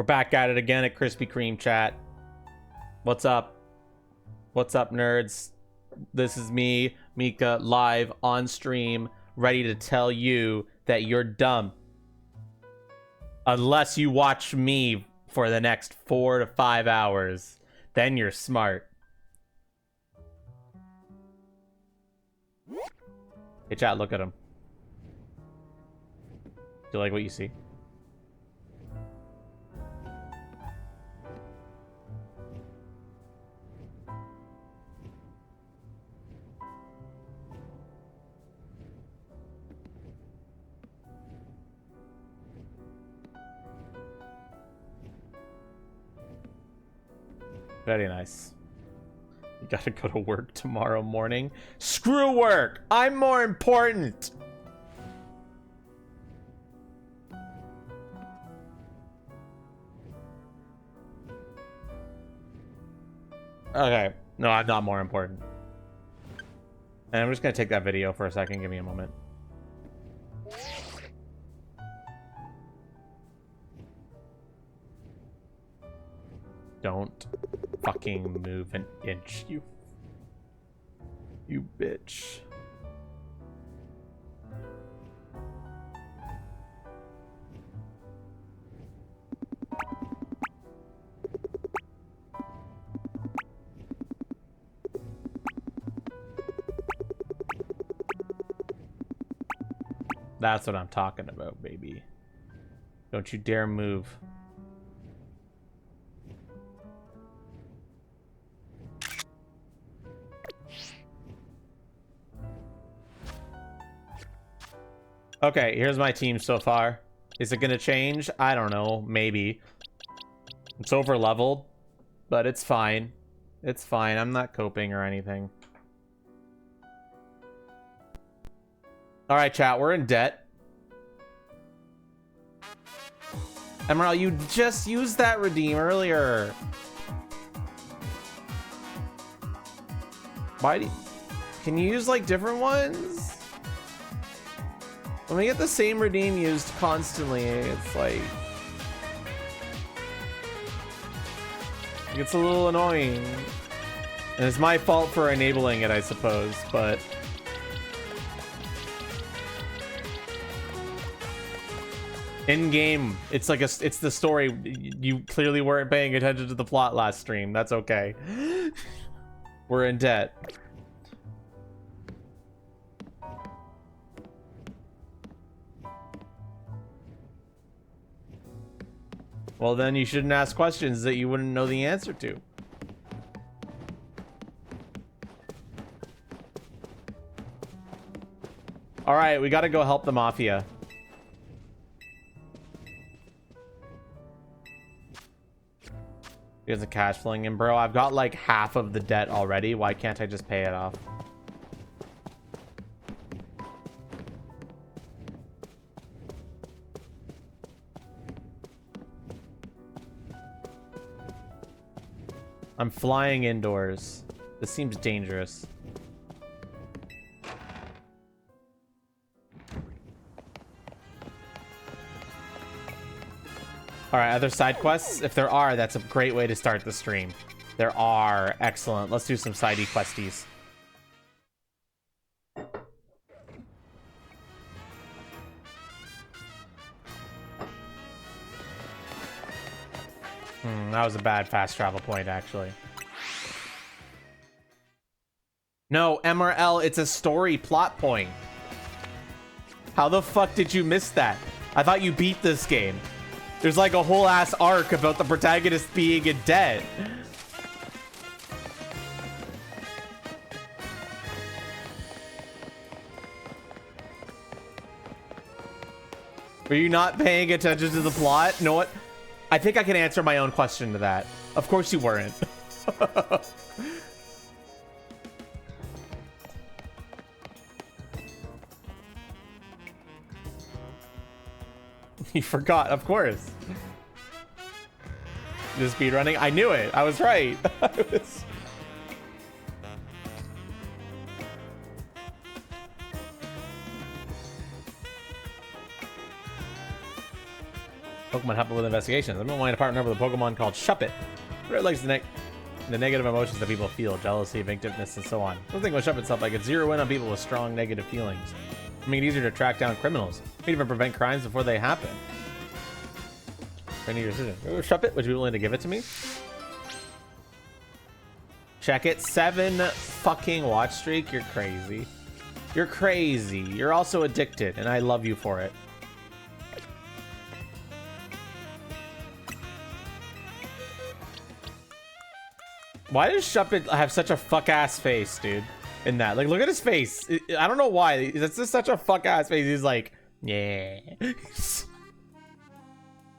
We're back at it again at Krispy Kreme chat. What's up? What's up, nerds? This is me, Mika, live on stream, ready to tell you that you're dumb. Unless you watch me for the next 4 to 5 hours, then you're smart. Hey chat, look at him. Do you like what you see? Very nice. You gotta go to work tomorrow morning. Screw work! I'm more important! Okay. No, I'm not more important. And I'm just gonna take that video for a second. Give me a moment. Don't fucking move an inch, you bitch. That's what I'm talking about, baby. Don't you dare move. Okay, here's my team so far. Is it gonna change? I don't know. Maybe. It's over leveled, but it's fine. It's fine. I'm not coping or anything. All right, chat. We're in debt. Emerald, you just used that redeem earlier. Why do you... Can you use like different ones? When we get the same redeem used constantly, it's like... It's a little annoying. And it's my fault for enabling it, I suppose, but... In-game, it's like it's the story. You clearly weren't paying attention to the plot last stream. That's okay. We're in debt. Well, then you shouldn't ask questions that you wouldn't know the answer to. All right, we got to go help the mafia. Here's the cash flowing in, bro. I've got like half of the debt already. Why can't I just pay it off? I'm flying indoors. This seems dangerous. All right, other side quests? If there are, that's a great way to start the stream. There are. Excellent. Let's do some side questies. That was a bad fast travel point, actually. No, MRL, it's a story plot point. How the fuck did you miss that? I thought you beat this game. There's like a whole ass arc about the protagonist being in debt. Were you not paying attention to the plot? You know what? I think I can answer my own question to that. Of course you weren't. You forgot, of course. The speed running. I knew it. I was right. Oh, Pokemon help with investigations. I've been wanting to partner with a Pokemon called Shuppet. It likes the negative emotions that people feel, jealousy, vindictiveness, and so on. The thing with Shuppet itself, I could zero in on people with strong negative feelings. Make it easier to track down criminals. Maybe even prevent crimes before they happen. I need your decision. Shuppet, would you be willing to give it to me? Check it. 7 fucking watch streak. You're crazy. You're crazy. You're also addicted, and I love you for it. Why does Shuppet have such a fuck-ass face, dude? In that. Like, look at his face. I don't know why. That's just such a fuck-ass face. He's like, yeah.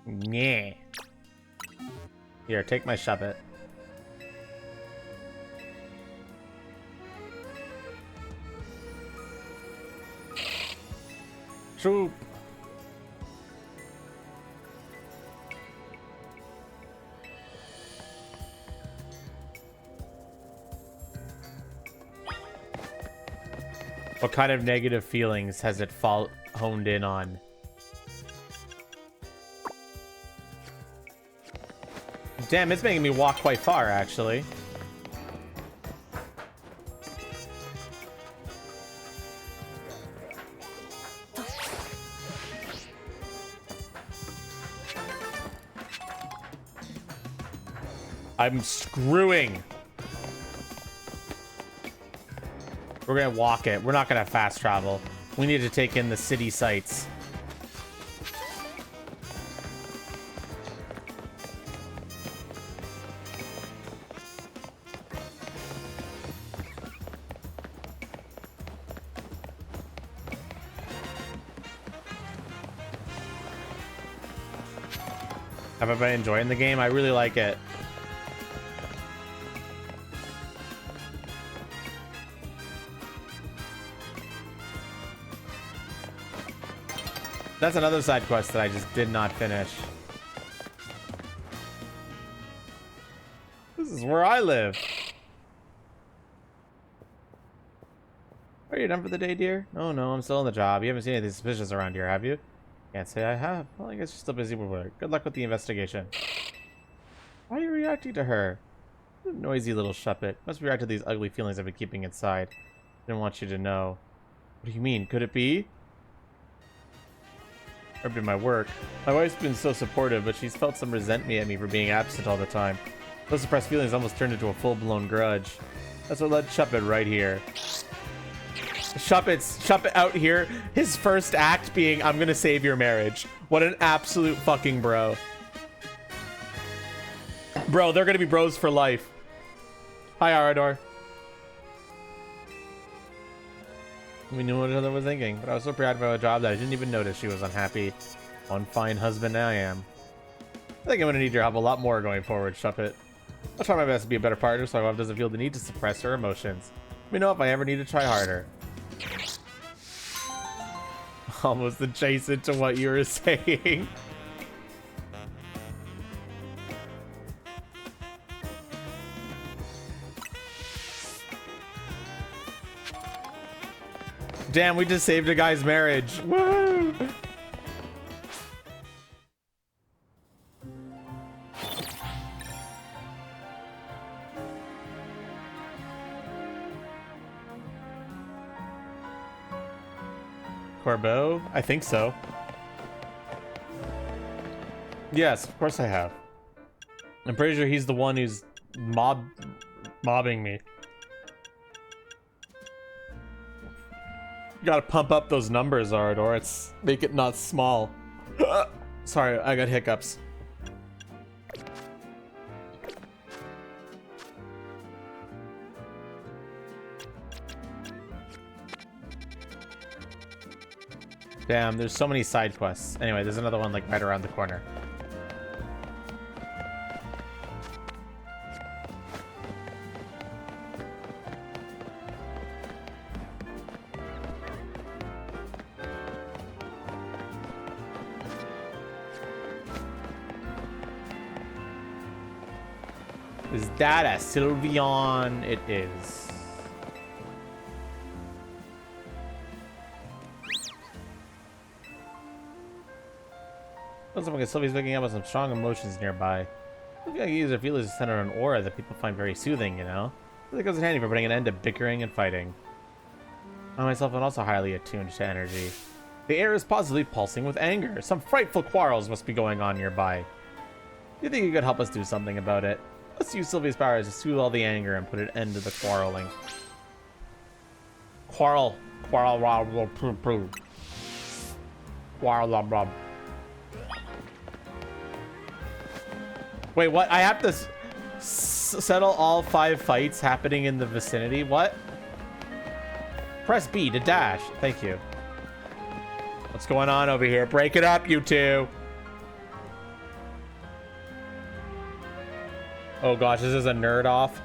Yeah. Here, take my Shuppet. Shoop. What kind of negative feelings has it honed in on? Damn, it's making me walk quite far, actually. I'm screwing. We're gonna walk it. We're not gonna fast travel. We need to take in the city sights. Have I been enjoying the game? I really like it. That's another side quest that I just did not finish. This is where I live. Are you done for the day, dear? Oh no, I'm still on the job. You haven't seen anything suspicious around here, have you? Can't say I have. Well, I guess you're still busy with work. Good luck with the investigation. Why are you reacting to her? You noisy little Shuppet. Must react to these ugly feelings I've been keeping inside. Didn't want you to know. What do you mean? Could it be? I've been my work. My wife's been so supportive, but she's felt some resentment at me for being absent all the time. Those suppressed feelings almost turned into a full-blown grudge. That's what led Shuppet right here. Shuppet out here, his first act being, I'm gonna save your marriage. What an absolute fucking bro. Bro, they're gonna be bros for life. Hi, Arador. We knew what each other was thinking, but I was so proud of our job that I didn't even notice she was unhappy. One fine husband I am. I think I'm gonna need your help a lot more going forward, Shuppet. I'll try my best to be a better partner so my wife doesn't feel the need to suppress her emotions. Let me know if I ever need to try harder. Almost adjacent to what you were saying. Damn, we just saved a guy's marriage. Woo! Corbeau? I think so. Yes, of course I have. I'm pretty sure he's the one who's mobbing me. You gotta pump up those numbers, Ardor. It's make it not small. Sorry, I got hiccups. Damn, there's so many side quests. Anyway, there's another one like right around the corner. Is that a Sylveon? It is. Sounds like Sylvie's waking up with some strong emotions nearby. Looking like you use her feelings to center an aura that people find very soothing, you know? I think it goes in handy for putting an end to bickering and fighting. I myself am also highly attuned to energy. The air is positively pulsing with anger. Some frightful quarrels must be going on nearby. Do you think you could help us do something about it? Let's use Sylvie's powers to soothe all the anger and put an end to the quarreling. Quarrel. Quarrel. Quarrel. Wait, what? I have to settle all 5 fights happening in the vicinity? What? Press B to dash. Thank you. What's going on over here? Break it up, you two. Oh gosh, this is a nerd off.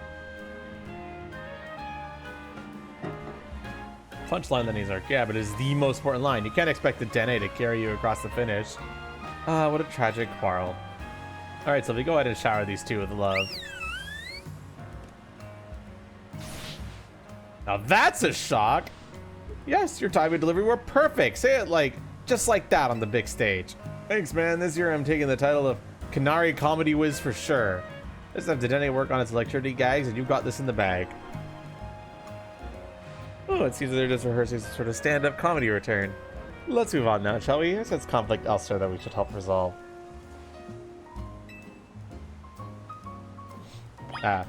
Punchline the knees arc. Yeah, but it's the most important line. You can't expect the Dene to carry you across the finish. What a tragic quarrel. Alright, Sylvie, go ahead and shower these two with love. Now that's a shock. Yes, your time and delivery were perfect. Say it like, just like that on the big stage. Thanks, man. This year I'm taking the title of Canary Comedy Whiz for sure. This time Dene work on its electricity gags and you've got this in the bag. Oh, it seems that they're just rehearsing some sort of stand-up comedy return. Let's move on now, shall we? There's this conflict elsewhere that we should help resolve. Ah.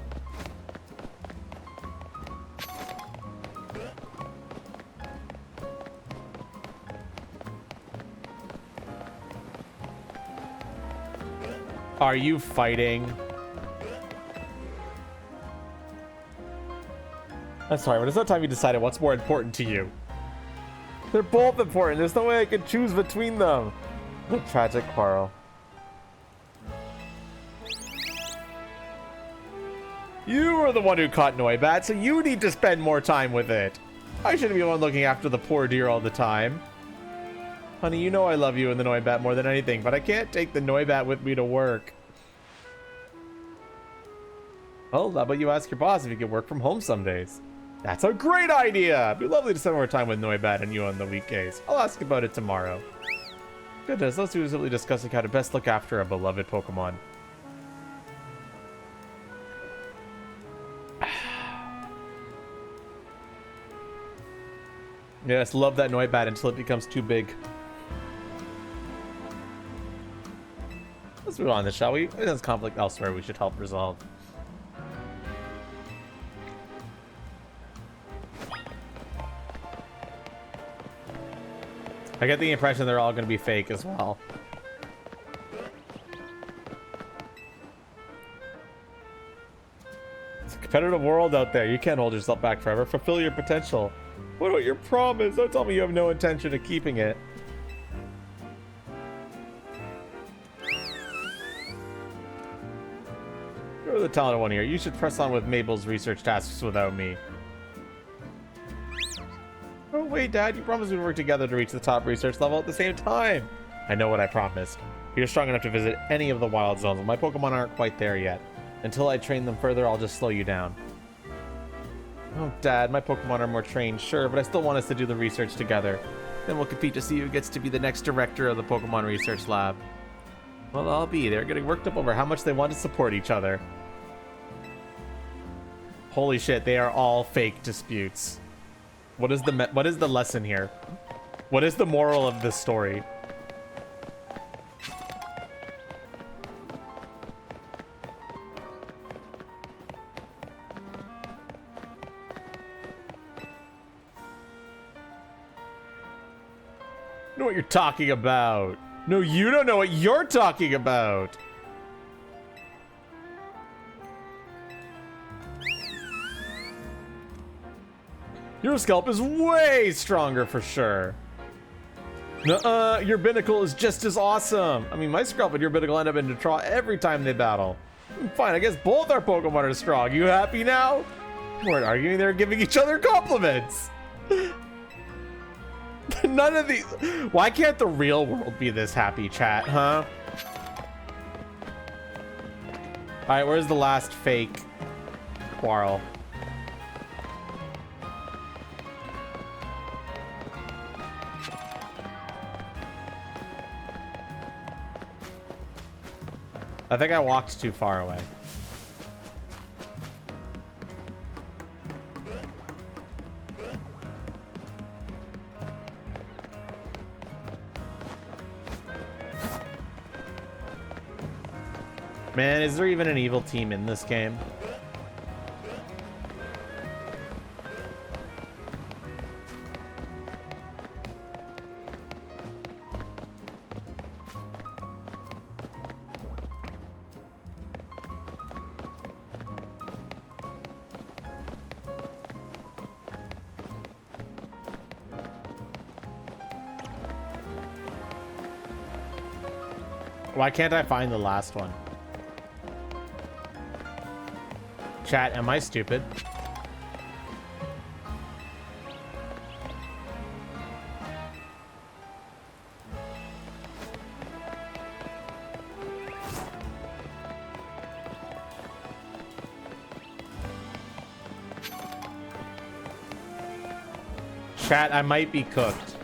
Are you fighting? I'm sorry, but it's no time you decided what's more important to you. They're both important. There's no way I could choose between them. What a tragic quarrel. You were the one who caught Noibat, so you need to spend more time with it. I shouldn't be the one looking after the poor deer all the time. Honey, you know I love you and the Noibat more than anything, but I can't take the Noibat with me to work. Well, how about you ask your boss if you can work from home some days? That's a great idea! It'd be lovely to spend more time with Noibat and you on the weekdays. I'll ask about it tomorrow. Goodness, let's do is simply discussing how to best look after a beloved Pokemon. Yes, love that Noibat until it becomes too big. Let's move on this, shall we? There's conflict elsewhere we should help resolve. I get the impression they're all going to be fake as well. It's a competitive world out there. You can't hold yourself back forever. Fulfill your potential. What about your promise? Don't tell me you have no intention of keeping it. You're the talented one here. You should press on with Mabel's research tasks without me. Oh wait, Dad, you promised we'd work together to reach the top research level at the same time. I know what I promised. You're strong enough to visit any of the wild zones, but my Pokemon aren't quite there yet. Until I train them further, I'll just slow you down. Oh, Dad, my Pokemon are more trained, sure, but I still want us to do the research together. Then we'll compete to see who gets to be the next director of the Pokemon Research Lab. Well, I'll be. They're getting worked up over how much they want to support each other. Holy shit, they are all fake disputes. What is the lesson here? What is the moral of this story? I know what you're talking about. No, you don't know what you're talking about. Your scalp is way stronger for sure. Nuh-uh, your Binnacle is just as awesome. I mean, my Scalp and your Binnacle end up in a draw every time they battle. Fine, I guess both our Pokemon are strong. You happy now? We weren't arguing, they're giving each other compliments. None of these. Why can't the real world be this happy, chat, huh? Alright, where's the last fake quarrel? I think I walked too far away. Man, is there even an evil team in this game? Why can't I find the last one? Chat, am I stupid? Chat, I might be cooked.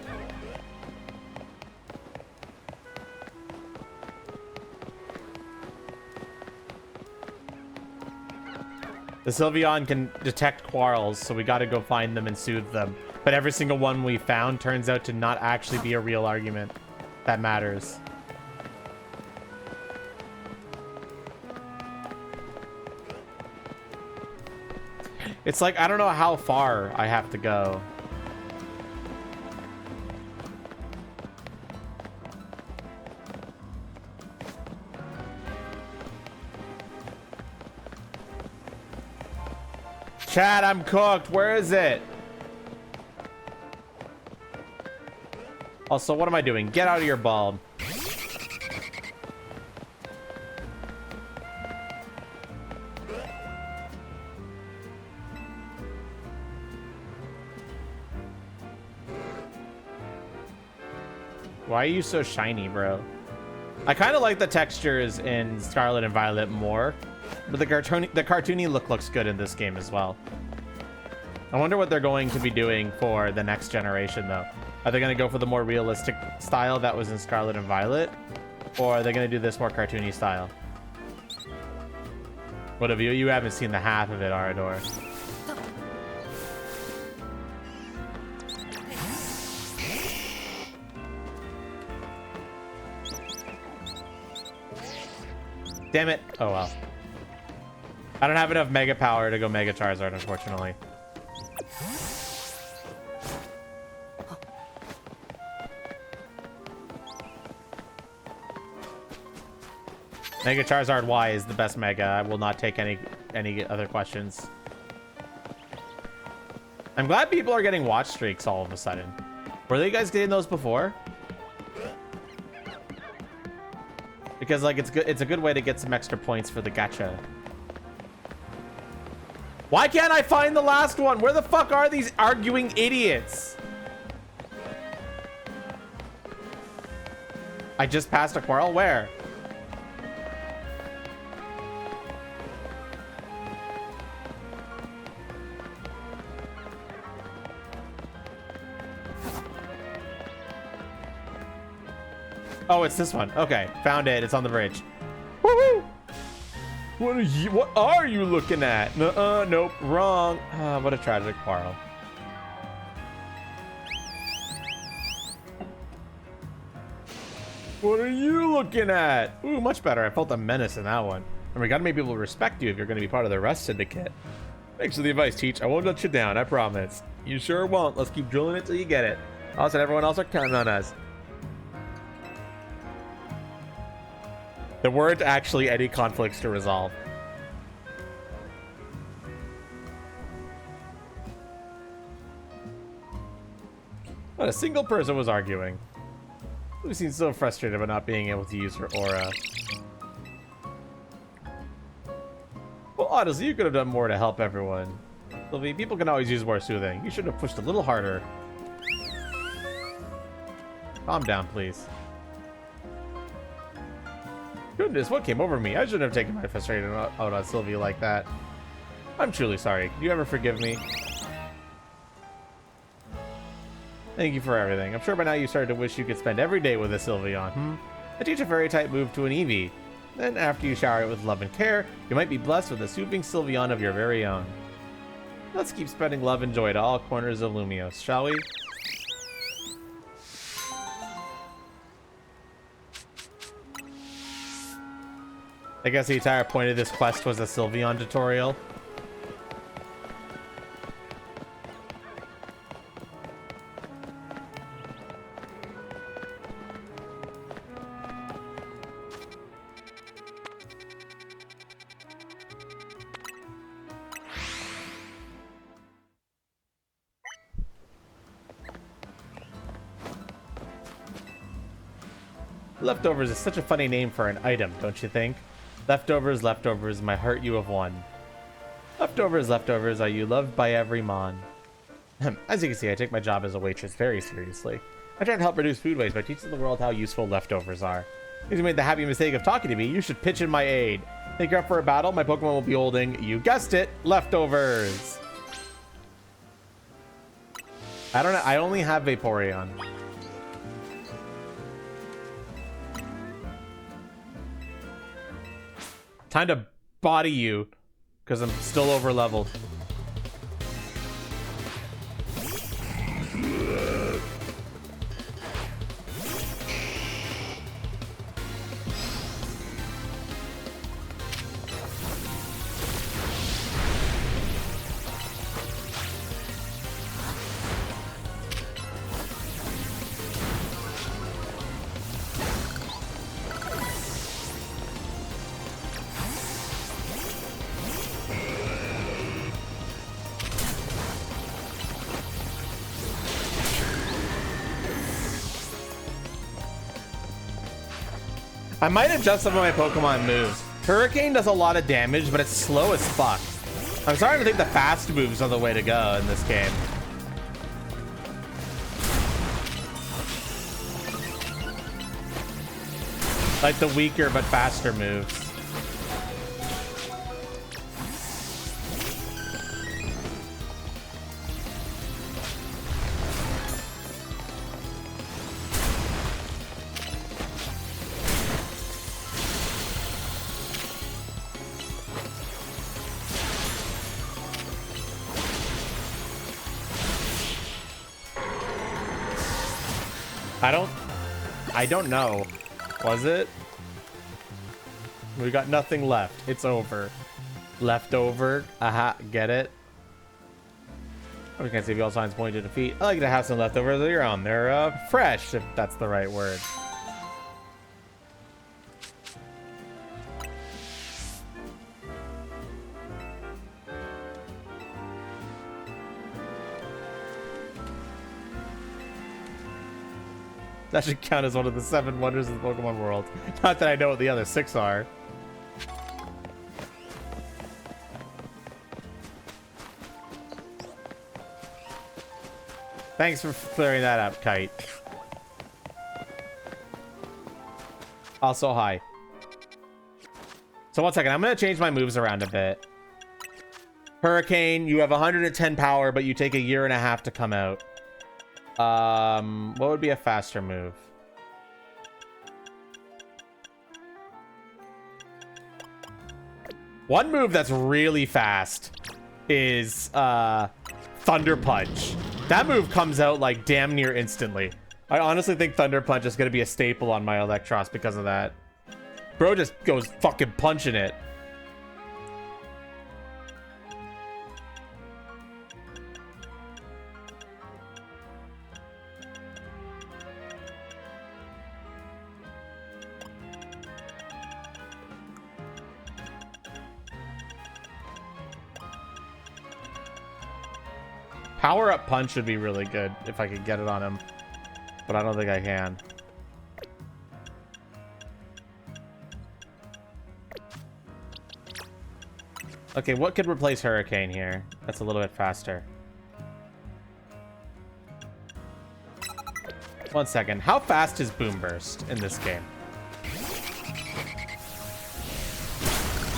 The Sylveon can detect quarrels, so we gotta go find them and soothe them. But every single one we found turns out to not actually be a real argument that matters. It's like, I don't know how far I have to go. Chat, I'm cooked. Where is it? Also, what am I doing? Get out of your bulb. Why are you so shiny, bro? I kind of like the textures in Scarlet and Violet more. But the cartoony look looks good in this game as well. I wonder what they're going to be doing for the next generation, though. Are they going to go for the more realistic style that was in Scarlet and Violet? Or are they going to do this more cartoony style? What have you? You haven't seen the half of it, Arador. Damn it. Oh, well. I don't have enough Mega Power to go Mega Charizard, unfortunately. Mega Charizard Y is the best Mega. I will not take any other questions. I'm glad people are getting watch streaks all of a sudden. Were they guys getting those before? Because like it's a good way to get some extra points for the gacha. Why can't I find the last one? Where the fuck are these arguing idiots? I just passed a quarrel. Where? Oh, it's this one. Okay, found it. It's on the bridge. Woohoo! What are you looking at? Nope, wrong. What a tragic quarrel. What are you looking at? Ooh, much better. I felt a menace in that one. And we gotta make people respect you if you're gonna be part of the Rust Syndicate. Thanks for the advice, Teach. I won't let you down, I promise. You sure won't. Let's keep drilling it till you get it. Us and everyone else are counting on us. There weren't actually any conflicts to resolve. Not a single person was arguing. We seem so frustrated about not being able to use her aura. Well, honestly, you could have done more to help everyone. Sylvie, people can always use more soothing. You should have pushed a little harder. Calm down, please. Goodness, what came over me? I shouldn't have taken my frustration out on Sylvie like that. I'm truly sorry. Can you ever forgive me? Thank you for everything. I'm sure by now you started to wish you could spend every day with a Sylveon, I teach a fairy type move to an Eevee. Then after you shower it with love and care, you might be blessed with a soothing Sylveon of your very own. Let's keep spreading love and joy to all corners of Lumios, shall we? I guess the entire point of this quest was a Sylveon tutorial. Leftovers is such a funny name for an item, don't you think? Leftovers, leftovers, my heart you have won. Leftovers, leftovers, are you loved by every mon? As you can see, I take my job as a waitress very seriously. I try to help reduce food waste by teaching the world how useful leftovers are. If you made the happy mistake of talking to me, you should pitch in my aid. Think you're up for a battle? My Pokemon will be holding, you guessed it, leftovers. I don't know, I only have Vaporeon. Time to body you, because I'm still over leveled. I might adjust some of my Pokemon moves. Hurricane does a lot of damage, but it's slow as fuck. I'm starting to think the fast moves are the way to go in this game. Like the weaker but faster moves. I don't know. Was it? We got nothing left. It's over. Leftover. Aha, get it? We can't see all signs point to defeat. I like to have some leftovers of your own. They're fresh, if that's the right word. That should count as one of the 7 wonders of the Pokemon world. Not that I know what the other 6 are. Thanks for clearing that up, Kite. Also, hi. So 1 second, I'm going to change my moves around a bit. Hurricane, you have 110 power, but you take a year and a half to come out. What would be a faster move? One move that's really fast is Thunder Punch. That move comes out like damn near instantly. I honestly think Thunder Punch is going to be a staple on my Electros because of that. Bro just goes fucking punching it. Power Up Punch would be really good if I could get it on him, but I don't think I can. Okay, what could replace Hurricane here? That's a little bit faster. 1 second. How fast is Boom Burst in this game?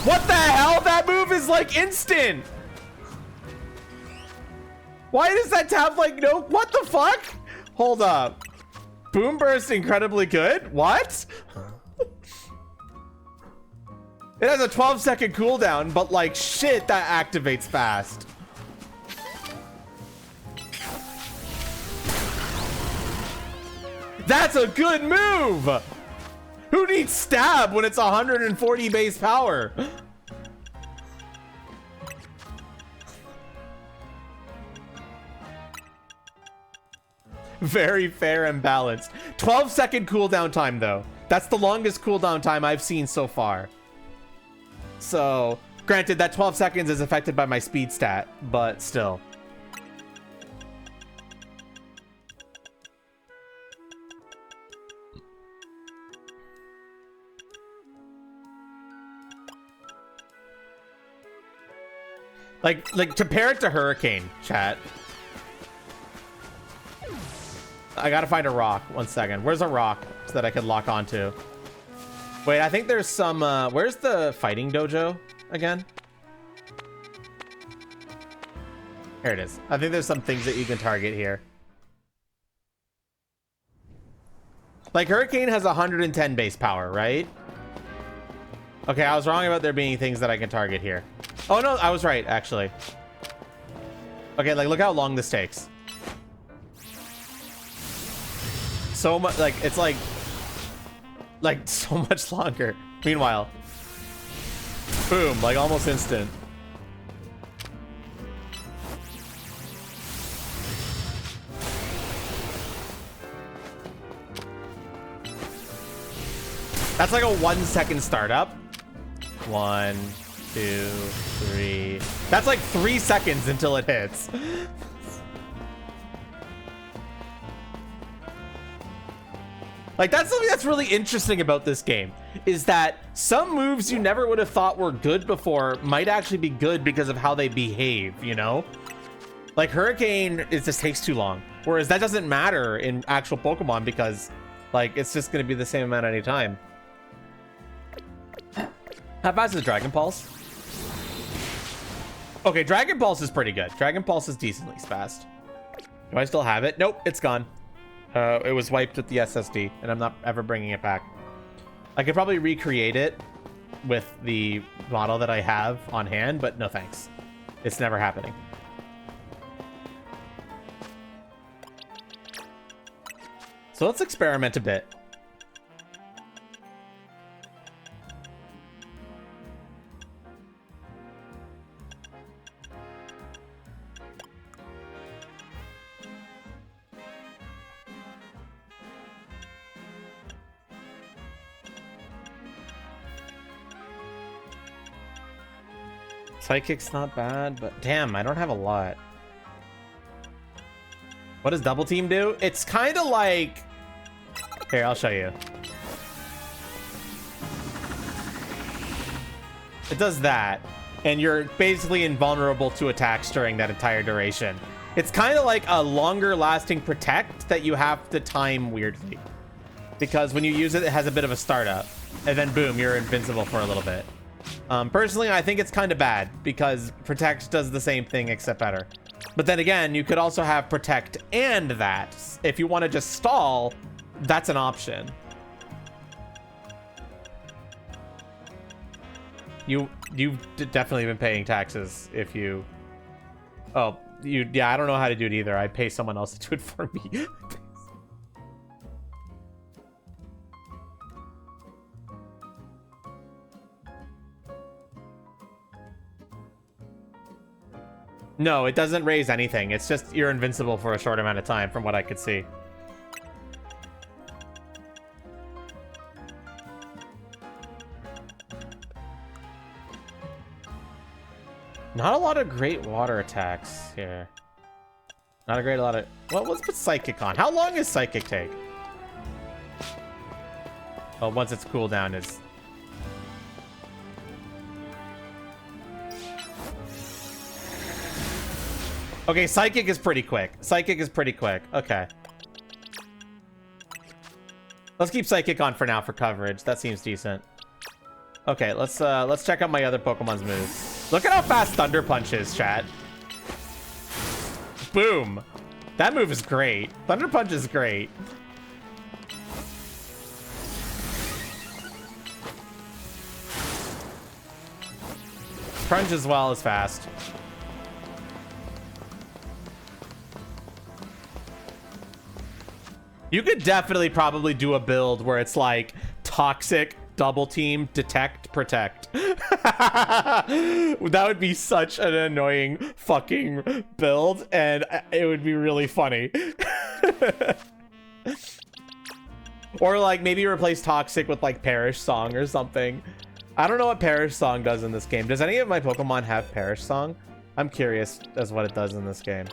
What the hell? That move is like instant! Why does that have like no... What the fuck? Hold up. Boom Burst incredibly good? What? It has a 12-second cooldown, but like shit, that activates fast. That's a good move! Who needs stab when it's 140 base power? Very fair and balanced. 12-second cooldown time, though. That's the longest cooldown time I've seen so far. So, granted, that 12 seconds is affected by my speed stat, but still. Like compare it to Hurricane, chat. I gotta find a rock. 1 second. Where's a rock so that I could lock onto? Wait, I think there's some, where's the fighting dojo again? Here it is. I think there's some things that you can target here. Like, Hurricane has 110 base power, right? Okay, I was wrong about there being things that I can target here. Oh, no, I was right, actually. Okay, like, look how long this takes. So much, like, it's like so much longer. Meanwhile, boom, like almost instant. That's like a 1 second startup. 1, 2, 3. That's like 3 seconds until it hits. Like, that's something that's really interesting about this game, is that some moves you never would have thought were good before might actually be good because of how they behave, you know? Like, Hurricane, it just takes too long. Whereas that doesn't matter in actual Pokemon because, like, it's just going to be the same amount any time. How fast is Dragon Pulse? Okay, Dragon Pulse is pretty good. Dragon Pulse is decently fast. Do I still have it? Nope, it's gone. It was wiped with the SSD, and I'm not ever bringing it back. I could probably recreate it with the model that I have on hand, but no thanks. It's never happening. So let's experiment a bit. Psychic's not bad, but damn, I don't have a lot. What does Double Team do? It's kind of like... Here, I'll show you. It does that, and you're basically invulnerable to attacks during that entire duration. It's kind of like a longer lasting Protect that you have to time weirdly. Because when you use it, it has a bit of a startup. And then boom, you're invincible for a little bit. Personally, I think it's kind of bad because Protect does the same thing except better. But then again, you could also have Protect and that. If you want to just stall, that's an option. You've definitely been paying taxes if you... Oh, yeah, I don't know how to do it either. I pay someone else to do it for me. No, it doesn't raise anything. It's just you're invincible for a short amount of time from what I could see. Not a lot of great water attacks here. Not a great lot of... Well, let's put Psychic on. How long does Psychic take? Well, once its cooldown is... Okay, Psychic is pretty quick. Psychic is pretty quick. Okay. Let's keep Psychic on for now for coverage. That seems decent. Okay, let's check out my other Pokemon's moves. Look at how fast Thunder Punch is, chat. Boom. That move is great. Thunder Punch is great. Crunch as well is fast. You could definitely probably do a build where it's like toxic, double team, detect, protect. That would be such an annoying fucking build, and it would be really funny. Or like maybe replace toxic with like Perish Song or something. I don't know what Perish Song does in this game. Does any of my Pokemon have Perish Song? I'm curious as what it does in this game.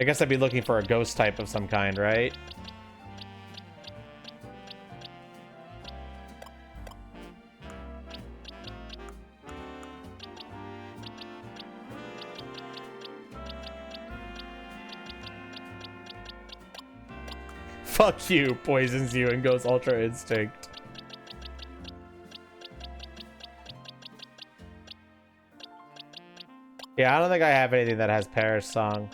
I guess I'd be looking for a ghost type of some kind, right? Fuck you, poisons you and goes Ultra Instinct. Yeah, I don't think I have anything that has Perish Song.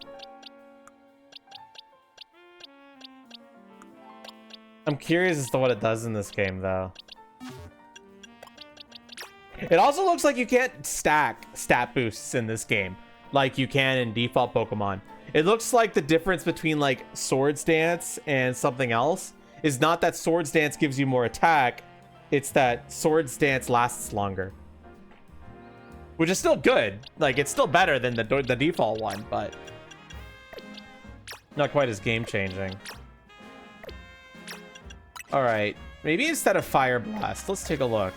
I'm curious as to what it does in this game, though. It also looks like you can't stack stat boosts in this game like you can in default Pokemon. It looks like the difference between like Swords Dance and something else is not that Swords Dance gives you more attack, it's that Swords Dance lasts longer. Which is still good. Like, it's still better than the default one, but not quite as game-changing. All right, maybe instead of Fire Blast, let's take a look.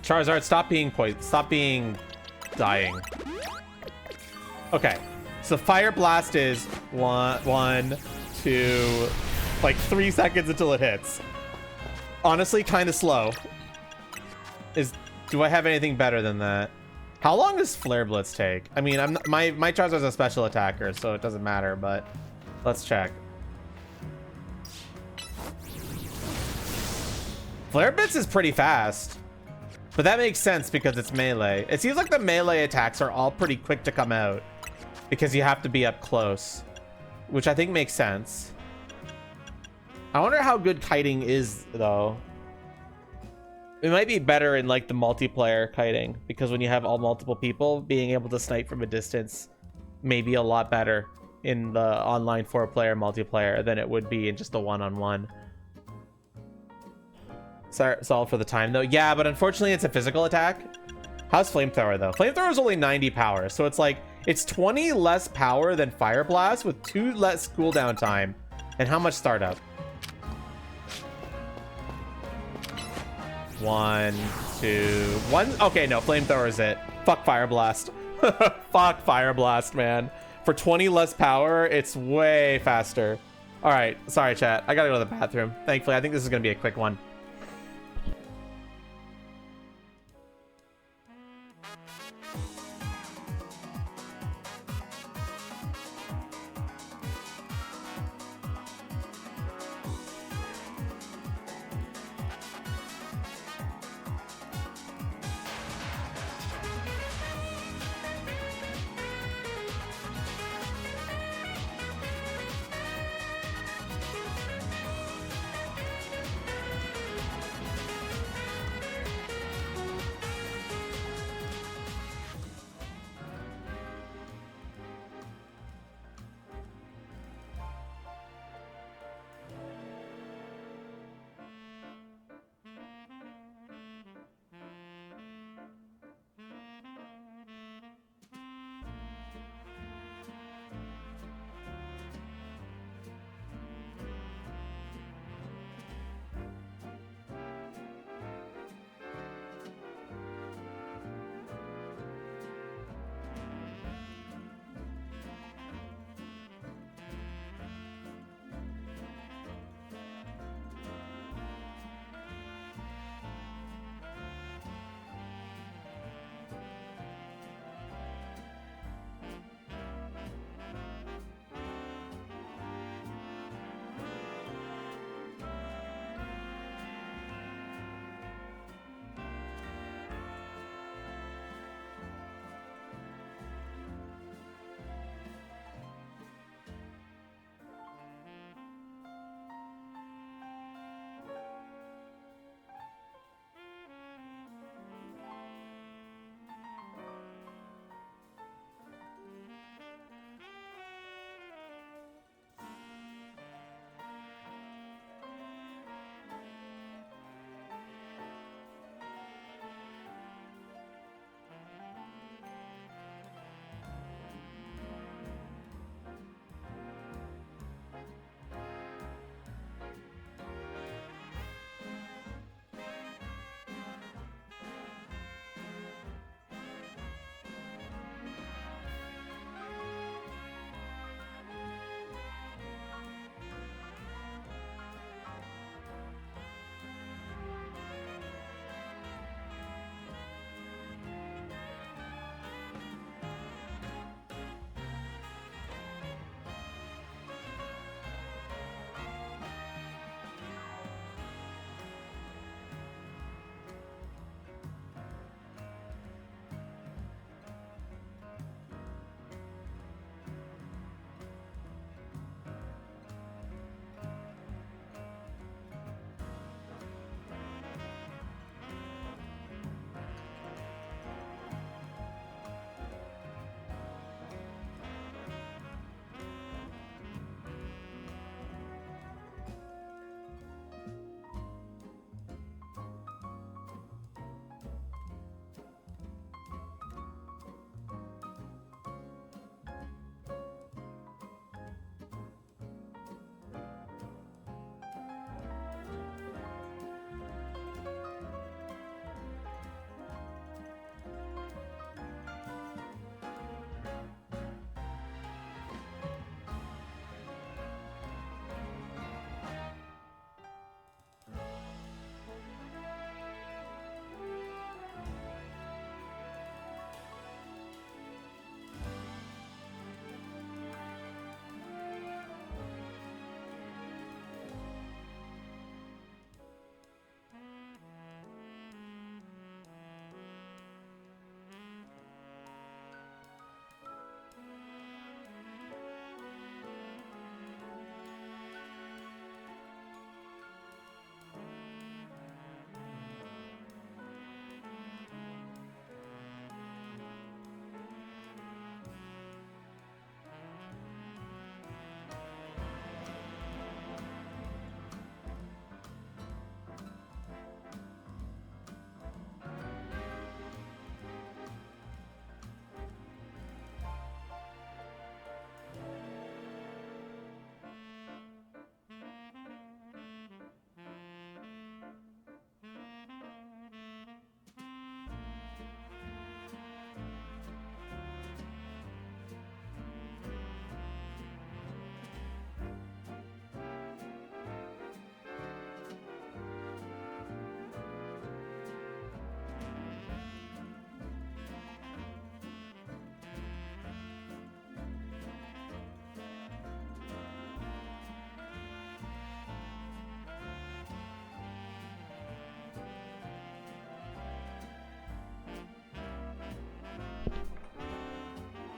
Charizard, stop being poisoned. Stop being dying. Okay, so Fire Blast is one, two, like 3 seconds until it hits. Honestly, kind of slow. Do I have anything better than that? How long does Flare Blitz take? I mean, my Charizard's a special attacker, so it doesn't matter, but let's check. Flare Blitz is pretty fast, but that makes sense because it's melee. It seems like the melee attacks are all pretty quick to come out because you have to be up close, which I think makes sense. I wonder how good kiting is, though. It might be better in like the multiplayer kiting, because when you have all multiple people, being able to snipe from a distance may be a lot better in the online 4-player multiplayer than it would be in just a one-on-one. Solve for the time though. Yeah, but unfortunately it's a physical attack. How's Flamethrower though? Flamethrower is only 90 power, so it's like it's 20 less power than Fire Blast with 2 less cooldown time. And how much startup? 1, 2, 1. Okay, no, Flamethrower is it. Fuck Fire Blast. Fuck Fire Blast, man. For 20 less power, it's way faster. All right, sorry, chat. I gotta go to the bathroom. Thankfully, I think this is gonna be a quick one.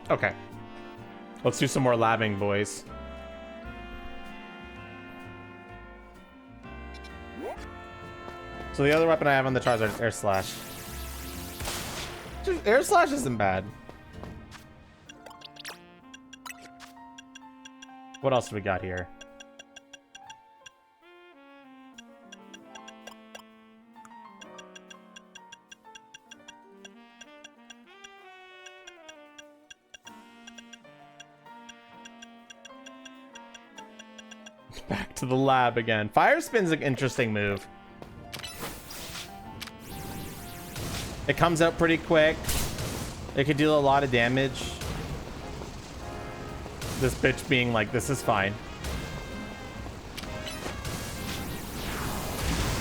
Okay. Let's do some more labbing, boys. So the other weapon I have on the Charizard is Air Slash. Air Slash isn't bad. What else do we got here? Back to the lab again. Fire Spin's an interesting move. It comes out pretty quick. It could deal a lot of damage. This bitch being like, this is fine.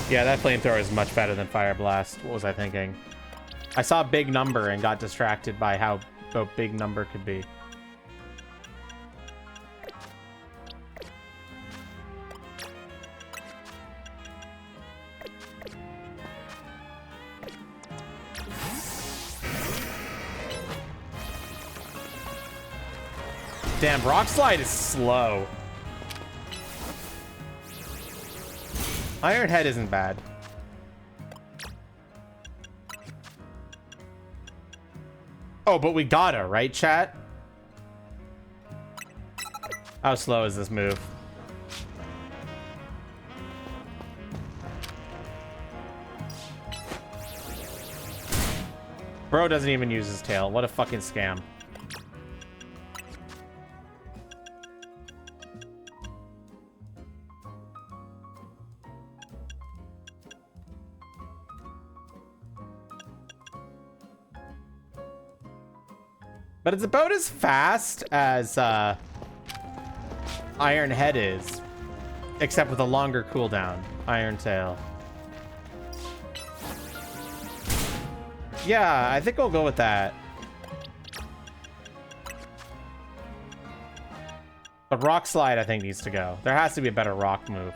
Yeah, that flamethrower is much better than Fire Blast. What was I thinking? I saw a big number and got distracted by how big number could be. Damn, Rock Slide is slow. Iron Head isn't bad. Oh, but we got her, right, chat? How slow is this move? Bro doesn't even use his tail. What a fucking scam. But it's about as fast as Iron Head is, except with a longer cooldown. Iron Tail. Yeah, I think I'll go with that. But Rock Slide, I think, needs to go. There has to be a better rock move.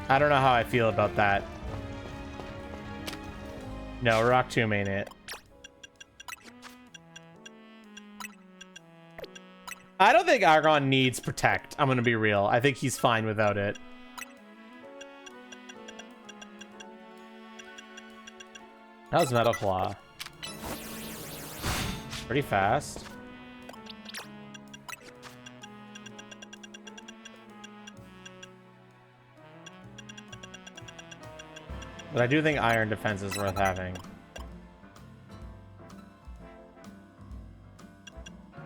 I don't know how I feel about that. No, Rock Tomb ain't it. I don't think Argon needs Protect. I'm gonna be real. I think he's fine without it. That was Metal Claw. Pretty fast. But I do think Iron Defense is worth having.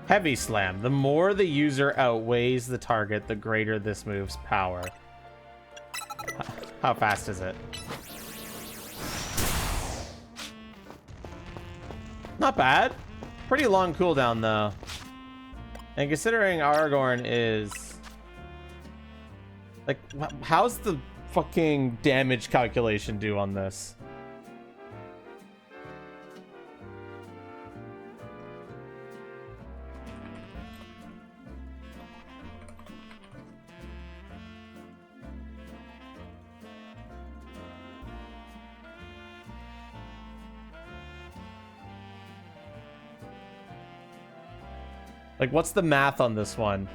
Heavy Slam. The more the user outweighs the target, the greater this move's power. How fast is it? Not bad. Pretty long cooldown, though. And considering Aragorn is... like, how's the fucking damage calculation do on this? Like, what's the math on this one?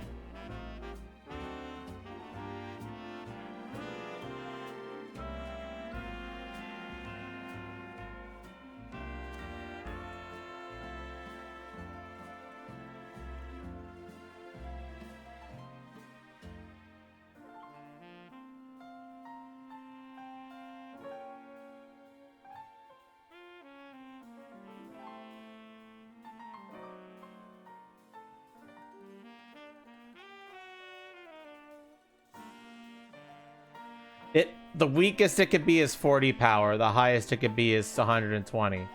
The weakest it could be is 40 power. The highest it could be is 120.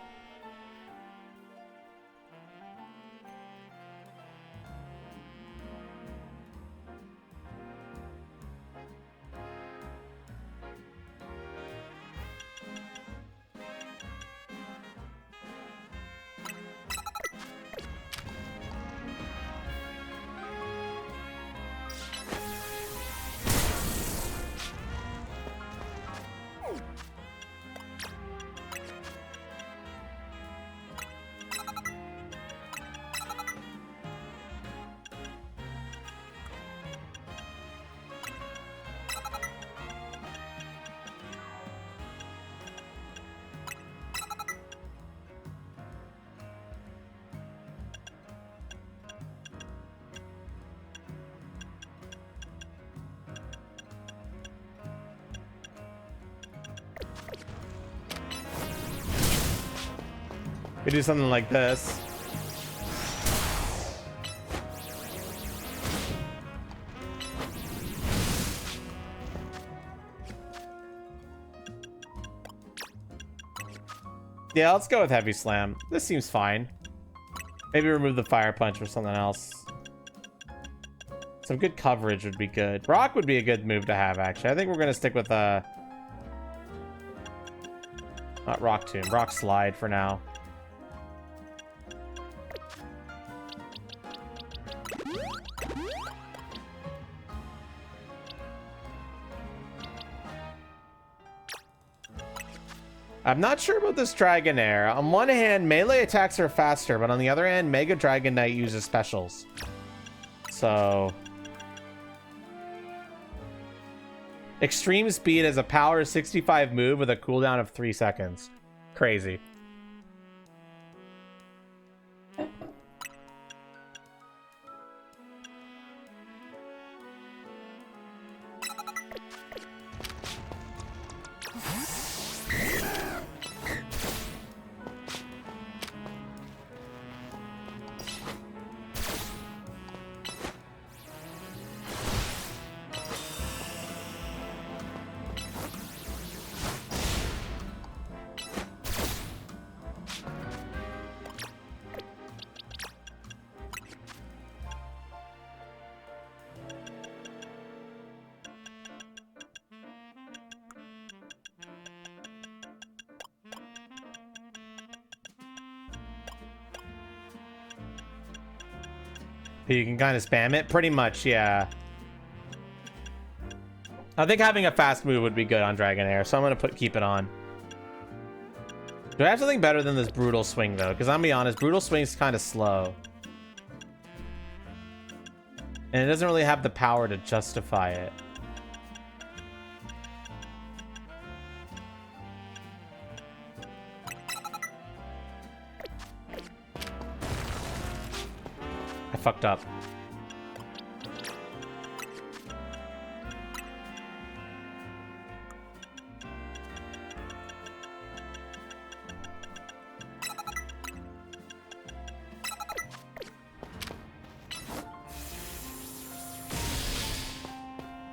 We do something like this. Yeah, let's go with Heavy Slam. This seems fine. Maybe remove the Fire Punch or something else. Some good coverage would be good. Rock would be a good move to have, actually. I think we're going to stick with not Rock Tomb, Rock Slide for now. I'm not sure about this Dragonair. On one hand, melee attacks are faster, but on the other hand, Mega Dragon Knight uses specials. So... Extreme Speed is a power 65 move with a cooldown of 3 seconds. Crazy. You can kind of spam it? Pretty much, yeah. I think having a fast move would be good on Dragonair, so I'm going to keep it on. Do I have something better than this Brutal Swing, though? Because I'm going to be honest, Brutal Swing's kind of slow. And it doesn't really have the power to justify it. I fucked up.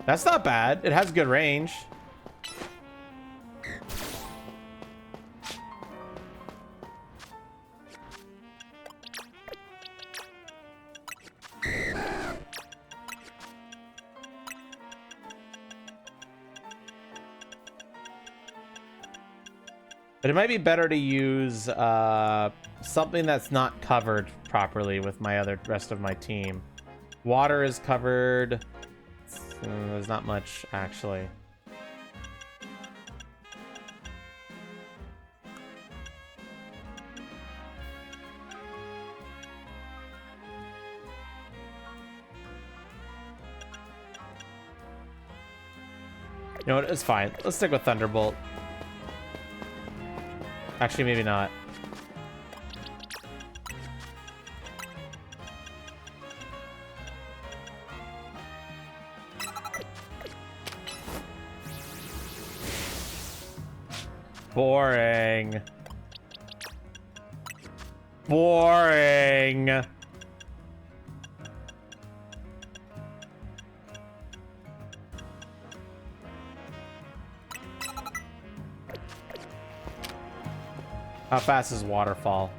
That's not bad. It has good range. But it might be better to use something that's not covered properly with my rest of my team. Water is covered. There's not much, actually. You know what? It's fine. Let's stick with Thunderbolt. Actually, maybe not. Boring. Boring. How fast is Waterfall?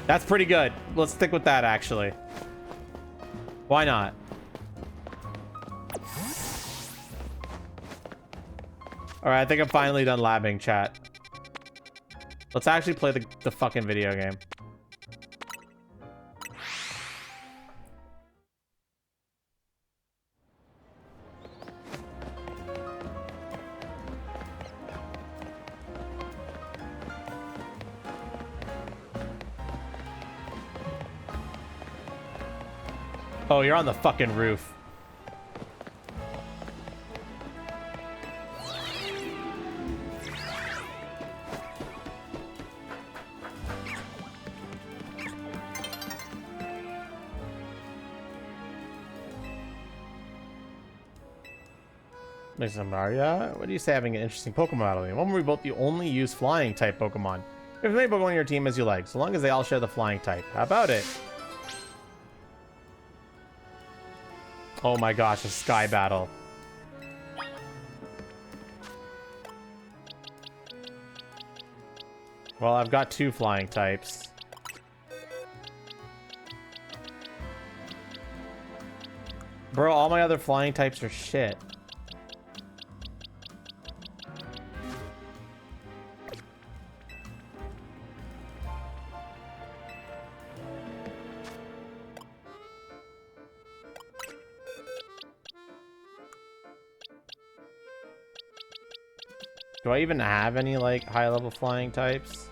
That's pretty good. Let's stick with that, actually. Why not? Alright, I think I'm finally done labbing, chat. Let's actually play the fucking video game. Oh, you're on the fucking roof. Mr. Mario, what do you say having an interesting Pokemon battle? One where we both only use flying type Pokemon. You have as many Pokemon on your team as you like, so long as they all share the flying type. How about it? Oh my gosh, a sky battle. Well, I've got 2 flying types. Bro, all my other flying types are shit. Do I even have any, like, high-level flying types?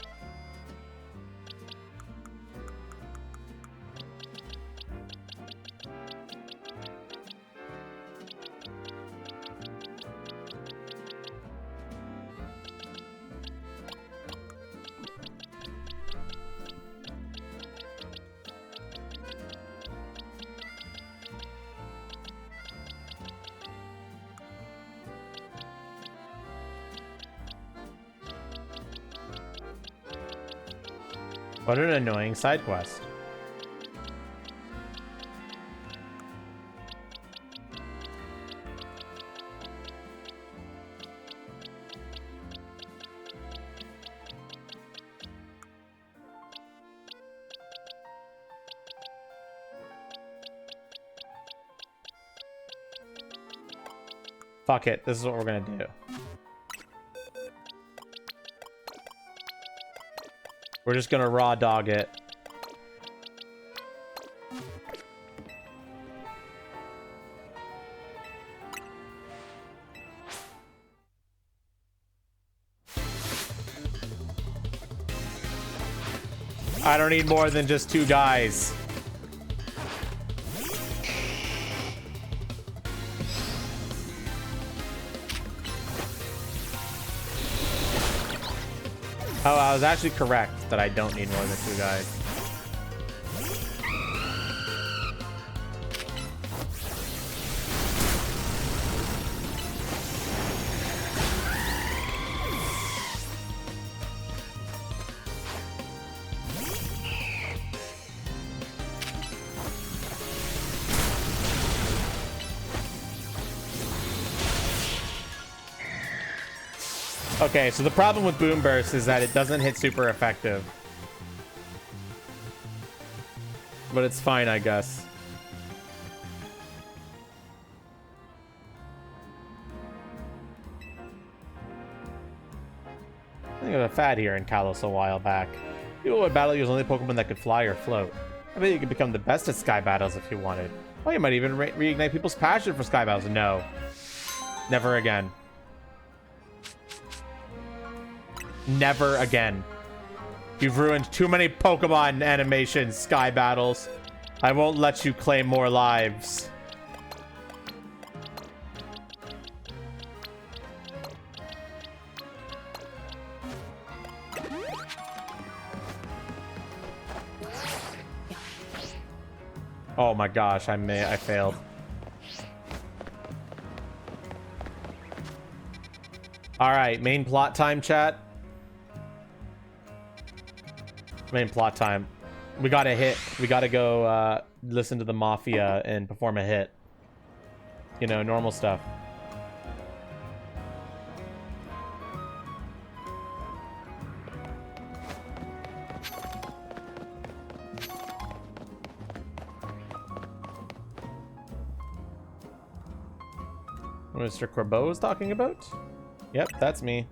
What an annoying side quest. Fuck it, this is what we're gonna do. We're just gonna raw dog it. I don't need more than just 2 guys. Oh, I was actually correct that I don't need more than 2 guys. Okay, so the problem with Boom Burst is that it doesn't hit super effective. But it's fine, I guess. I think of a fad here in Kalos a while back. People would battle use only Pokemon that could fly or float. I bet you could become the best at sky battles if you wanted. Well, you might even reignite people's passion for sky battles. No. Never again. Never again. You've ruined too many Pokemon animations, sky battles. I won't let you claim more lives. Oh my gosh, I failed. All right, main plot time, chat. Main plot time. We got a hit. We got to go listen to the Mafia and perform a hit. You know, normal stuff. What Mr. Corbeau was talking about? Yep, that's me.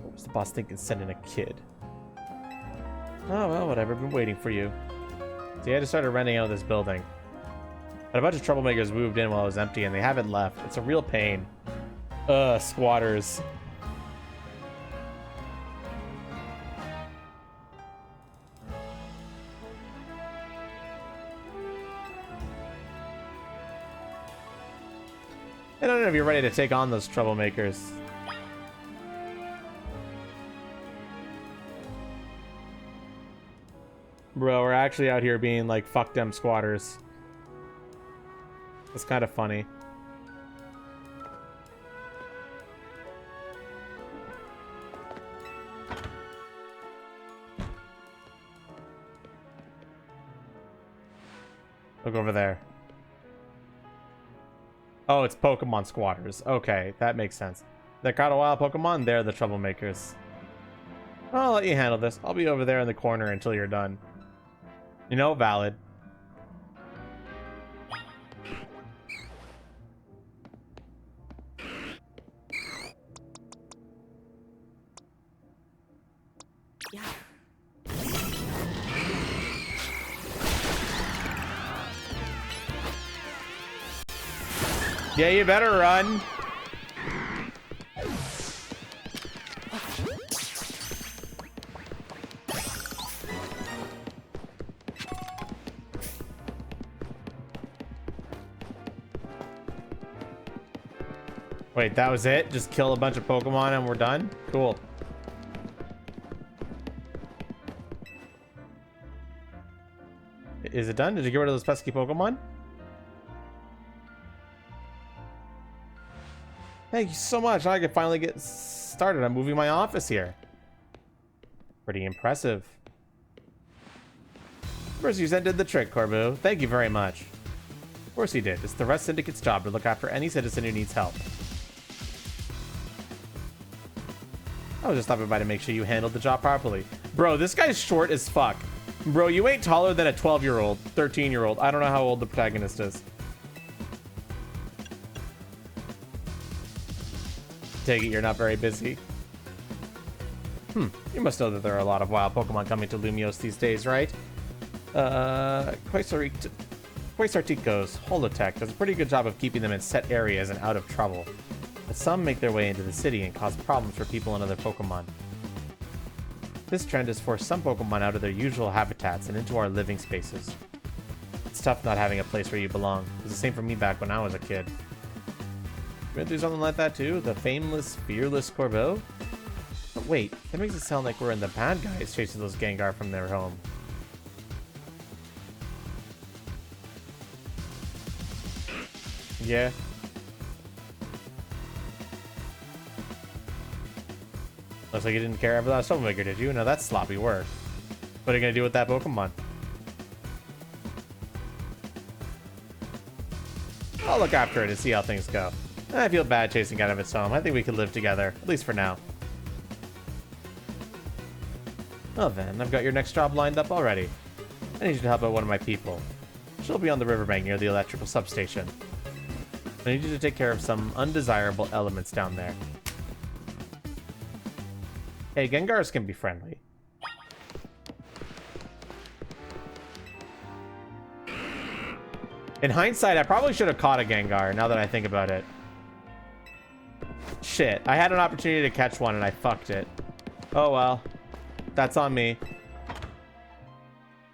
What was the boss thinking sending a kid? Oh, well, whatever. Been waiting for you. See, I just started renting out this building. But a bunch of troublemakers moved in while it was empty, and they haven't left. It's a real pain. Ugh, squatters. I don't know if you're ready to take on those troublemakers. Bro, we're actually out here being like, fuck them squatters. It's kind of funny. Look over there. Oh, it's Pokemon squatters. Okay, that makes sense. They're kind of wild Pokemon. They're the troublemakers. I'll let you handle this. I'll be over there in the corner until you're done. You know, valid. Yeah, you better run. Wait, that was it? Just kill a bunch of Pokemon and we're done? Cool. Is it done? Did you get rid of those pesky Pokemon? Thank you so much. Now I can finally get started on moving my office here. Pretty impressive. First, you did the trick, Corbu. Thank you very much. Of course he did. It's the Rest Syndicate's job to look after any citizen who needs help. I was just stopping by to make sure you handled the job properly. Bro, this guy's short as fuck. Bro, you ain't taller than a 12-year-old, 13-year-old. I don't know how old the protagonist is. Take it you're not very busy. You must know that there are a lot of wild Pokemon coming to Lumios these days, right? Quasartico's Holotech does a pretty good job of keeping them in set areas and out of trouble. But some make their way into the city and cause problems for people and other Pokemon. This trend has forced some Pokemon out of their usual habitats and into our living spaces. It's tough not having a place where you belong. It was the same for me back when I was a kid. You went through something like that too? The fameless, fearless Corbeau? But wait, that makes it sound like we're in the bad guys chasing those Gengar from their home. Yeah. Looks like you didn't care about that troublemaker, did you? No, that's sloppy work. What are you gonna do with that Pokemon? I'll look after it and see how things go. I feel bad chasing out of its home. I think we could live together, at least for now. Well then, I've got your next job lined up already. I need you to help out one of my people. She'll be on the riverbank near the electrical substation. I need you to take care of some undesirable elements down there. Hey, Gengars can be friendly. In hindsight, I probably should have caught a Gengar, now that I think about it. Shit, I had an opportunity to catch one and I fucked it. Oh well. That's on me.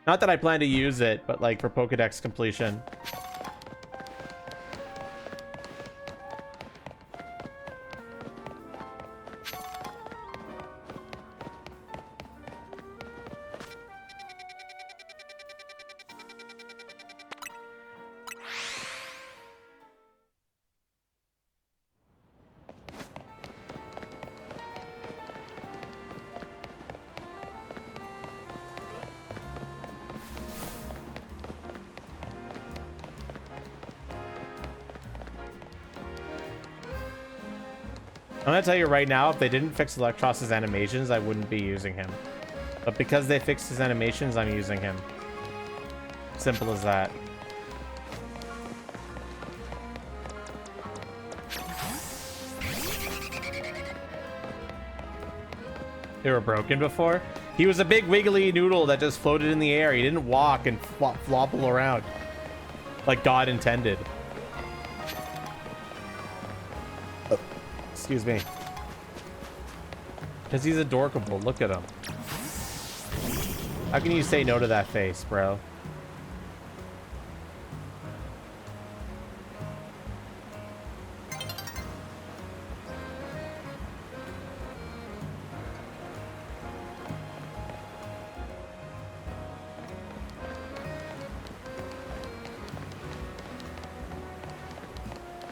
Not that I plan to use it, but like for Pokedex completion. I'm gonna tell you right now, if they didn't fix Electros's animations, I wouldn't be using him. But because they fixed his animations, I'm using him. Simple as that. They were broken before? He was a big wiggly noodle that just floated in the air. He didn't walk and flopple around like God intended. Excuse me. Because he's adorkable. Look at him. How can you say no to that face, bro?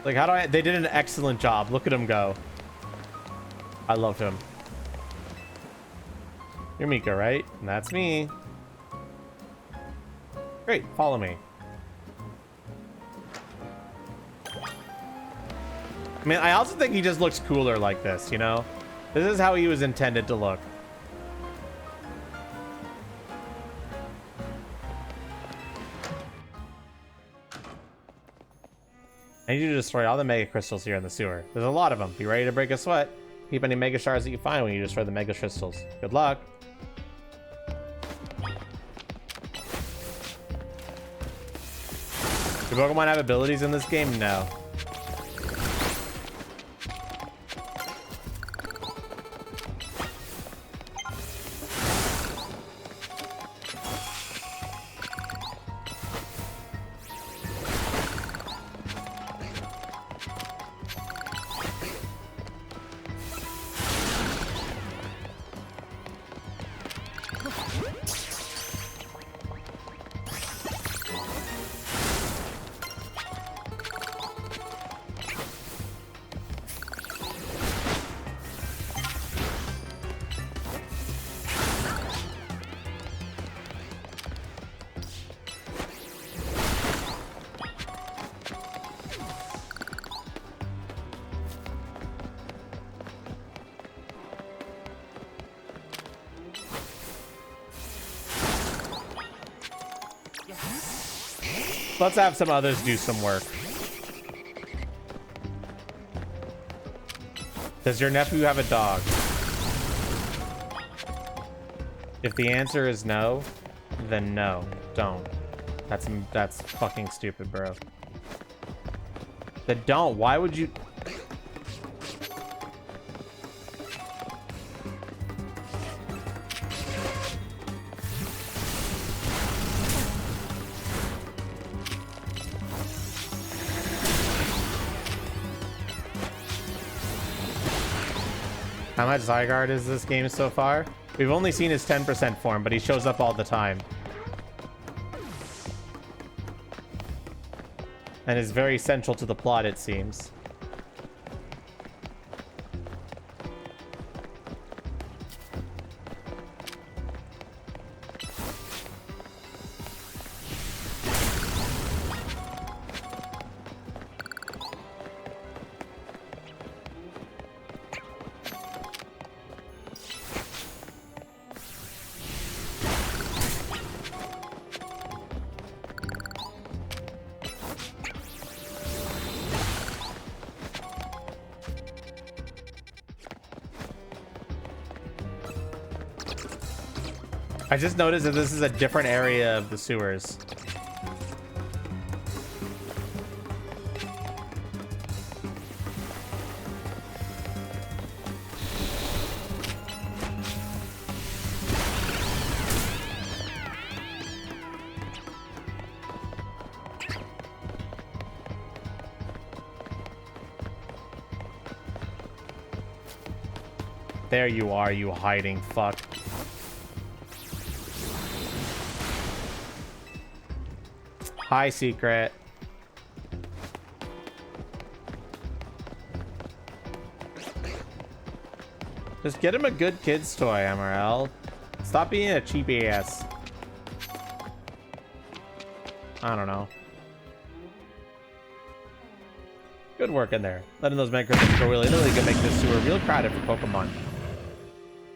Like, how do I... They did an excellent job. Look at him go. I love him. You're Mika, right? And that's me. Great, follow me. I mean, I also think he just looks cooler like this, you know? This is how he was intended to look. I need you to destroy all the mega crystals here in the sewer. There's a lot of them. Be ready to break a sweat. Keep any mega shards that you find when you destroy the mega crystals. Good luck. Do Pokemon have abilities in this game? No. Let's have some others do some work. Does your nephew have a dog? If the answer is no, then no, don't. That's fucking stupid, bro. Then don't. Why would you? How much Zygarde is this game so far? We've only seen his 10% form, but he shows up all the time. And is very central to the plot, it seems. I just noticed that this is a different area of the sewers. There you are, you hiding fuck. Hi, Secret. Just get him a good kid's toy, MRL. Stop being a cheap ass. I don't know. Good work in there. Letting those microscopes go willy-nilly can make this sewer real crowded for Pokemon.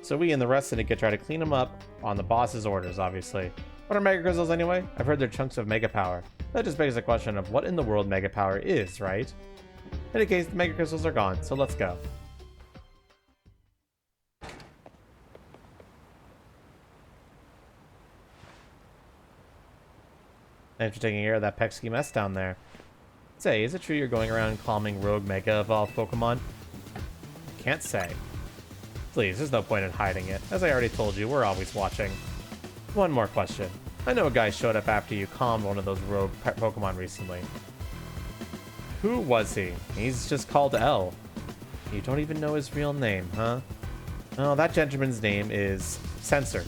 So we and the rest of it could try to clean them up on the boss's orders, obviously. What are Mega Crystals anyway? I've heard they're chunks of Mega Power. That just begs the question of what in the world Mega Power is, right? In any case, the Mega Crystals are gone, so let's go. Thanks for taking care of that Pexky mess down there. Say, is it true you're going around calming rogue Mega Evolved Pokemon? Can't say. Please, there's no point in hiding it. As I already told you, we're always watching. One more question. I know a guy showed up after you calmed one of those rogue Pokemon recently. Who was he? He's just called L. You don't even know his real name, huh? Oh, that gentleman's name is Censor.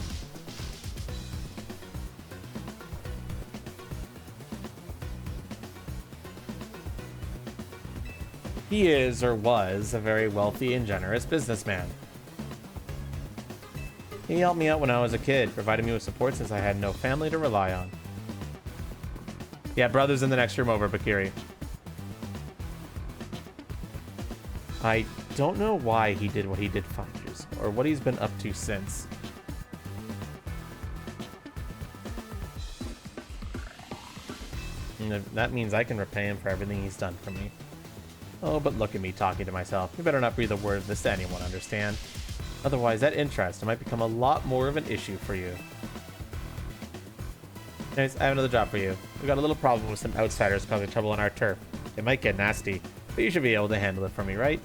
He is, or was, a very wealthy and generous businessman. He helped me out when I was a kid, providing me with support since I had no family to rely on. Yeah, brother's in the next room over, Bakiri. I don't know why he did what he did 5 years ago, or what he's been up to since. And that means I can repay him for everything he's done for me. Oh, but look at me talking to myself. You better not breathe a word of this to anyone, understand? Otherwise, that interest might become a lot more of an issue for you. Anyways, I have another job for you. We got a little problem with some outsiders causing trouble on our turf. It might get nasty, but you should be able to handle it for me, right?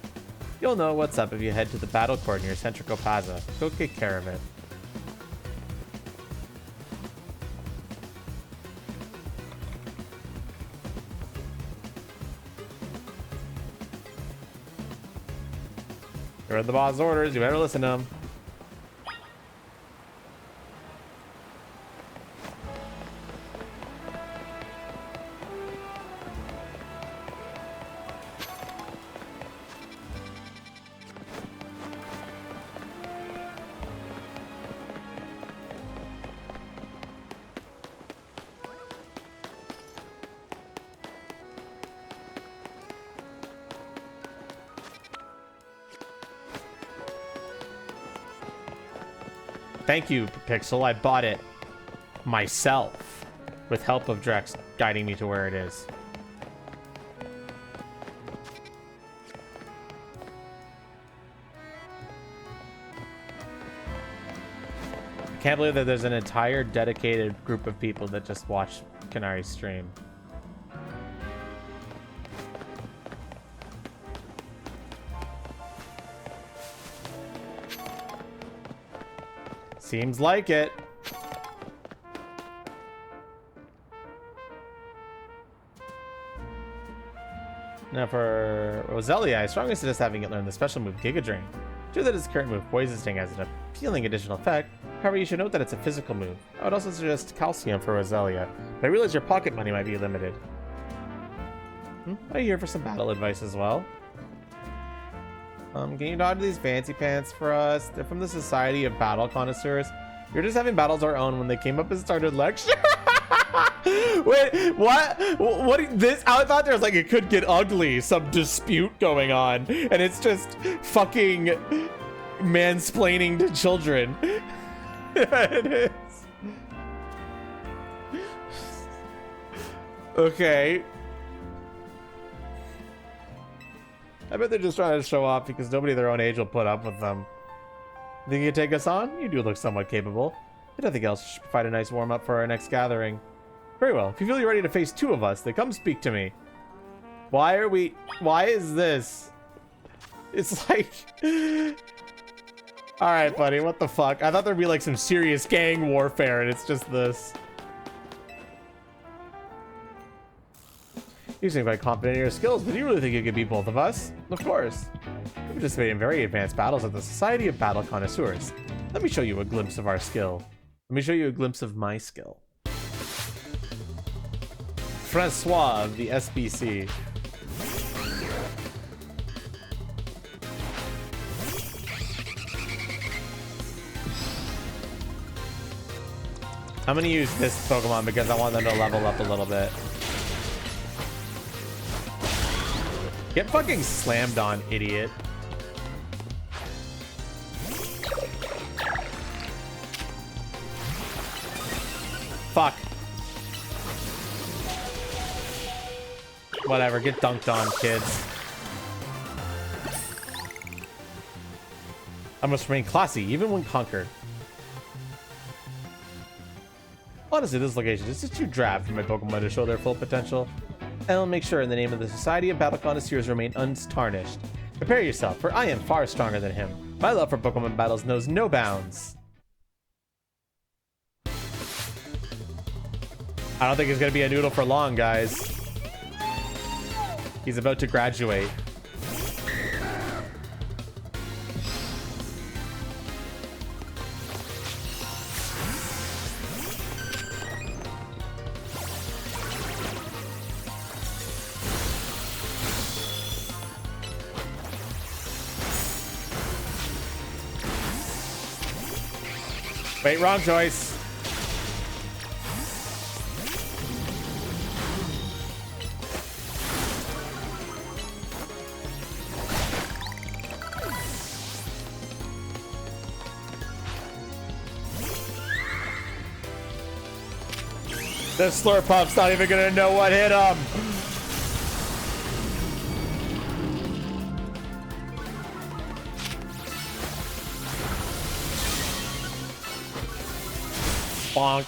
You'll know what's up if you head to the battle court near Centrico Plaza. Go take care of it. You read the boss' orders, you better listen to them. Thank you, Pixel. I bought it myself with help of Drex guiding me to where it is. I can't believe that there's an entire dedicated group of people that just watch Canari's stream. Seems like it. Now for Roselia, I strongly suggest having it learn the special move Giga Drain. Due that its current move Poison Sting has an appealing additional effect, however you should note that it's a physical move. I would also suggest Calcium for Roselia, but I realize your pocket money might be limited. I'm here for some battle advice as well. Can you dodge these fancy pants for us? They're from the Society of Battle Connoisseurs. We were just having battles our own when they came up and started lecture. Wait, what? What? This? I thought there was like, it could get ugly, some dispute going on, and it's just fucking mansplaining to children. It is. Okay. I bet they're just trying to show off because nobody their own age will put up with them. Think you can take us on? You do look somewhat capable. If nothing else, you should provide a nice warm-up for our next gathering. Very well. If you feel you're ready to face 2 of us, then come speak to me. Why is this? It's like... Alright, buddy, what the fuck? I thought there'd be like some serious gang warfare, and it's just this. You seem quite confident in your skills, but do you really think you could beat both of us? Of course. We participate in very advanced battles at the Society of Battle Connoisseurs. Let me show you a glimpse of our skill. Let me show you a glimpse of my skill. Francois of the SBC. I'm gonna use this Pokemon because I want them to level up a little bit. Get fucking slammed on, idiot. Fuck. Whatever, get dunked on, kids. I must remain classy, even when conquered. Honestly, this location is just too drab for my Pokemon to show their full potential. I'll make sure in the name of the Society of Battle Connoisseurs remain untarnished. Prepare yourself, for I am far stronger than him. My love for Pokemon battles knows no bounds. I don't think he's gonna be a noodle for long, guys. He's about to graduate. Wait, wrong choice. The Slurpup's not even gonna know what hit him. Bonk.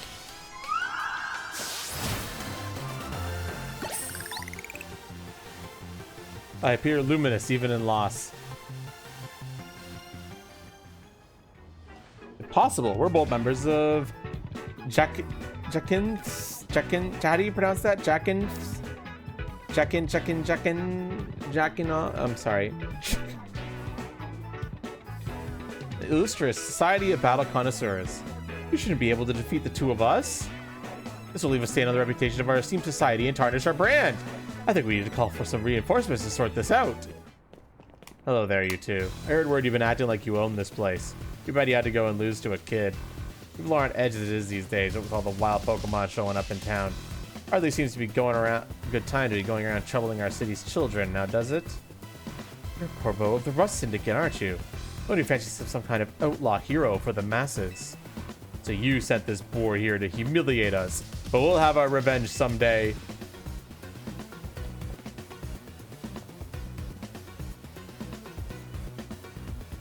I appear luminous even in loss. Impossible. We're both members of how do you pronounce that? I'm sorry. Illustrious Society of Battle Connoisseurs. You shouldn't be able to defeat the two of us. This will leave a stain on the reputation of our esteemed society and tarnish our brand. I think we need to call for some reinforcements to sort this out. Hello there, you two. I heard word you've been acting like you own this place. Too bad you had to go and lose to a kid. People aren't edge as it is these days, with all the wild Pokemon showing up in town. Hardly seems to be going around good time to be going around troubling our city's children, now does it? You're Corvo of the Rust Syndicate, aren't you? Don't you fancy some kind of outlaw hero for the masses? So you sent this boar here to humiliate us, but we'll have our revenge someday.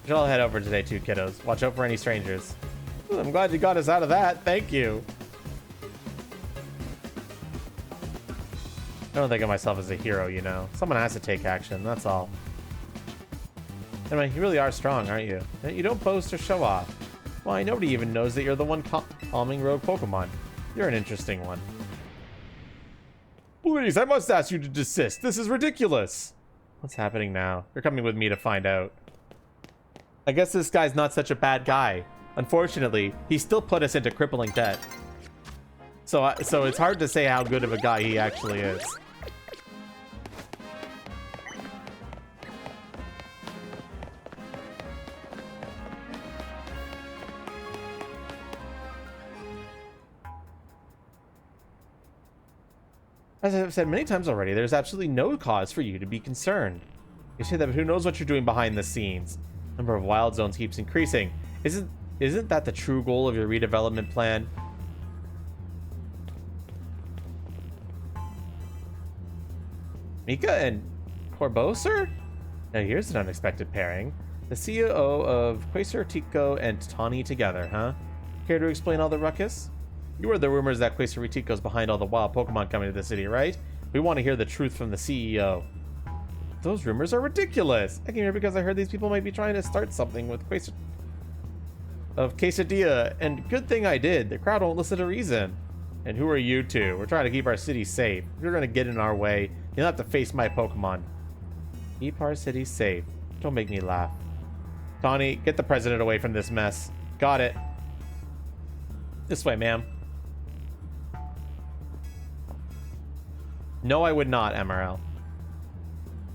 We should all head over today too, kiddos. Watch out for any strangers. Ooh, I'm glad you got us out of that. Thank you. I don't think of myself as a hero, you know. Someone has to take action, that's all. Anyway, you really are strong, aren't you? You don't boast or show off. Why, nobody even knows that you're the one calming rogue Pokemon. You're an interesting one. Please, I must ask you to desist. This is ridiculous. What's happening now? You're coming with me to find out. I guess this guy's not such a bad guy. Unfortunately, he still put us into crippling debt. So it's hard to say how good of a guy he actually is. As I've said many times already, there's absolutely no cause for you to be concerned. You say that who knows what you're doing behind the scenes. Number of wild zones keeps increasing. Isn't that the true goal of your redevelopment plan? Mika and Corbo, sir? Now here's an unexpected pairing. The CEO of Quasar Tico and Tawny together, huh? Care to explain all the ruckus? You heard the rumors that Quasar Tico's behind all the wild Pokemon coming to the city, right? We want to hear the truth from the CEO. Those rumors are ridiculous. I came here because I heard these people might be trying to start something with Quesadilla, and good thing I did. The crowd won't listen to reason. And who are you two? We're trying to keep our city safe. If you're going to get in our way, you'll have to face my Pokemon. Keep our city safe. Don't make me laugh. Tawny, get the president away from this mess. Got it. This way, ma'am. No, I would not, MRL.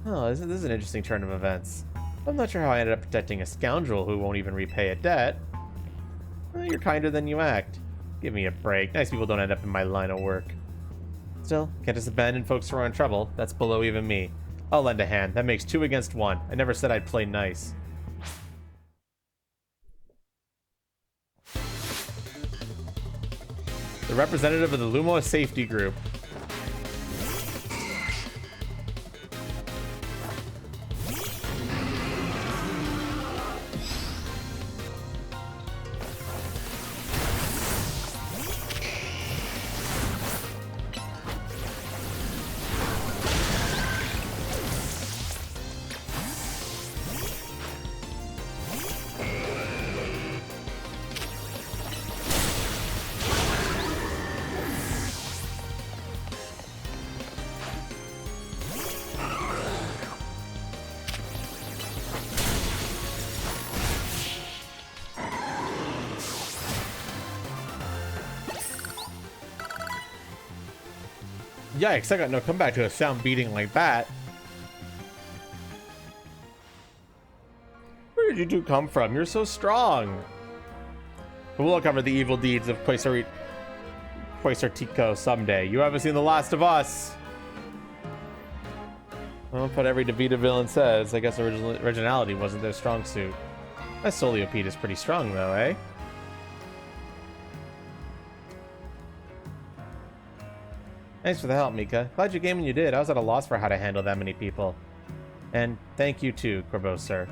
Oh, this is an interesting turn of events. I'm not sure how I ended up protecting a scoundrel who won't even repay a debt. Well, you're kinder than you act. Give me a break. Nice people don't end up in my line of work. Still, can't just abandon folks who are in trouble. That's below even me. I'll lend a hand. That makes 2 against 1. I never said I'd play nice. The representative of the Lumo Safety Group. Yikes, I got no comeback to a sound beating like that. Where did you two come from? You're so strong. We'll cover the evil deeds of Quasar Tico someday. You haven't seen the last of us. Well, what every DeVita villain says, I guess originality wasn't their strong suit. That Soliopede is pretty strong though, eh? Thanks for the help, Mika. Glad you came when you did. I was at a loss for how to handle that many people. And thank you too, Corbeau, sir.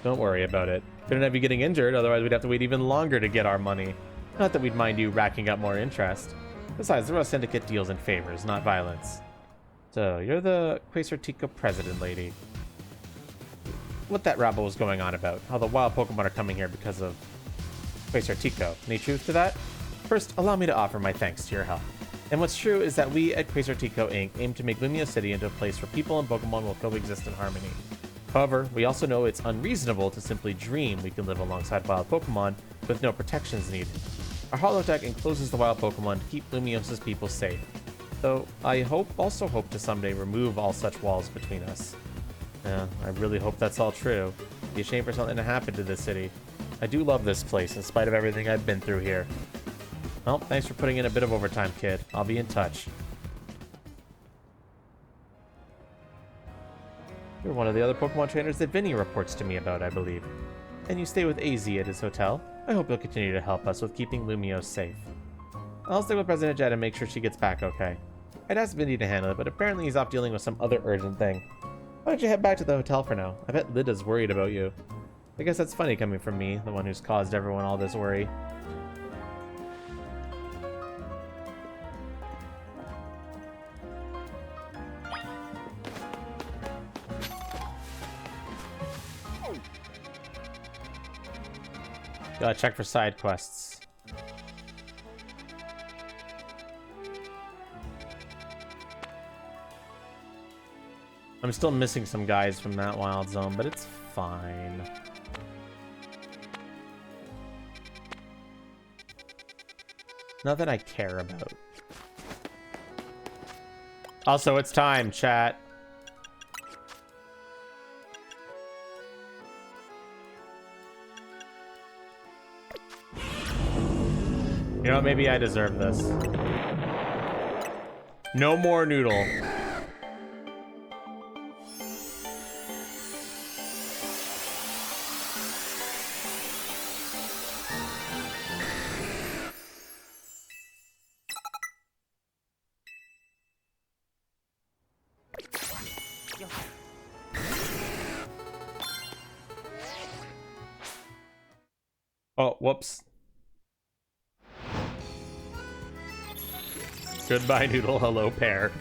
Don't worry about it. Couldn't have you getting injured, otherwise we'd have to wait even longer to get our money. Not that we'd mind you racking up more interest. Besides, the Rust Syndicate deals in favors, not violence. So, you're the Quasartico president, lady. What that rabble was going on about? How the wild Pokemon are coming here because of Quasartico. Any truth to that? First, allow me to offer my thanks to your help. And what's true is that we at Quasartico Inc. aim to make Lumio City into a place where people and Pokemon will coexist in harmony. However, we also know it's unreasonable to simply dream we can live alongside wild Pokemon with no protections needed. Our holotech encloses the wild Pokemon to keep Lumios's people safe. Though I also hope to someday remove all such walls between us. Yeah, I really hope that's all true. It'd be a shame for something to happen to this city. I do love this place in spite of everything I've been through here. Well, thanks for putting in a bit of overtime, kid. I'll be in touch. You're one of the other Pokemon trainers that Vinny reports to me about, I believe. And you stay with AZ at his hotel. I hope you'll continue to help us with keeping Lumio safe. I'll stay with President Jed and make sure she gets back okay. I'd asked Vinny to handle it, but apparently he's off dealing with some other urgent thing. Why don't you head back to the hotel for now? I bet Lyda's worried about you. I guess that's funny coming from me, the one who's caused everyone all this worry. Gotta check for side quests. I'm still missing some guys from that wild zone, but it's fine. Nothing I care about. Also, it's time, chat. You know, maybe I deserve this. No more noodle. Oh, whoops. Goodbye, noodle. Hello, pear.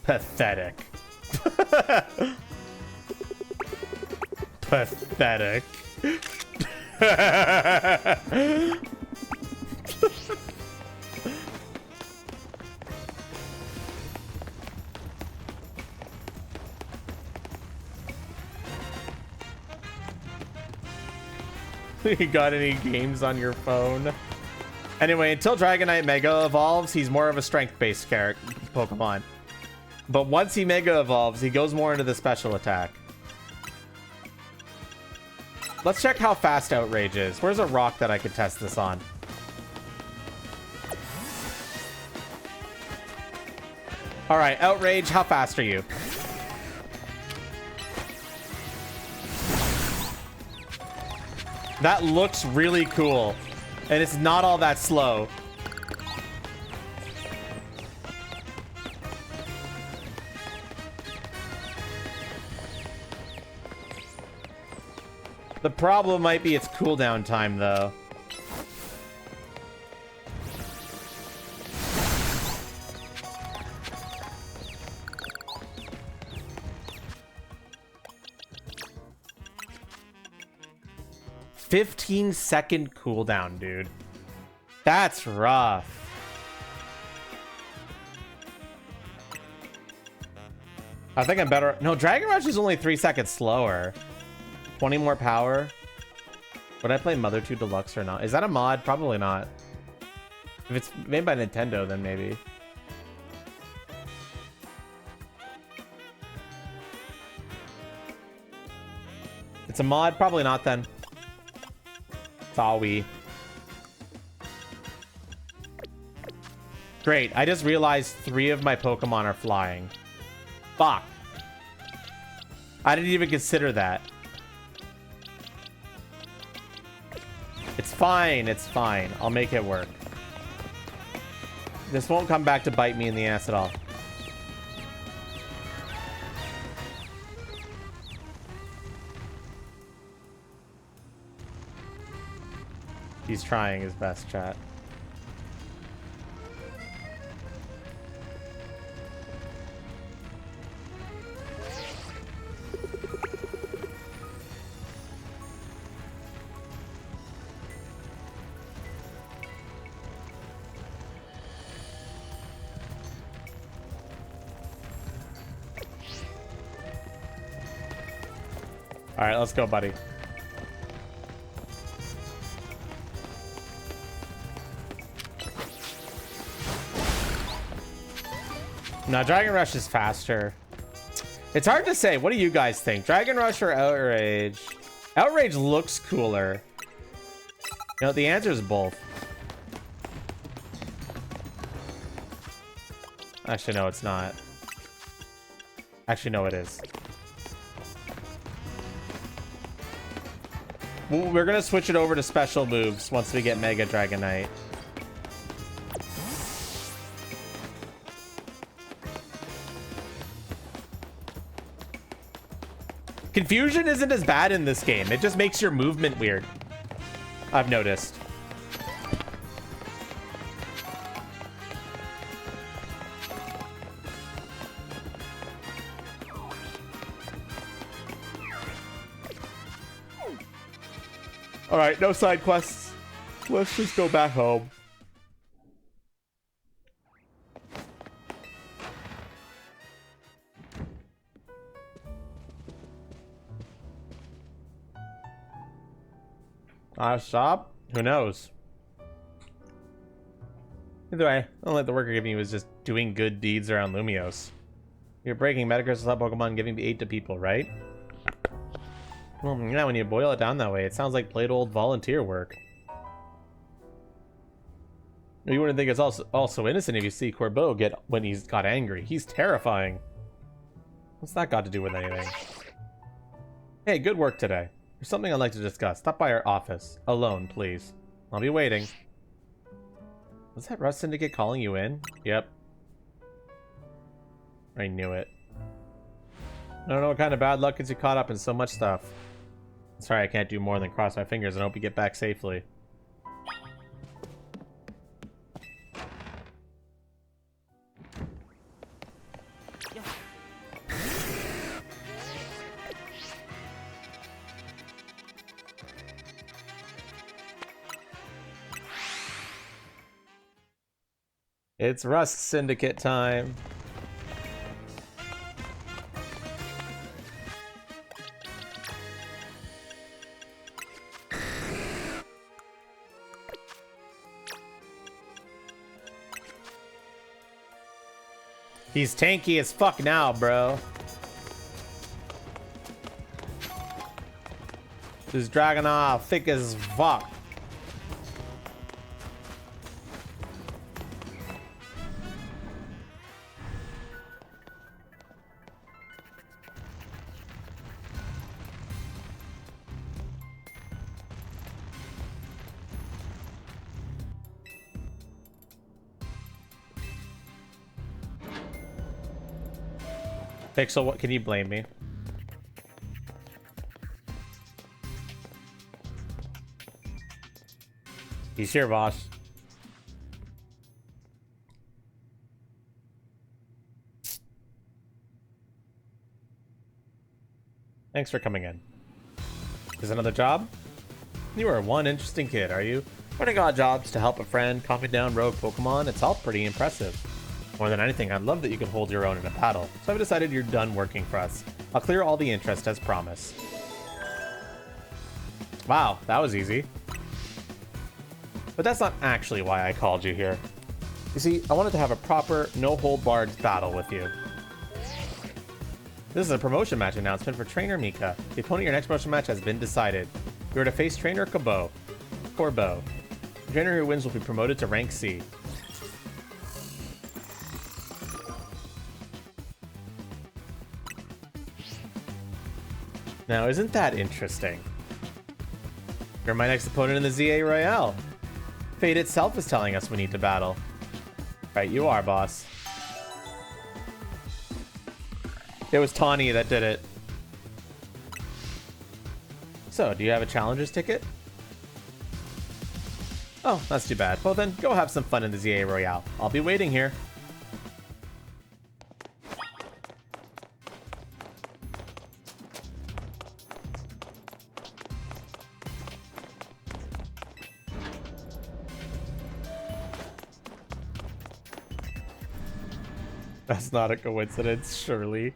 Pathetic. Pathetic. You got any games on your phone? Anyway, until Dragonite Mega evolves, he's more of a strength-based character Pokemon. But once he Mega evolves, he goes more into the special attack. Let's check how fast Outrage is. Where's a rock that I could test this on? Alright, Outrage, how fast are you? That looks really cool. And it's not all that slow. The problem might be its cooldown time, though. "15-second cooldown, dude. That's rough. I think I'm better. No, Dragon Rush is only 3 seconds slower. 20 more power. Would I play Mother 2 Deluxe or not? Is that a mod? Probably not. If it's made by Nintendo, then maybe. It's a mod? Probably not then. It's all we. Great. I just realized 3 of my Pokemon are flying. Fuck. I didn't even consider that. It's fine. It's fine. I'll make it work. This won't come back to bite me in the ass at all. He's trying his best, chat. All right, let's go, buddy. No, Dragon Rush is faster. It's hard to say. What do you guys think? Dragon Rush or Outrage? Outrage looks cooler. You know, the answer is both. Actually, no, it's not. Actually, no, it is. We're gonna switch it over to special moves once we get Mega Dragonite. Confusion isn't as bad in this game. It just makes your movement weird. I've noticed. All right, no side quests. Let's just go back home. Shop? Who knows? Either way, don't let the worker giving you is just doing good deeds around Lumios. You're breaking Metacrist's up Pokemon giving the aid to people, right? Well, yeah, when you boil it down that way, it sounds like plain old volunteer work. You wouldn't think it's also innocent if you see Corbeau get when he's got angry. He's terrifying. What's that got to do with anything? Hey, good work today. There's something I'd like to discuss. Stop by our office. Alone, please. I'll be waiting. Was that Rust Syndicate calling you in? Yep. I knew it. I don't know what kind of bad luck gets you caught up in so much stuff. Sorry, I can't do more than cross my fingers and hope you get back safely. It's Rust Syndicate time. He's tanky as fuck now, bro. This Dragonite thick as fuck. Pixel, what can you blame me? He's here, boss. Thanks for coming in. Is another job? You are one interesting kid, are you? Running odd jobs to help a friend, calming down rogue Pokemon, it's all pretty impressive. More than anything, I'd love that you could hold your own in a battle, so I've decided you're done working for us. I'll clear all the interest as promised. Wow, that was easy. But that's not actually why I called you here. You see, I wanted to have a proper, no-hold-barred battle with you. This is a promotion match announcement for Trainer Mika. The opponent of your next promotion match has been decided. You are to face Trainer Corbeau. The trainer who wins will be promoted to rank C. Now, isn't that interesting? You're my next opponent in the ZA Royale. Fate itself is telling us we need to battle. Right, you are, boss. It was Tawny that did it. So, do you have a challenger's ticket? Oh, that's too bad. Well then, go have some fun in the ZA Royale. I'll be waiting here. That's not a coincidence, surely.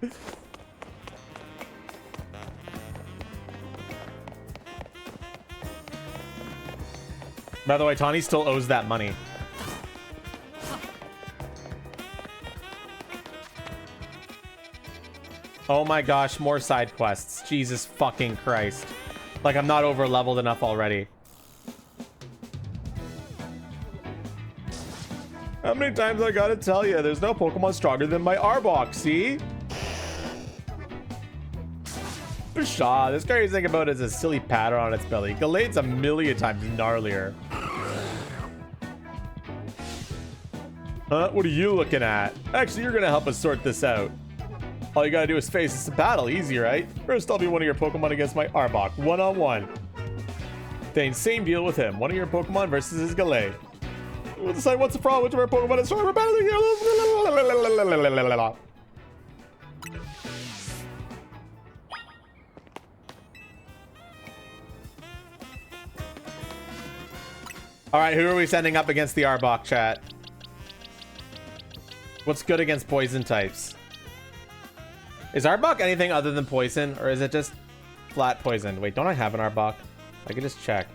By the way, Tawny still owes that money. Oh my gosh, more side quests. Jesus fucking Christ. Like, I'm not over leveled enough already. How many times I gotta tell you, there's no Pokemon stronger than my Arbok, see? Pshaw, this crazy thing about it is a silly pattern on its belly. Gallade's a million times gnarlier. What are you looking at? Actually, you're gonna help us sort this out. All you gotta do is face this battle. Easy, right? First, I'll be one of your Pokemon against my Arbok, one-on-one. Then, same deal with him. One of your Pokemon versus his Gallade. We'll decide what's the problem, which of our Pokemon is stronger. Alright, who are we sending up against the Arbok, chat? What's good against poison types? Is Arbok anything other than poison, or is it just flat poison? Wait, don't I have an Arbok? I can just check.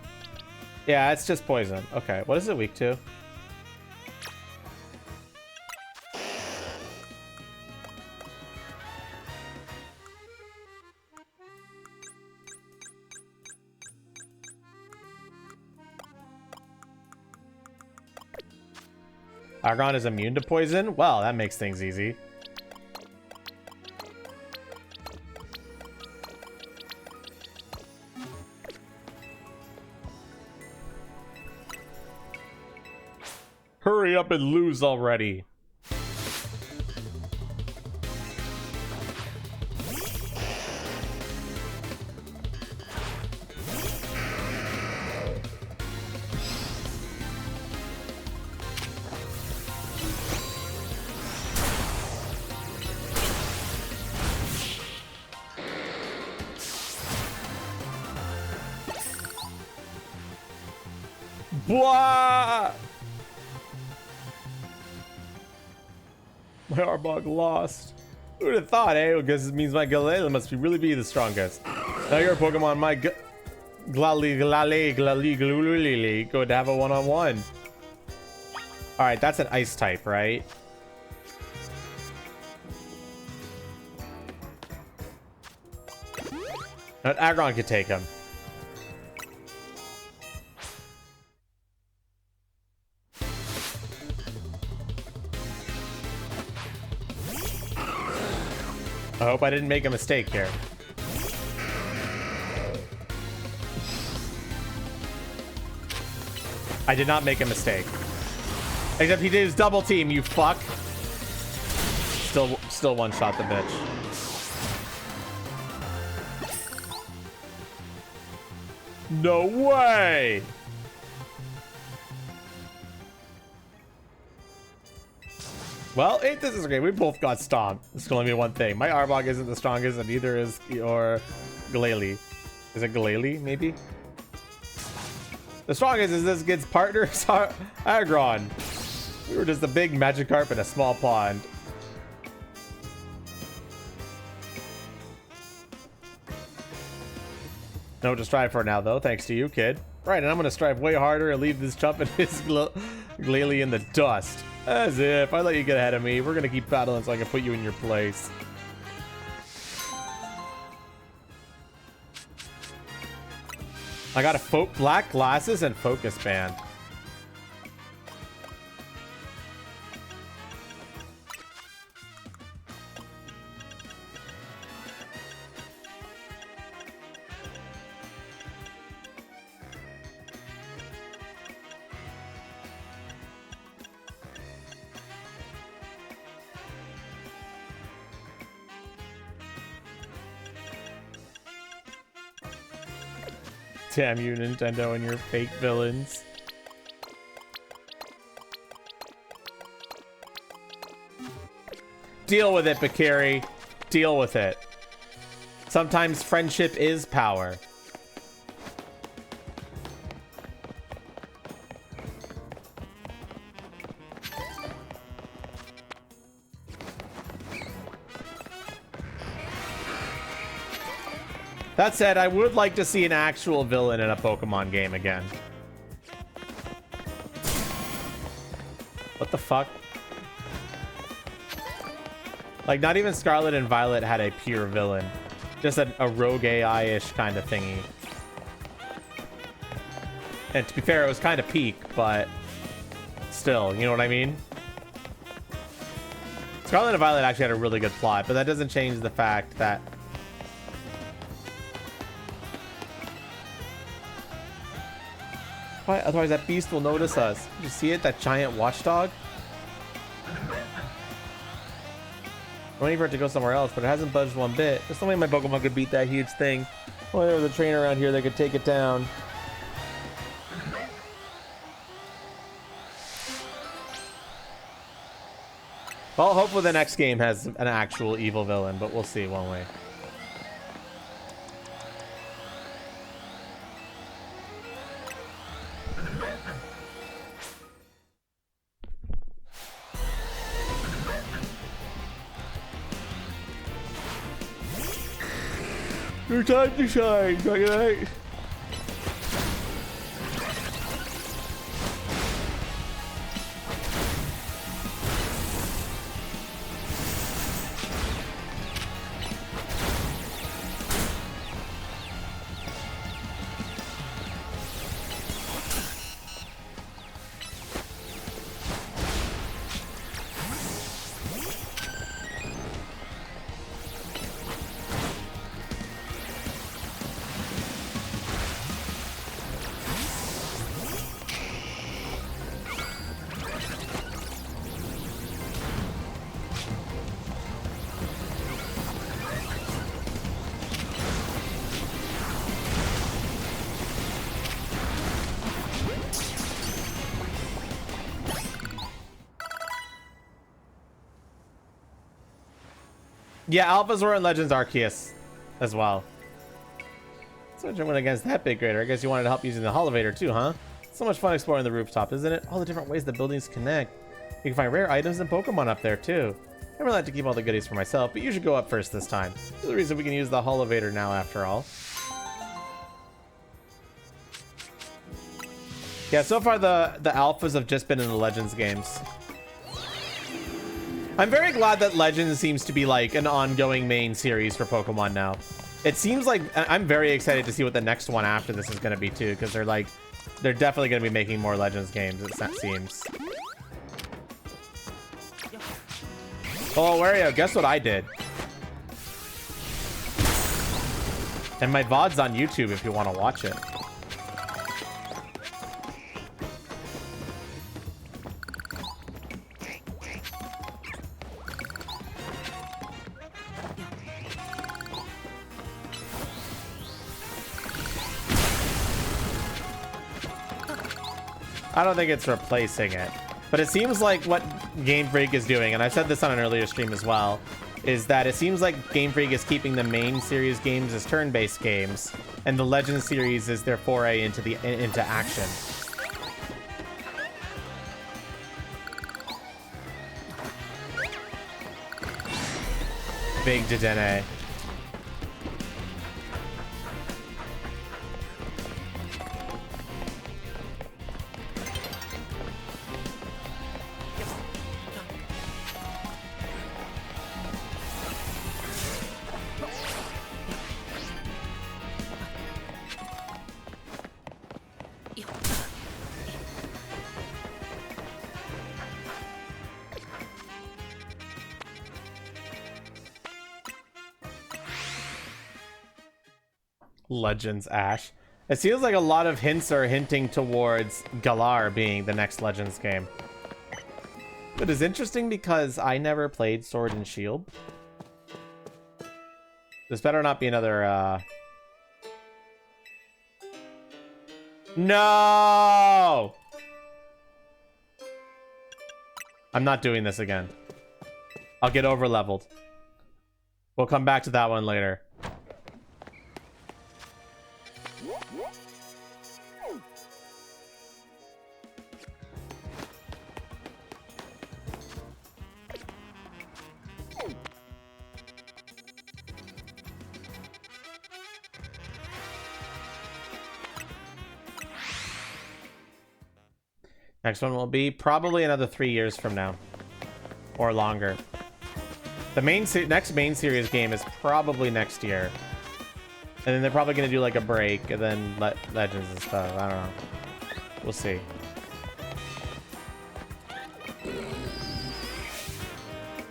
Yeah, it's just poison. Okay, what is it weak to? Argon is immune to poison? Well, that makes things easy. Hurry up and lose already. Blah! My Arbok lost. Who would have thought, eh? Because it means my Galele must really be the strongest. Now your Pokemon, my Glali, go to have a one-on-one. Alright, that's an ice type, right? Now, Aggron could take him. I hope I didn't make a mistake here. I did not make a mistake. Except he did his double team, you fuck. Still one-shot the bitch. No way! Well, this is great. We both got stomped. It's gonna be one thing. My Arbok isn't the strongest, and neither is your Glalie. Is it Glalie, maybe? The strongest is this kid's partner, Aggron. We were just a big Magikarp in a small pond. No to strive for now, though, thanks to you, kid. Right, and I'm gonna strive way harder and leave this chump and his glalie in the dust. As if I let you get ahead of me. We're gonna keep battling so I can put you in your place. I got a black glasses and focus band. Damn you, Nintendo, and your fake villains. Deal with it, Bakari. Deal with it. Sometimes friendship is power. That said, I would like to see an actual villain in a Pokemon game again. What the fuck? Like, not even Scarlet and Violet had a pure villain. Just a rogue AI-ish kind of thingy. And to be fair, it was kind of peak, but still, you know what I mean? Scarlet and Violet actually had a really good plot, but that doesn't change the fact that otherwise that beast will notice us. Did you see it? That giant watchdog? I'm waiting for it to go somewhere else, but it hasn't budged one bit. There's no way my Pokemon could beat that huge thing. Well, there was a trainer around here that could take it down. Well, hopefully the next game has an actual evil villain, but we'll see, won't we? Your time to shine, Dragonite. Yeah, Alphazor and Legends Arceus as well. So I went against that big grader. I guess you wanted to help using the Holovator too, huh? So much fun exploring the rooftop, isn't it? All the different ways the buildings connect. You can find rare items and Pokemon up there too. I never like to keep all the goodies for myself, but you should go up first this time. There's the reason we can use the Holovator now after all. Yeah, so far the alphas have just been in the Legends games. I'm very glad that Legends seems to be like an ongoing main series for Pokemon now. It seems like I'm very excited to see what the next one after this is going to be too, because they're definitely going to be making more Legends games, it seems. Oh, Wario, guess what I did? And my VOD's on YouTube if you want to watch it. I don't think it's replacing it, but it seems like what Game Freak is doing, and I said this on an earlier stream as well, is that it seems like Game Freak is keeping the main series games as turn-based games, and the Legends series is their foray into action. Big Dedenne. Legends Ash. It seems like a lot of hints are hinting towards Galar being the next Legends game. It is interesting because I never played Sword and Shield. This better not be another, No! I'm not doing this again. I'll get over leveled. We'll come back to that one later. Next one will be probably another 3 years from now. Or longer. The next main series game is probably next year. And then they're probably going to do like a break and then Legends and stuff. I don't know. We'll see.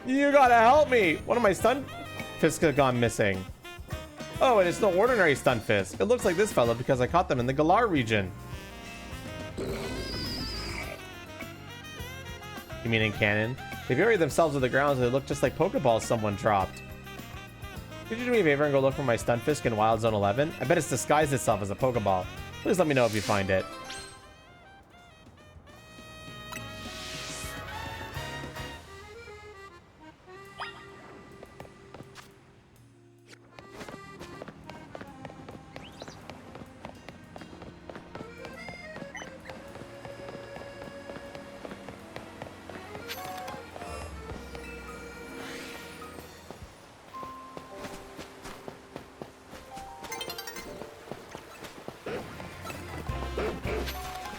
You gotta help me! One of my Stunfisk have gone missing. Oh, and it's no ordinary Stunfisk. It looks like this fella because I caught them in the Galar region. You mean in canon? They bury themselves to the ground so they look just like Pokeballs someone dropped. Could you do me a favor and go look for my Stunfisk in Wild Zone 11? I bet it's disguised itself as a Pokeball. Please let me know if you find it.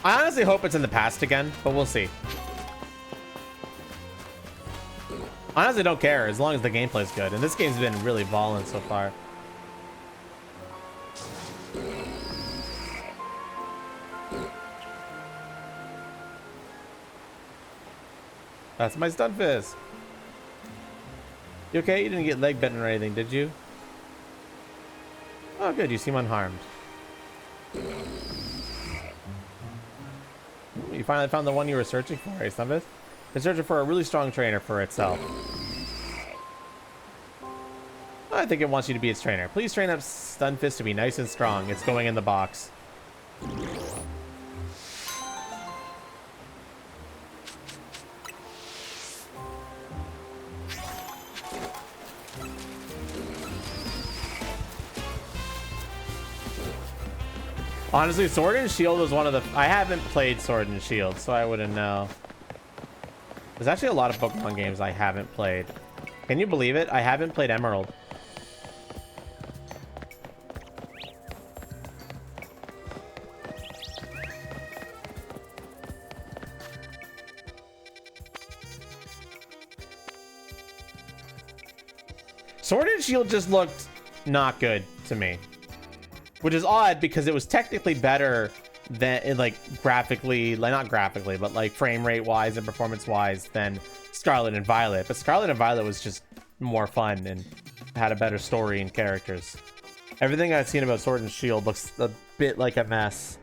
I honestly hope it's in the past again, but we'll see. I honestly don't care as long as the gameplay's good, and this game's been really ballin' so far. That's my Stunfisk. You okay? You didn't get leg bitten or anything, did you? Oh, good. You seem unharmed. You finally found the one you were searching for, eh, Stunfisk? You're searching for a really strong trainer for itself. I think it wants you to be its trainer. Please train up Stunfisk to be nice and strong. It's going in the box. Honestly, Sword and Shield was one of the... I haven't played Sword and Shield, so I wouldn't know. There's actually a lot of Pokemon games I haven't played. Can you believe it? I haven't played Emerald. Sword and Shield just looked not good to me. Which is odd because it was technically better than, like, graphically, like, not graphically, but like frame rate wise and performance wise than Scarlet and Violet. But Scarlet and Violet was just more fun and had a better story and characters. Everything I've seen about Sword and Shield looks a bit like a mess.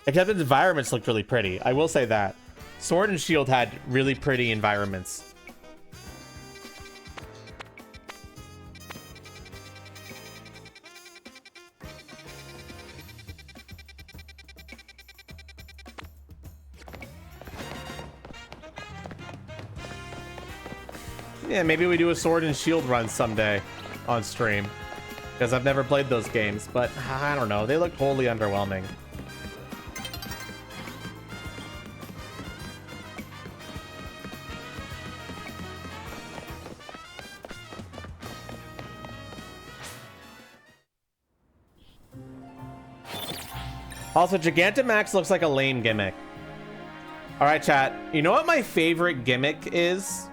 Except its environments looked really pretty. I will say that. Sword and Shield had really pretty environments. Yeah, maybe we do a Sword and Shield run someday on stream. Because I've never played those games, but I don't know. They look wholly underwhelming. Also, Gigantamax looks like a lame gimmick. All right, chat. You know what my favorite gimmick is?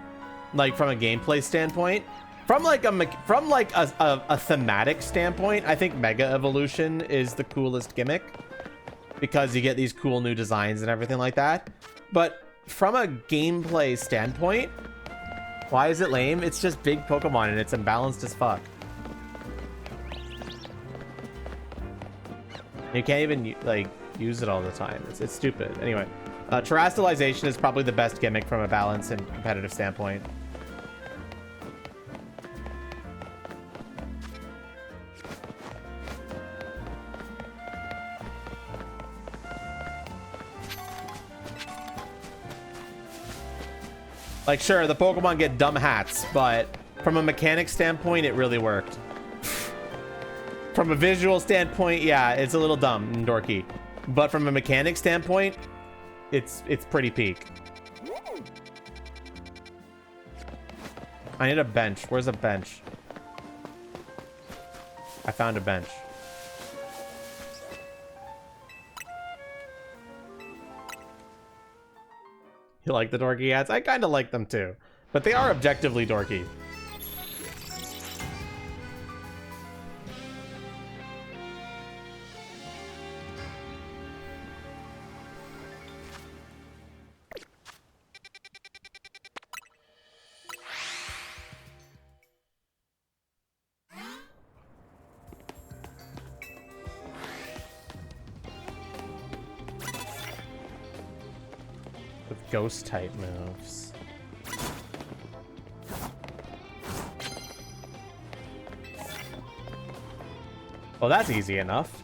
Like from a gameplay standpoint? From like a thematic standpoint, I think Mega Evolution is the coolest gimmick because you get these cool new designs and everything like that. But from a gameplay standpoint, why is it lame? It's just big Pokemon and it's imbalanced as fuck. You can't even like use it all the time. It's stupid. Anyway, Terastallization is probably the best gimmick from a balance and competitive standpoint. Like, sure, the Pokemon get dumb hats, but from a mechanic standpoint, it really worked. From a visual standpoint, yeah, it's a little dumb and dorky. But from a mechanic standpoint, it's pretty peak. I need a bench. Where's a bench? I found a bench. You like the dorky hats? I kind of like them too. But they are objectively dorky. Ghost type moves. Well, that's easy enough.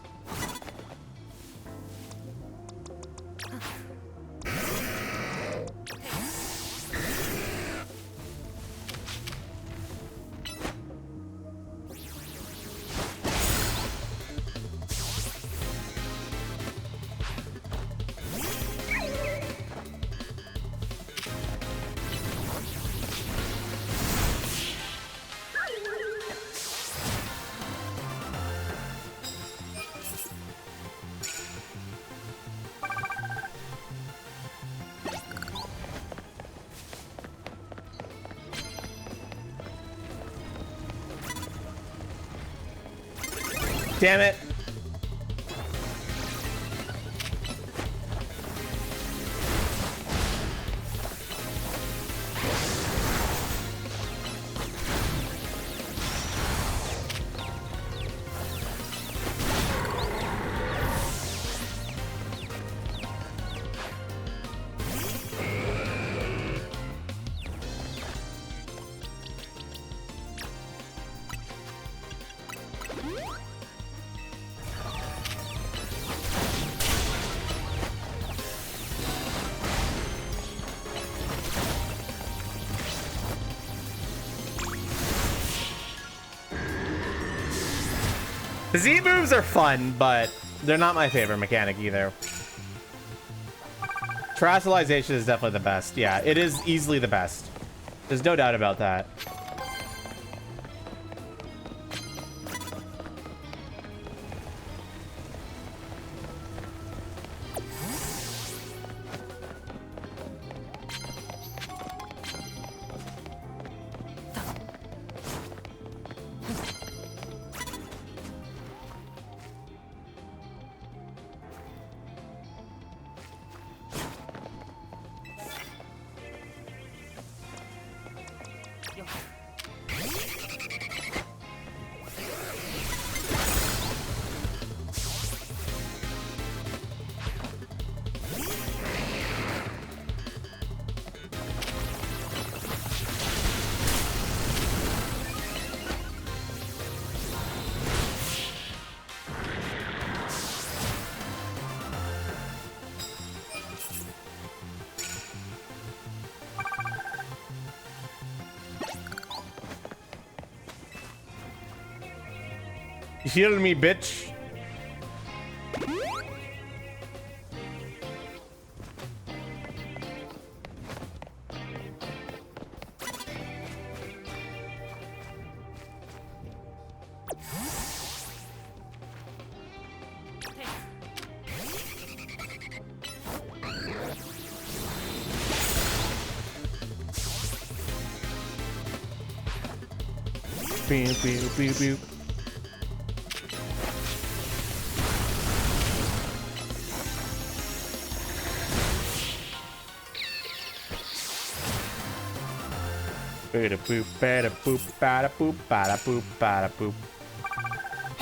Damn it. The Z moves are fun, but they're not my favorite mechanic either. Terastallization is definitely the best. Yeah, it is easily the best. There's no doubt about that. Heal me, bitch. Beep, beep, beep, beep. Bada boop, bada boop, bada boop, bada boop, bada boop.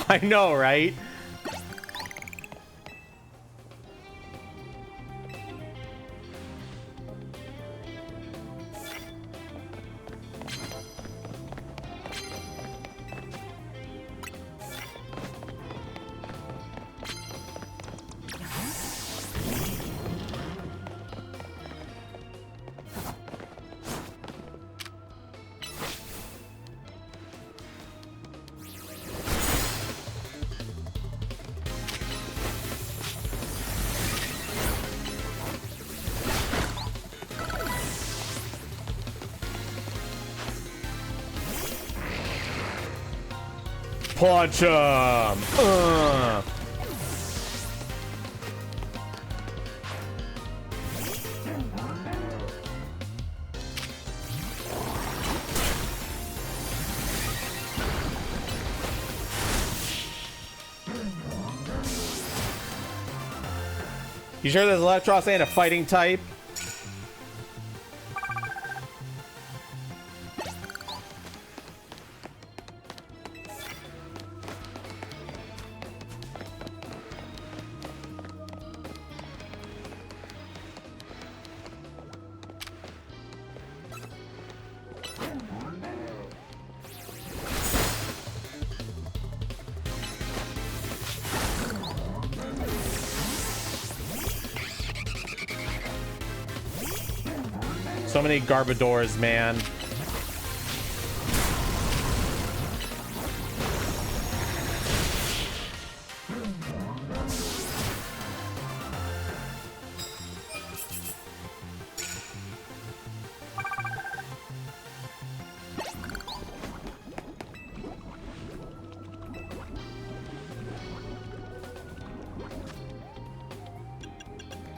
I know, right? Punch him! You sure this Electros ain't a fighting type? So many Garbodors, man.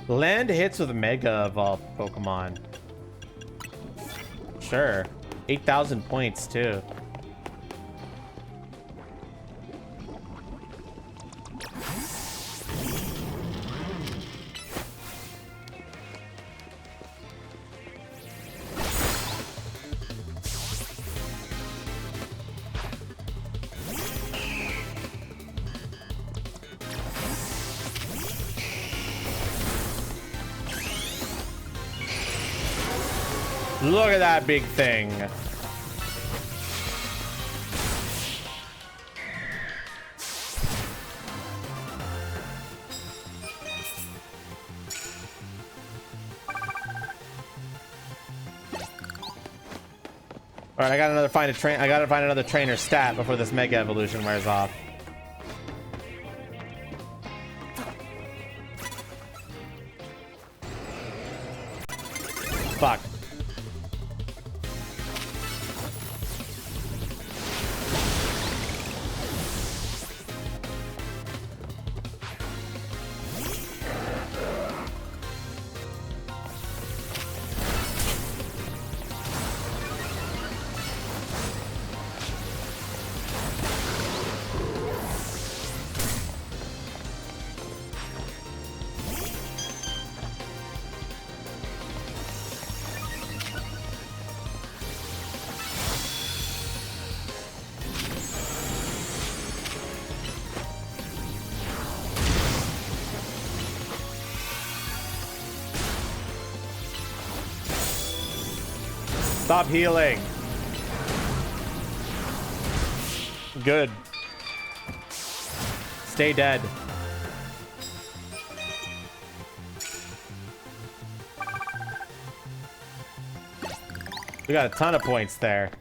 Land hits with Mega Evolved Pokemon. Sure. 8,000 points, too. Look at that big thing. All right, I gotta find another trainer stat before this Mega Evolution wears off. Fuck. Stop healing. Good. Stay dead. We got a ton of points there.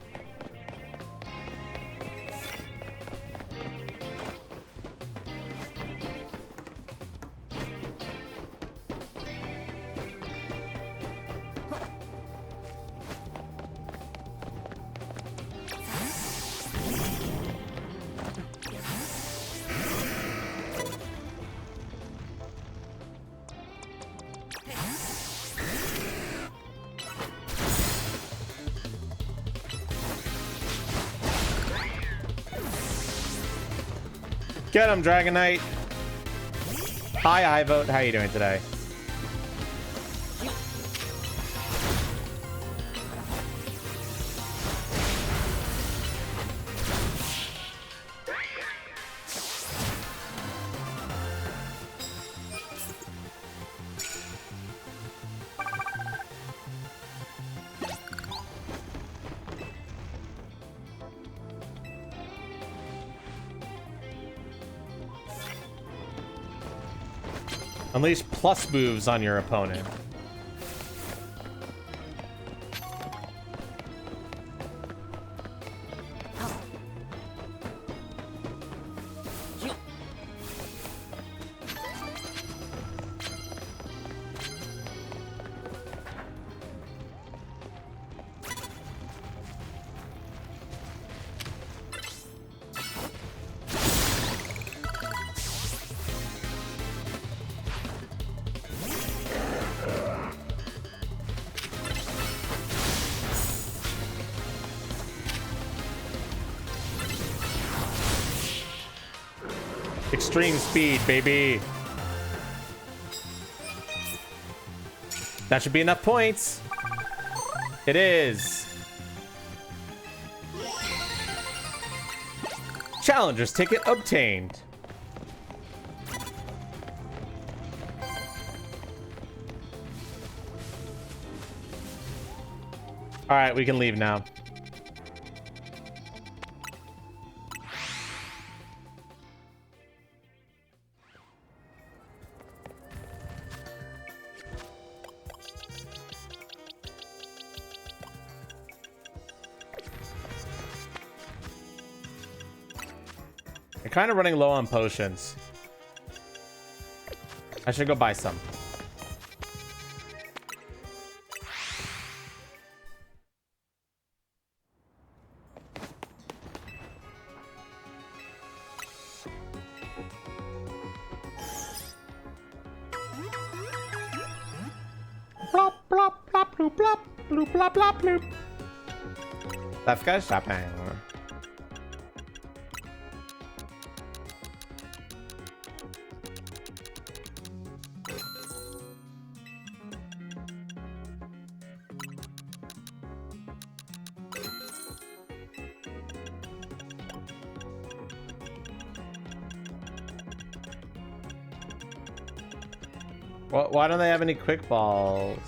Get him, Dragonite. Hi, iVote. How you doing today? Unleash plus moves on your opponent. Extreme speed, baby. That should be enough points. It is. Challenger's ticket obtained. All right, we can leave now. I'm kind of running low on potions. I should go buy some. Blop, blop, blop, bloop, blop, bloop, blop, blop, bloop. Let's go shopping. Why don't they have any quick balls?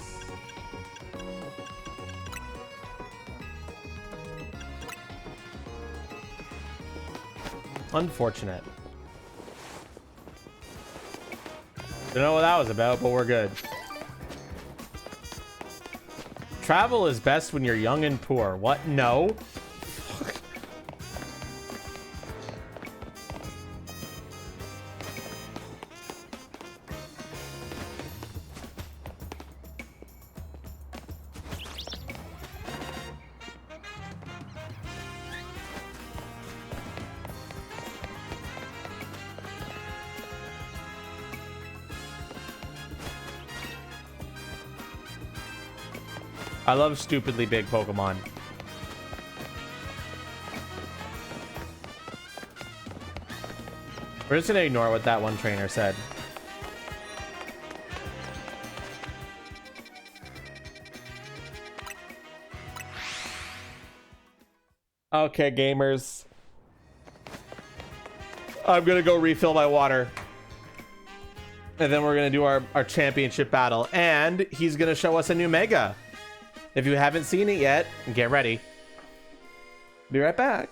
Unfortunate. Don't know what that was about, but we're good. Travel is best when you're young and poor. What? No. I love stupidly big Pokemon. We're just gonna ignore what that one trainer said. Okay, gamers. I'm gonna go refill my water. And then we're gonna do our championship battle. And he's gonna show us a new Mega. If you haven't seen it yet, get ready. Be right back.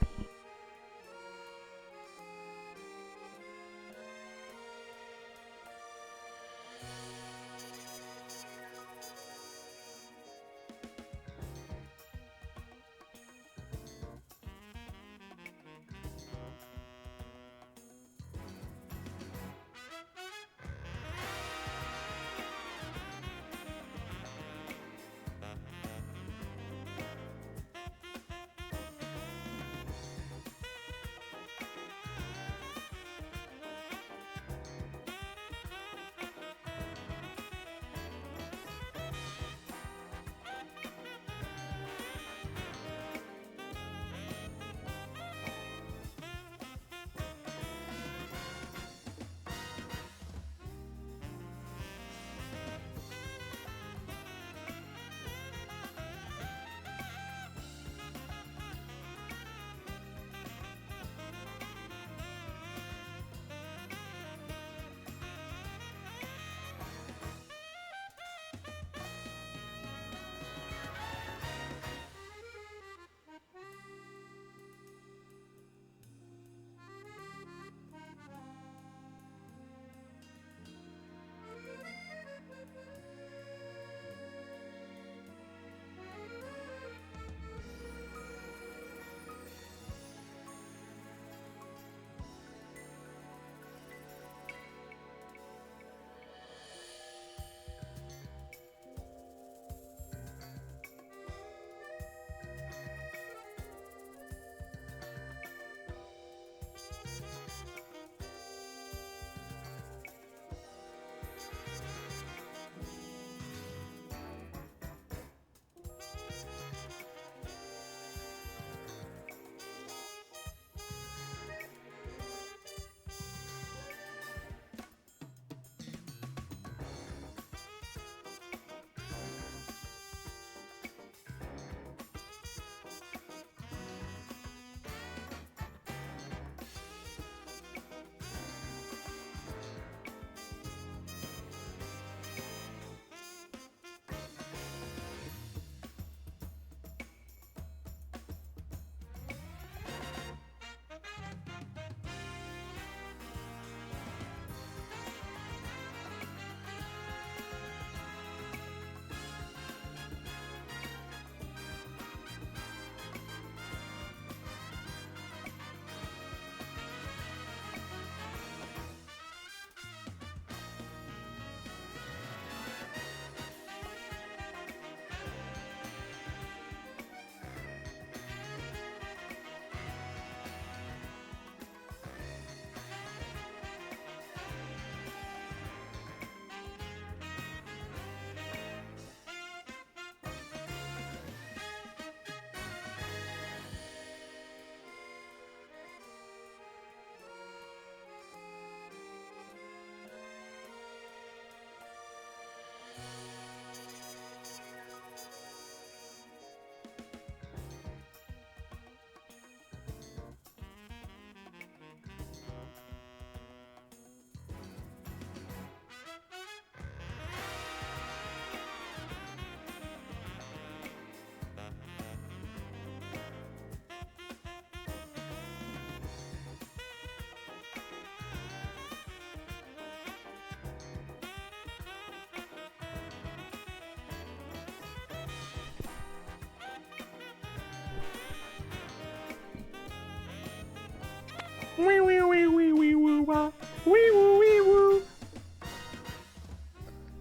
Wee wee wee wee wee woo wah. Wee woo wee woo.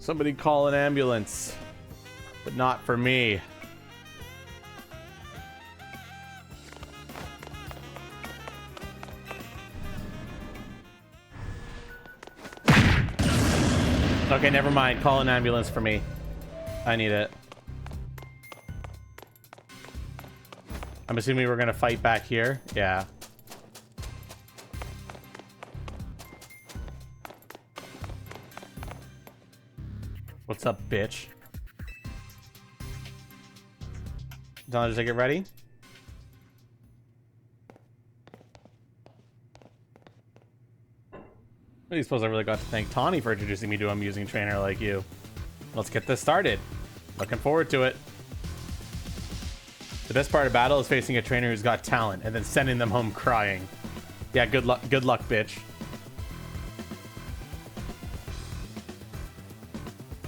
Somebody call an ambulance, but not for me. Okay, never mind. Call an ambulance for me. I need it. I'm assuming we're gonna fight back here. Yeah. What's up, bitch? Don, just get ready. I suppose I really got to thank Tawny for introducing me to an amusing trainer like you. Let's get this started. Looking forward to it. The best part of battle is facing a trainer who's got talent and then sending them home crying. Yeah, good luck, bitch.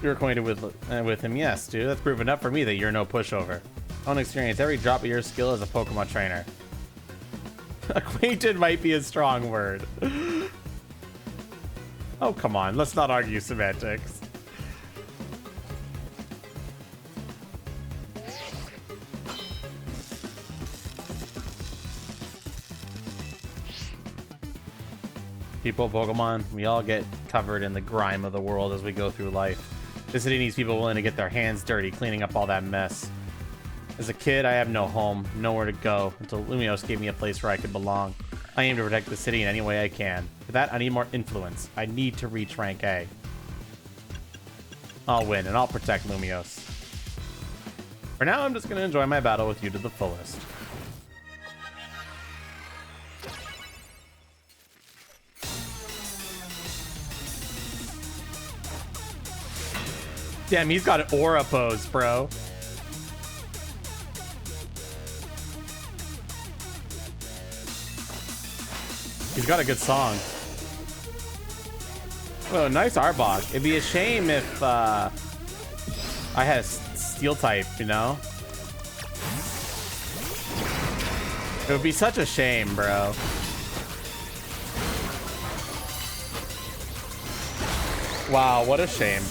You're acquainted with him, yes, dude. That's proven enough for me that you're no pushover. I want to experience every drop of your skill as a Pokemon trainer. Acquainted might be a strong word. Oh, come on. Let's not argue semantics. People, Pokemon, we all get covered in the grime of the world as we go through life. This city needs people willing to get their hands dirty, cleaning up all that mess. As a kid, I have no home, nowhere to go, until Lumiose gave me a place where I could belong. I aim to protect the city in any way I can. For that, I need more influence. I need to reach rank A. I'll win, and I'll protect Lumiose. For now, I'm just going to enjoy my battle with you to the fullest. Damn, he's got an aura pose, bro. He's got a good song. Oh, nice Arbok. It'd be a shame if I had a steel type, you know? It would be such a shame, bro. Wow, what a shame.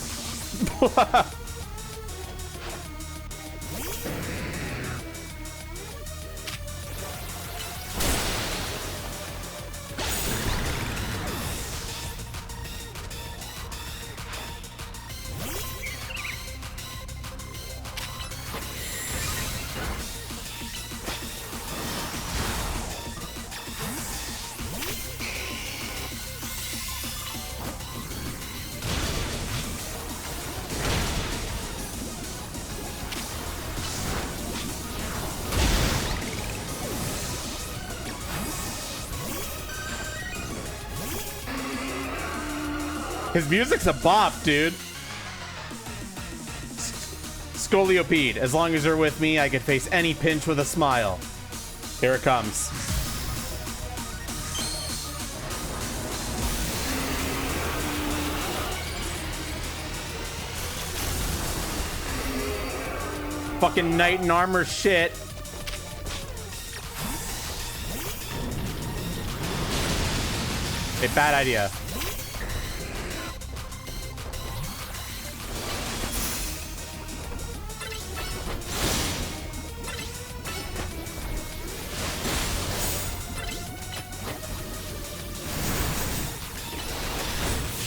His music's a bop, dude. Scoliopede. As long as you're with me, I can face any pinch with a smile. Here it comes. Fucking knight in armor shit. A bad idea.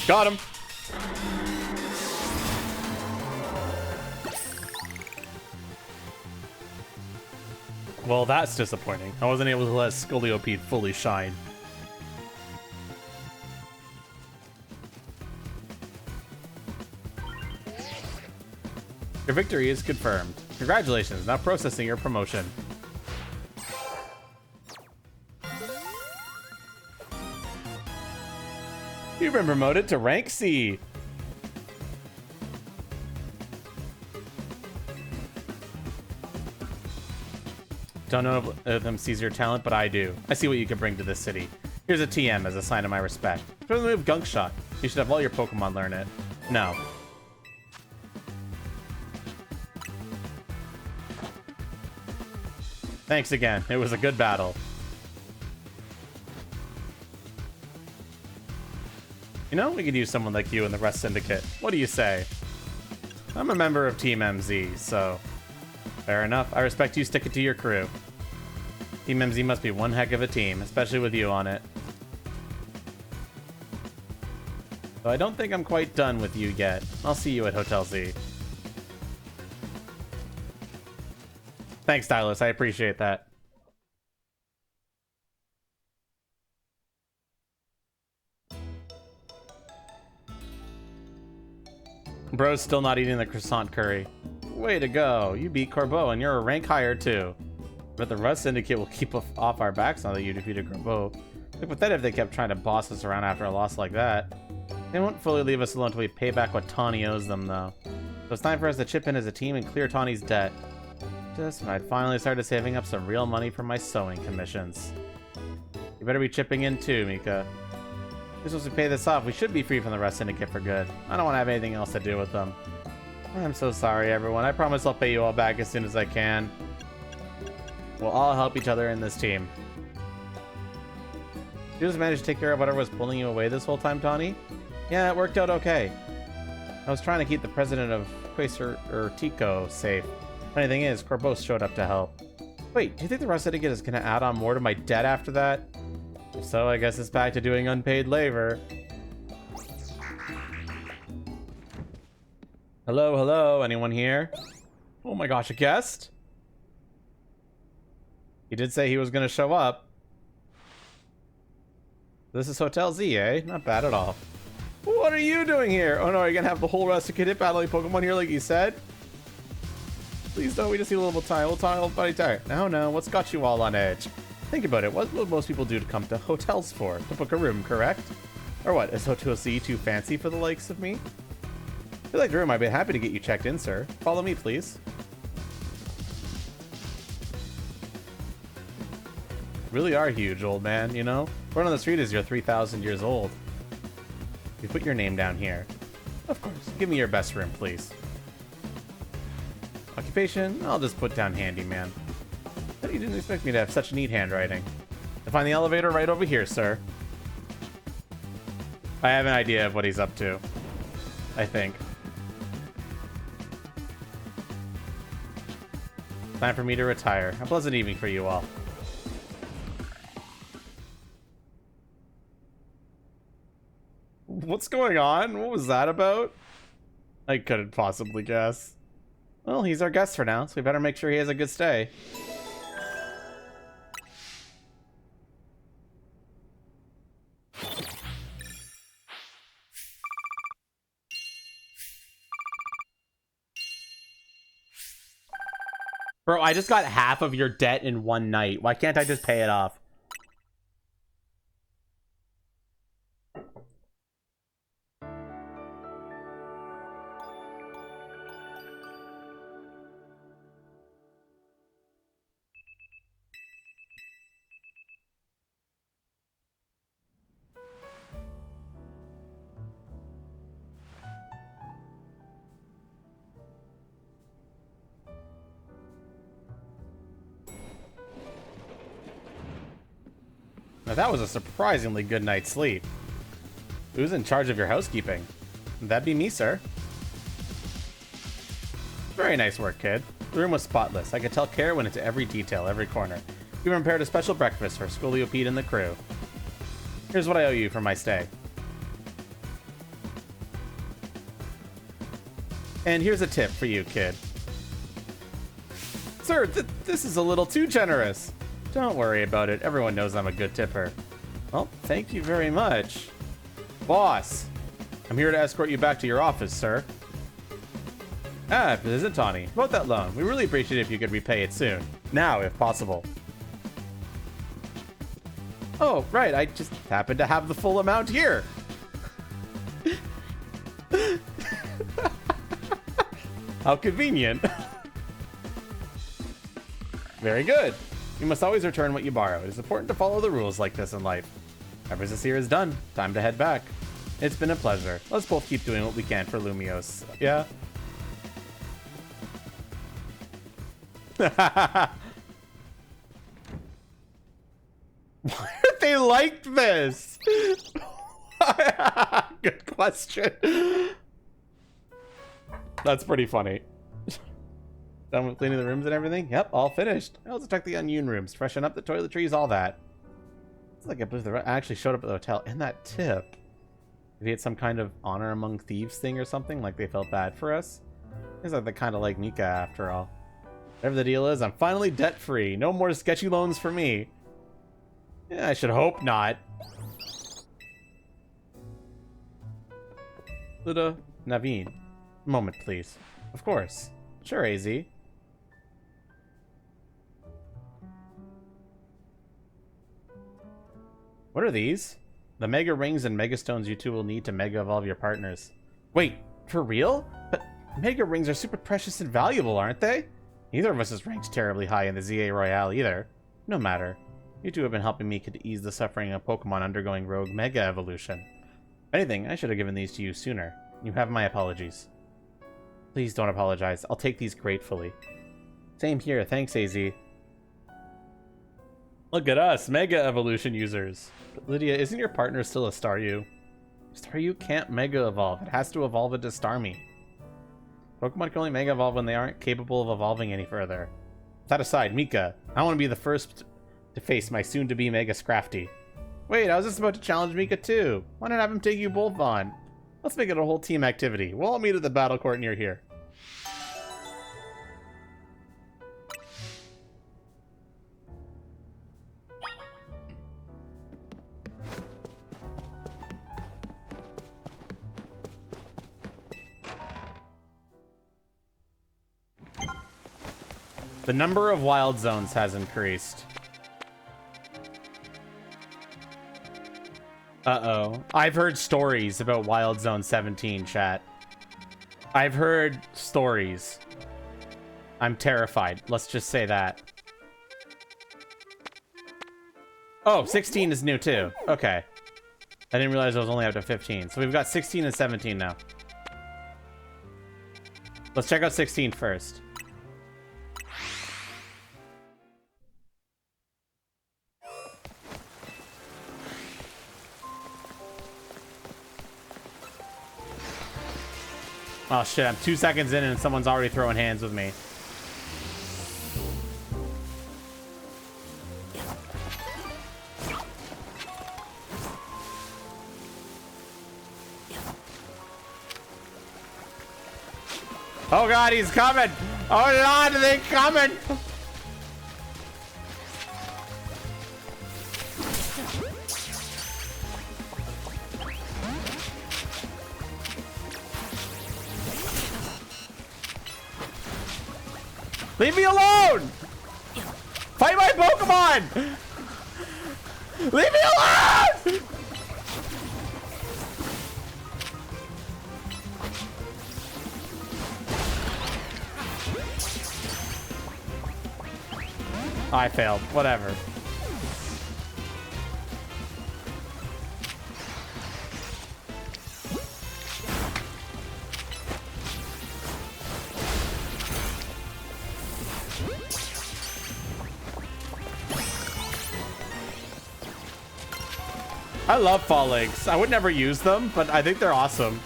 Got him. Well, that's disappointing. I wasn't able to let Scoliopede fully shine. Your victory is confirmed. Congratulations, now processing your promotion. You've been promoted to rank C. Don't know if them sees your talent, but I do. I see what you can bring to this city. Here's a TM as a sign of my respect. For the move Gunk Shot. You should have all your Pokemon learn it. No. Thanks again. It was a good battle. You know, we could use someone like you in the Rust Syndicate. What do you say? I'm a member of Team MZ, so... Fair enough. I respect you sticking to your crew. Team MZ must be one heck of a team, especially with you on it. So I don't think I'm quite done with you yet. I'll see you at Hotel Z. Thanks, Stylus. I appreciate that. Bro's still not eating the croissant curry. Way to go. You beat Corbeau, and you're a rank higher, too. But the Rust Syndicate will keep off our backs now that you defeated Corbeau. Look pathetic if they kept trying to boss us around after a loss like that. They won't fully leave us alone until we pay back what Tawny owes them, though. So it's time for us to chip in as a team and clear Tawny's debt. Just when I'd finally started saving up some real money for my sewing commissions. You better be chipping in too, Mika. Just once we pay this off, we should be free from the Rust Syndicate for good. I don't want to have anything else to do with them. I'm so sorry, everyone. I promise I'll pay you all back as soon as I can. We'll all help each other in this team. You just managed to take care of whatever was pulling you away this whole time, Tawny? Yeah, it worked out okay. I was trying to keep the president of Tico safe. Funny thing is, Corbeau showed up to help. Wait, do you think the Rust Syndicate is going to add on more to my debt after that? If so, I guess it's back to doing unpaid labor. Hello, hello, anyone here? Oh my gosh, a guest? He did say he was going to show up. This is Hotel Z, eh? Not bad at all. What are you doing here? Oh no, are you going to have the whole Rust Syndicate battling Pokemon here like you said? Please don't, we just need a little time. We'll talk a little buddy tired. No, what's got you all on edge? Think about it, what will most people do to come to hotels for? To book a room, correct? Or what, is Hotel C too fancy for the likes of me? If you like the room, I'd be happy to get you checked in, sir. Follow me, please. Really are huge, old man, you know? Word on the street is you're 3,000 years old. You put your name down here. Of course. Give me your best room, please. Occupation? I'll just put down handyman. But you didn't expect me to have such neat handwriting. You'll find the elevator right over here, sir. I have an idea of what he's up to. I think. Time for me to retire. A pleasant evening for you all. What's going on? What was that about? I couldn't possibly guess. Well, he's our guest for now, so we better make sure he has a good stay. Bro, I just got half of your debt in one night. Why can't I just pay it off? Now that was a surprisingly good night's sleep. Who's in charge of your housekeeping? That'd be me, sir. Very nice work, kid. The room was spotless. I could tell care went into every detail, every corner. We prepared a special breakfast for Scolio Pete and the crew. Here's what I owe you for my stay. And here's a tip for you, kid. Sir, this is a little too generous. Don't worry about it. Everyone knows I'm a good tipper. Well, thank you very much. Boss, I'm here to escort you back to your office, sir. Ah, it isn't Tawny. About that loan. We really appreciate it if you could repay it soon. Now, if possible. Oh, right. I just happen to have the full amount here. How convenient. Very good. You must always return what you borrow. It is important to follow the rules like this in life. Our business here is done. Time to head back. It's been a pleasure. Let's both keep doing what we can for Lumios. Yeah? Why aren't they like this? Good question. That's pretty funny. Done with cleaning the rooms and everything? Yep, all finished. I also checked the unused rooms, freshen up the toiletries, all that. It's like I actually showed up at the hotel. And that tip. If he had some kind of honor among thieves thing or something, like they felt bad for us. He's like the kind of like Mika after all. Whatever the deal is, I'm finally debt-free. No more sketchy loans for me. Yeah, I should hope not. Luda, Naveen. Moment, please. Of course. Sure, AZ. What are these? The mega rings and mega stones you two will need to mega evolve your partners. Wait, for real? But mega rings are super precious and valuable, aren't they? Neither of us is ranked terribly high in the ZA Royale either. No matter. You two have been helping me to ease the suffering of Pokemon undergoing rogue mega evolution. If anything, I should have given these to you sooner. You have my apologies. Please don't apologize. I'll take these gratefully. Same here. Thanks, AZ. Look at us, mega evolution users. But Lydia, isn't your partner still a Staryu? Staryu can't mega evolve. It has to evolve into Starmie. Pokemon can only mega evolve when they aren't capable of evolving any further. That aside, Mika, I want to be the first to face my soon-to-be Mega Scrafty. Wait, I was just about to challenge Mika too. Why not have him take you both on? Let's make it a whole team activity. We'll all meet at the battle court near here. The number of wild zones has increased. Uh-oh. I've heard stories about Wild Zone 17, chat. I've heard stories. I'm terrified. Let's just say that. Oh, 16 is new too. Okay. I didn't realize it was only up to 15. So we've got 16 and 17 now. Let's check out 16 first. Oh shit, I'm 2 seconds in and someone's already throwing hands with me. Oh god, he's coming! Oh lord, they're coming! Leave me alone! Fight my Pokemon! Leave me alone! I failed. Whatever. I love fall legs. I would never use them, but I think they're awesome.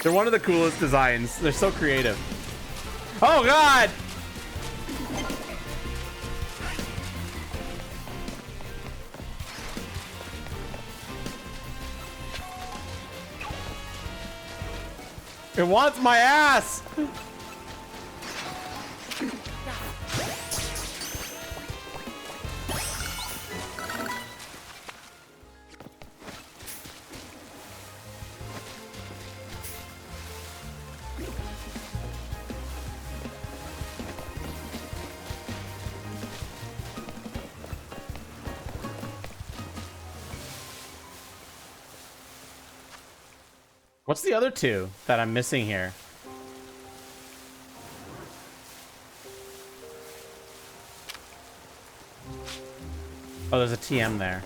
They're one of the coolest designs. They're so creative. Oh god! It wants my ass! What's the other two that I'm missing here? Oh, there's a TM there.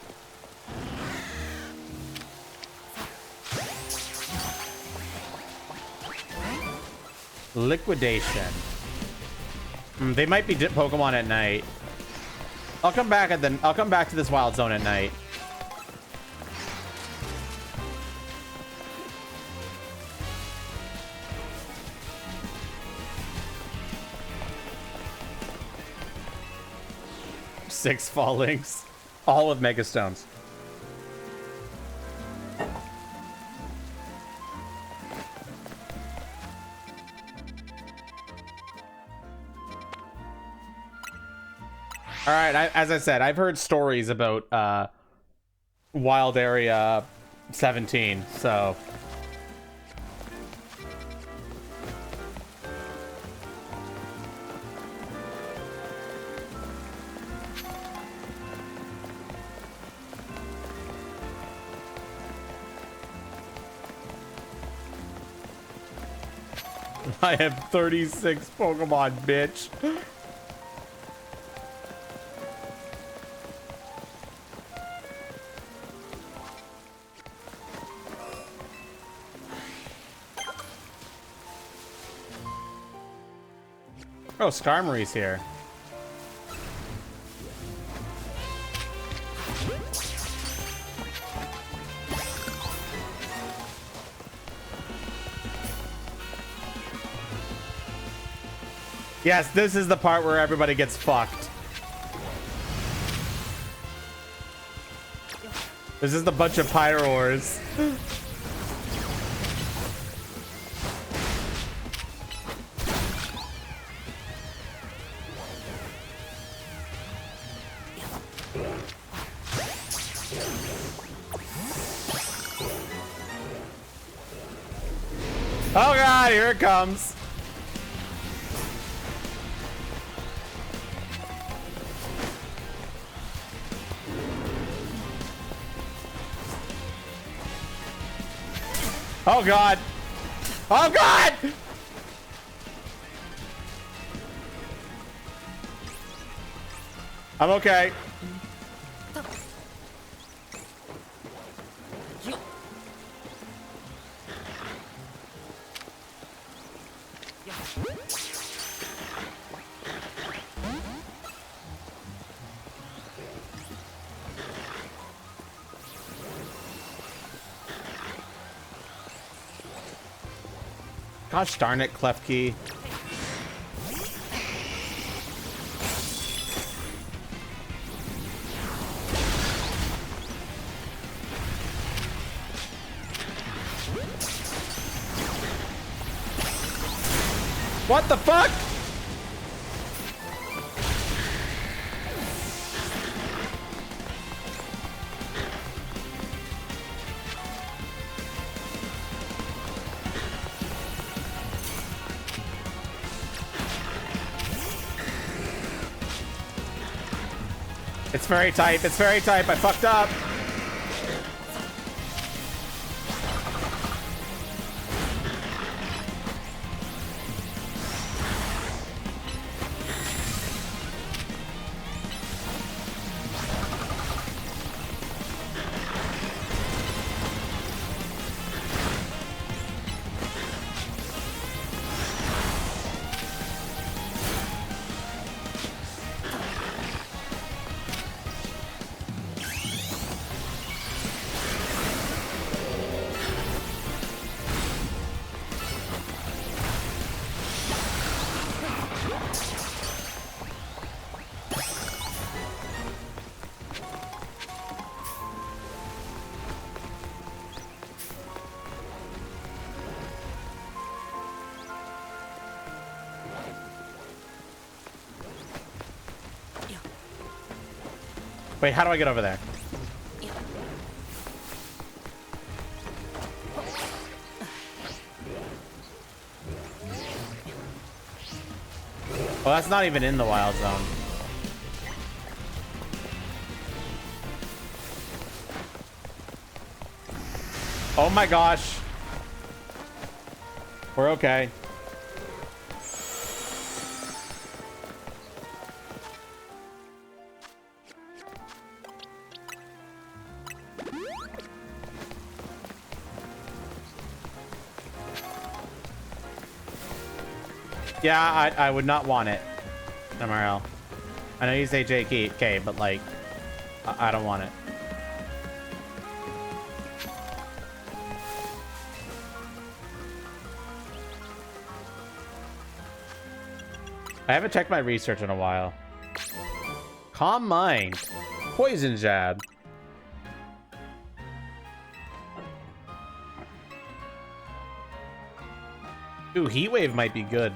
Liquidation. They might be Pokemon at night. I'll come back to this wild zone at night. 6 fallings. All with megastones. All right, as I said, I've heard stories about Wild Area 17, so... I have 36 Pokemon, bitch. Oh, Skarmory's here. Yes, this is the part where everybody gets fucked. This is the bunch of Pyroars. Oh god, here it comes. Oh god! Oh god! I'm okay. Gosh darn it, Klefki. What the fuck? It's furry type. It's furry type. I fucked up. Wait, how do I get over there? Well, that's not even in the wild zone. Oh my gosh. We're okay. Yeah, I would not want it. MRL. I know you say JK, but like, I don't want it. I haven't checked my research in a while. Calm mind. Poison jab. Ooh, heat wave might be good.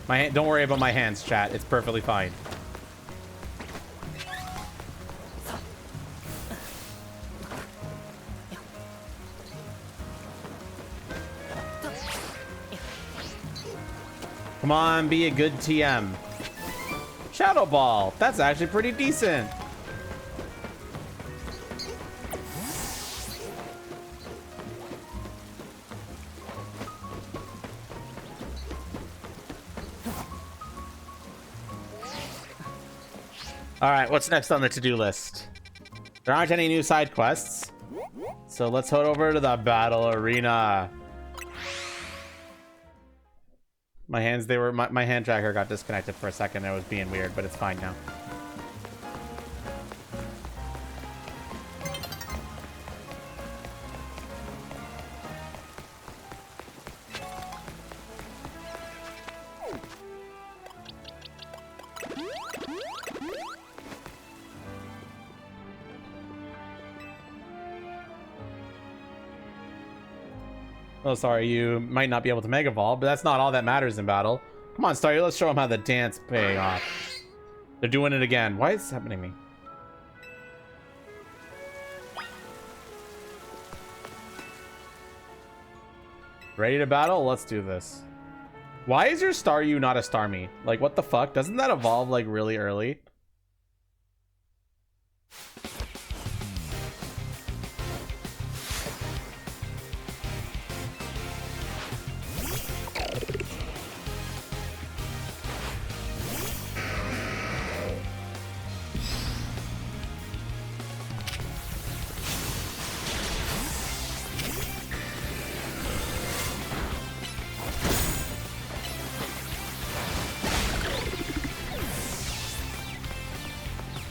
Don't worry about my hands, chat. It's perfectly fine. Come on, be a good TM. Shadow Ball. That's actually pretty decent. All right, what's next on the to-do list? There aren't any new side quests, so let's head over to the battle arena. My hands, my hand tracker got disconnected for a second. It was being weird, but it's fine now. Oh, sorry, you might not be able to Mega Evolve, but that's not all that matters in battle. Come on, Starry, let's show them how the dance paying off. They're doing it again. Why is this happening to me? Ready to battle? Let's do this. Why is your Staryu not a Starmie? Like, what the fuck? Doesn't that evolve, like, really early?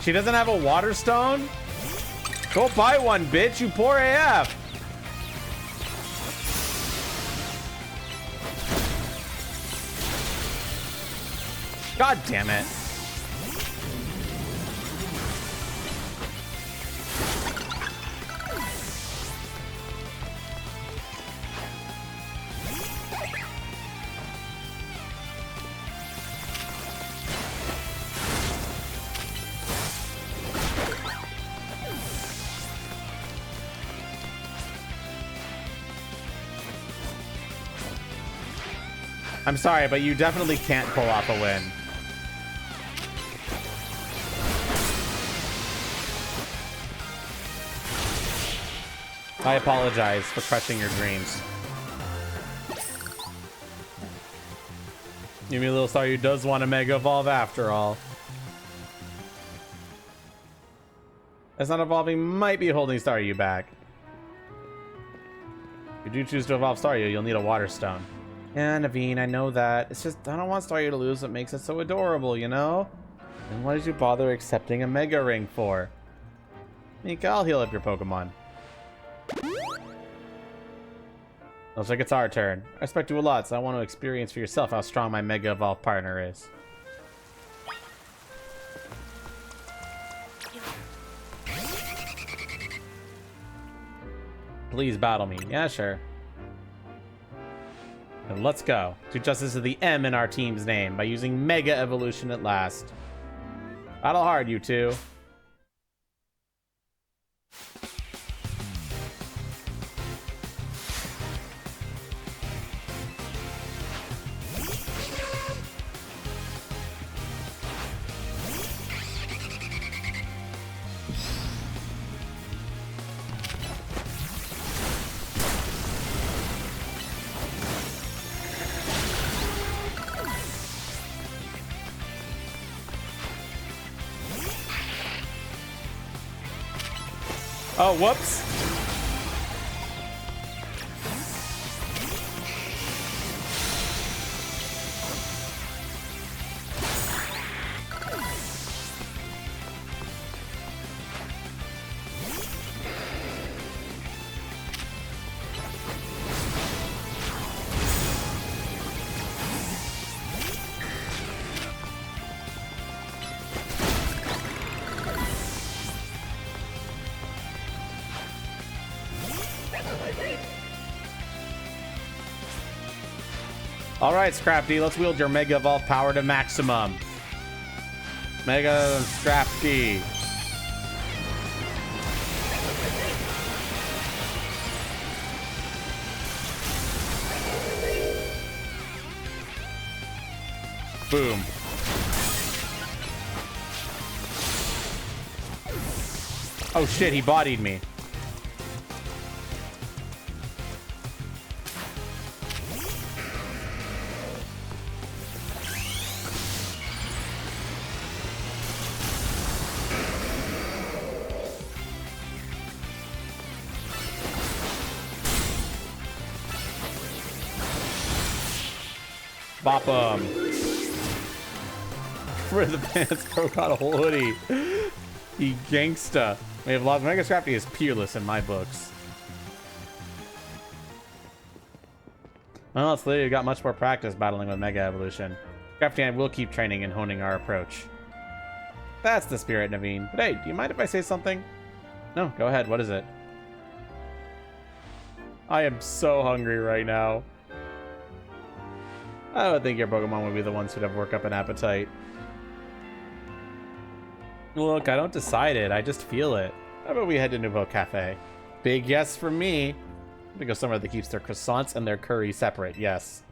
She doesn't have a water stone? Go buy one, bitch, you poor AF. God damn it. I'm sorry, but you definitely can't pull off a win. I apologize for crushing your dreams. You mean little Staryu does want to Mega Evolve after all. That's not evolving might be holding Staryu back. If you do choose to evolve Staryu, you'll need a water stone. Yeah, Naveen, I know that. It's just, I don't want Staryu to lose what makes it so adorable, you know? And what did you bother accepting a Mega Ring for? Mika, I'll heal up your Pokemon. Looks like it's our turn. I respect you a lot, so I want to experience for yourself how strong my Mega Evolve partner is. Please battle me. Yeah, sure. And let's go. Do justice to the M in our team's name by using Mega Evolution at last. Battle hard, you two. Oh, whoops. All right, Scrafty, let's wield your Mega Evolve power to maximum. Mega Scrafty. Boom. Oh shit, he bodied me. Bop him. For the pants, bro got a whole hoodie. He gangsta. We have lost. Mega Scrafty is peerless in my books. Well, it's literally got much more practice battling with Mega Evolution. Scrafty and I will keep training and honing our approach. That's the spirit, Naveen. But hey, do you mind if I say something? No, go ahead. What is it? I am so hungry right now. I would think your Pokemon would be the ones who'd have work up an appetite. Look, I don't decide it. I just feel it. How about we head to Nouveau Cafe? Big yes from me. I'm gonna go somewhere that keeps their croissants and their curry separate. Yes.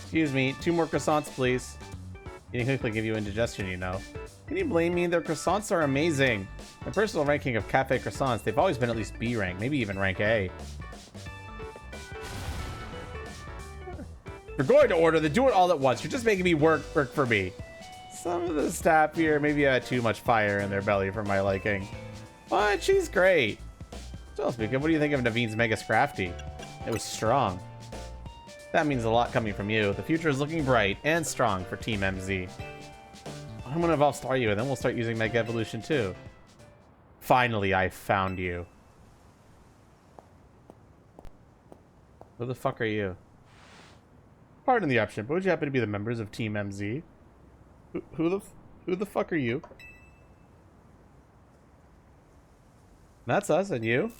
Excuse me. 2 more croissants, please. Eating quickly give you indigestion, you know. Can you blame me? Their croissants are amazing. My personal ranking of cafe croissants, they've always been at least B rank, maybe even rank A. You're going to order, then do it all at once. You're just making me work for me. Some of the staff here maybe had too much fire in their belly for my liking. But she's great. So speaking, what do you think of Naveen's Mega Scrafty? It was strong. That means a lot coming from you. The future is looking bright and strong for Team MZ. I'm gonna evolve Staryu, and then we'll start using Mega Evolution too. Finally, I found you. Who the fuck are you? Pardon the option, but would you happen to be the members of Team MZ? Who the fuck are you? That's us, and you?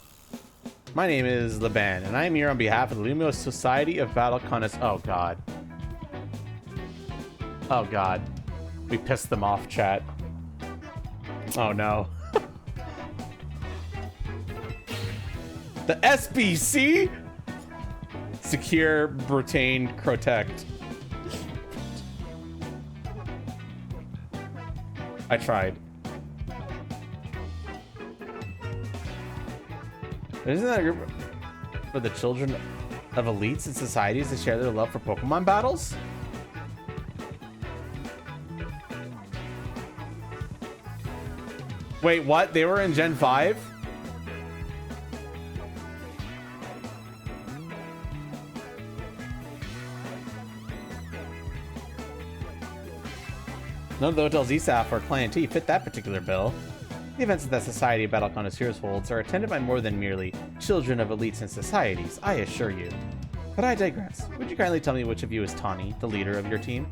My name is Laban, and I am here on behalf of the Lumos Society of Battle Connoisseurs. Oh god. Oh god. We pissed them off, chat. Oh no. The SBC? Secure, Britain, Protect. I tried. Isn't that a group for the children of elites and societies to share their love for Pokemon battles? Wait, what? They were in Gen 5? None of the hotels ESAF or Client T fit that particular bill. The events that Society of Battle Connoisseurs holds are attended by more than merely children of elites and societies, I assure you. But I digress. Would you kindly tell me which of you is Tawny, the leader of your team?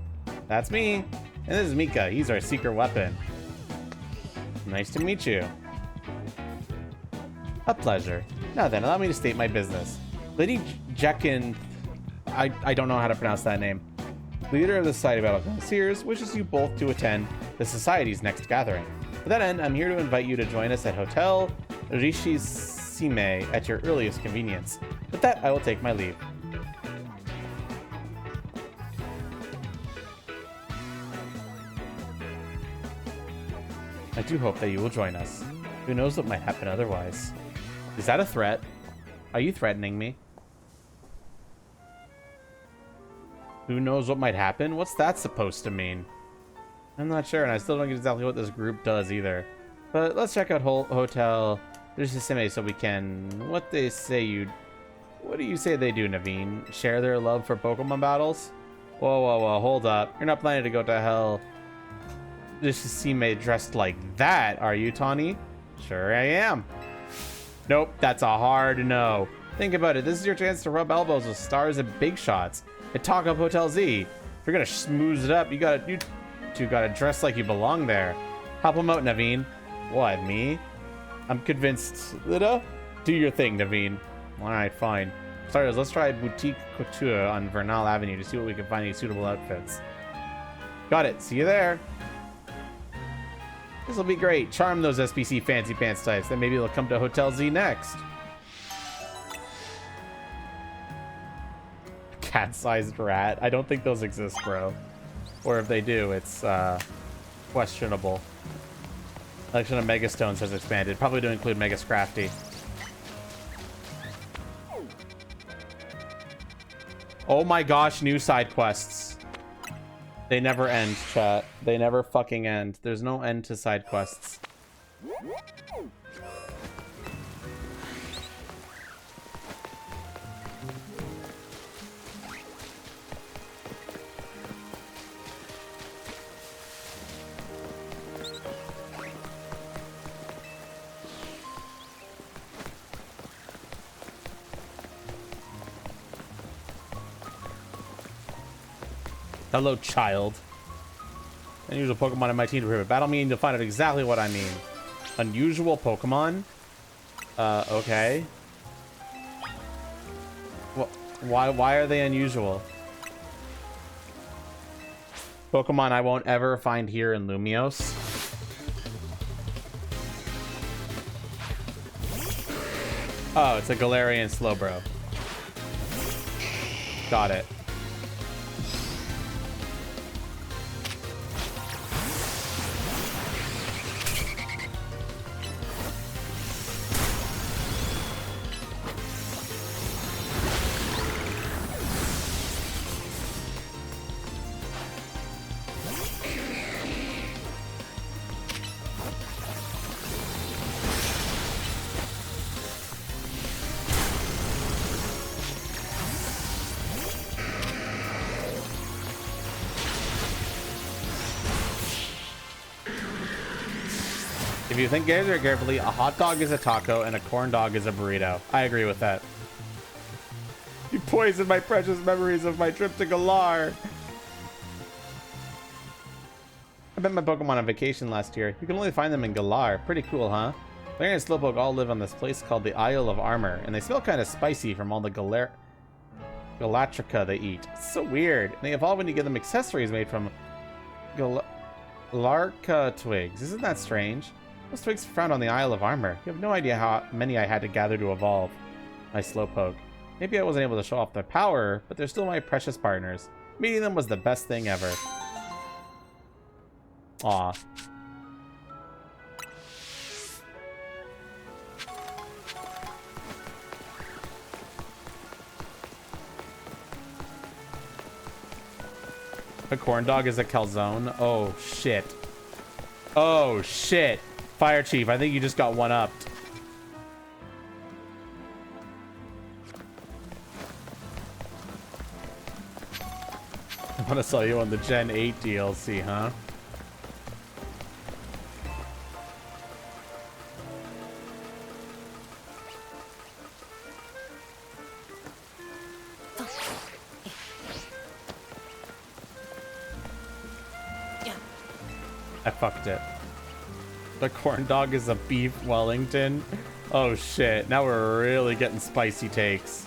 That's me. And this is Mika. He's our secret weapon. Nice to meet you. A pleasure. Now then, allow me to state my business. Lady Jekin... I don't know how to pronounce that name. Leader of the Society of Battle Connoisseurs wishes you both to attend the Society's next gathering. To that end, I'm here to invite you to join us at Hotel Rishishime at your earliest convenience. With that, I will take my leave. I do hope that you will join us. Who knows what might happen otherwise? Is that a threat? Are you threatening me? Who knows what might happen? What's that supposed to mean? I'm not sure, and I still don't get exactly what this group does either. But let's check out Hotel Rishishime so we can... What do you say they do, Naveen? Share their love for Pokemon battles? Whoa, hold up. You're not planning to go to hell Rishishime dressed like that, are you, Tawny? Sure I am. Nope, that's a hard no. Think about it. This is your chance to rub elbows with stars and big shots and talk up Hotel Z. you're gonna smooth it up, you two gotta dress like you belong there. Help him out, Naveen. What, me? I'm convinced. Do your thing, Naveen. Alright, fine. Starters, let's try boutique couture on Vernal Avenue to see what we can find any suitable outfits. Got it. See you there. This will be great. Charm those SPC fancy pants types. Then maybe they'll come to Hotel Z next. Cat-sized rat. I don't think those exist, bro. Or if they do, it's questionable. Collection of Megastones has expanded, probably to include Mega Scrafty. Oh my gosh, new side quests. They never end, chat. They never fucking end. There's no end to side quests. Hello, child. Unusual Pokemon in my team to prove it. Battle me and you'll find out exactly what I mean. Unusual Pokemon? Okay. Why are they unusual? Pokemon I won't ever find here in Lumios. Oh, it's a Galarian Slowbro. Got it. If you think very carefully, a hot dog is a taco and a corn dog is a burrito. I agree with that. You poisoned my precious memories of my trip to Galar. I met my Pokemon on vacation last year. You can only find them in Galar. Pretty cool, huh? Larry and Slowpoke all live on this place called the Isle of Armor, and they smell kind of spicy from all the Galatrica they eat. It's so weird. And they evolve when you give them accessories made from Galarca twigs. Isn't that strange? Those twigs are found on the Isle of Armor. You have no idea how many I had to gather to evolve. My Slowpoke. Maybe I wasn't able to show off their power, but they're still my precious partners. Meeting them was the best thing ever. Aw. A corn dog is a calzone? Oh, shit. Oh, shit. Fire Chief, I think you just got one-upped. I want to sell you on the Gen 8 DLC, huh? I fucked it. The corn dog is a beef Wellington. Oh shit, now we're really getting spicy takes.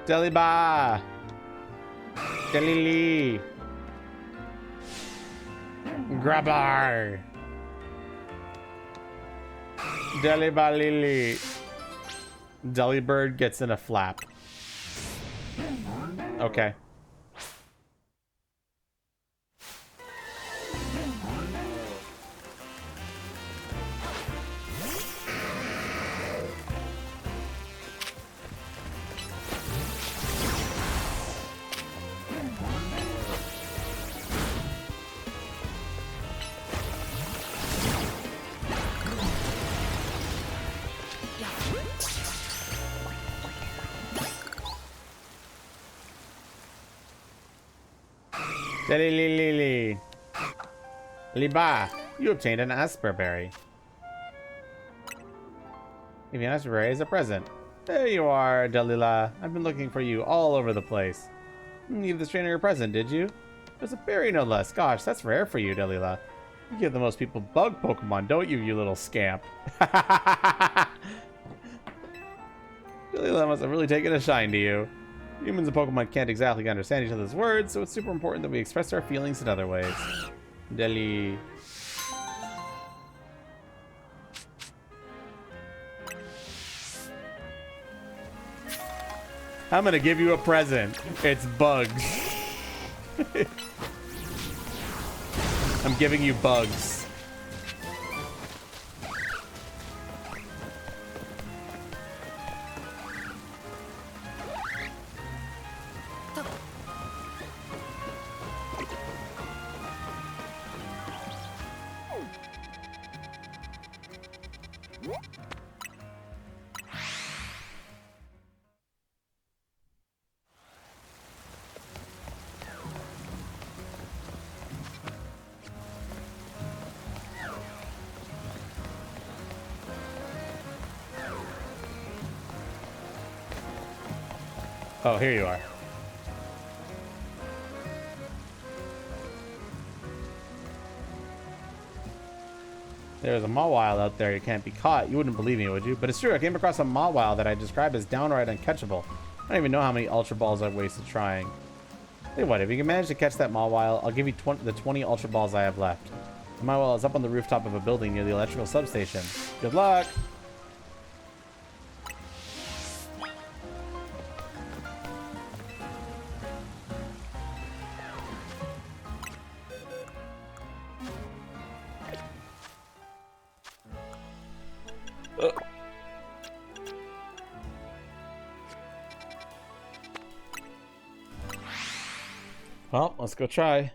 Deliba! Delili! Grabbar! Deliba Lily! Delibird gets in a flap. Okay. Lily. Liba, you obtained an Asperberry. Give you an Asperberry as a present. There you are, Dalila. I've been looking for you all over the place. You gave this trainer a present, did you? It was a berry, no less. Gosh, that's rare for you, Dalila. You give the most people bug Pokemon, don't you, you little scamp? Dalila must have really taken a shine to you. Humans and Pokemon can't exactly understand each other's words, so it's super important that we express our feelings in other ways. Deli. I'm gonna give you a present. It's bugs. I'm giving you bugs. Oh, here you are. There's a Mawile out there. You can't be caught. You wouldn't believe me, would you? But it's true. I came across a Mawile that I described as downright uncatchable. I don't even know how many Ultra Balls I've wasted trying. Tell you what, if you can manage to catch that Mawile, I'll give you the 20 Ultra Balls I have left. The Mawile is up on the rooftop of a building near the electrical substation. Good luck! Well, let's go try.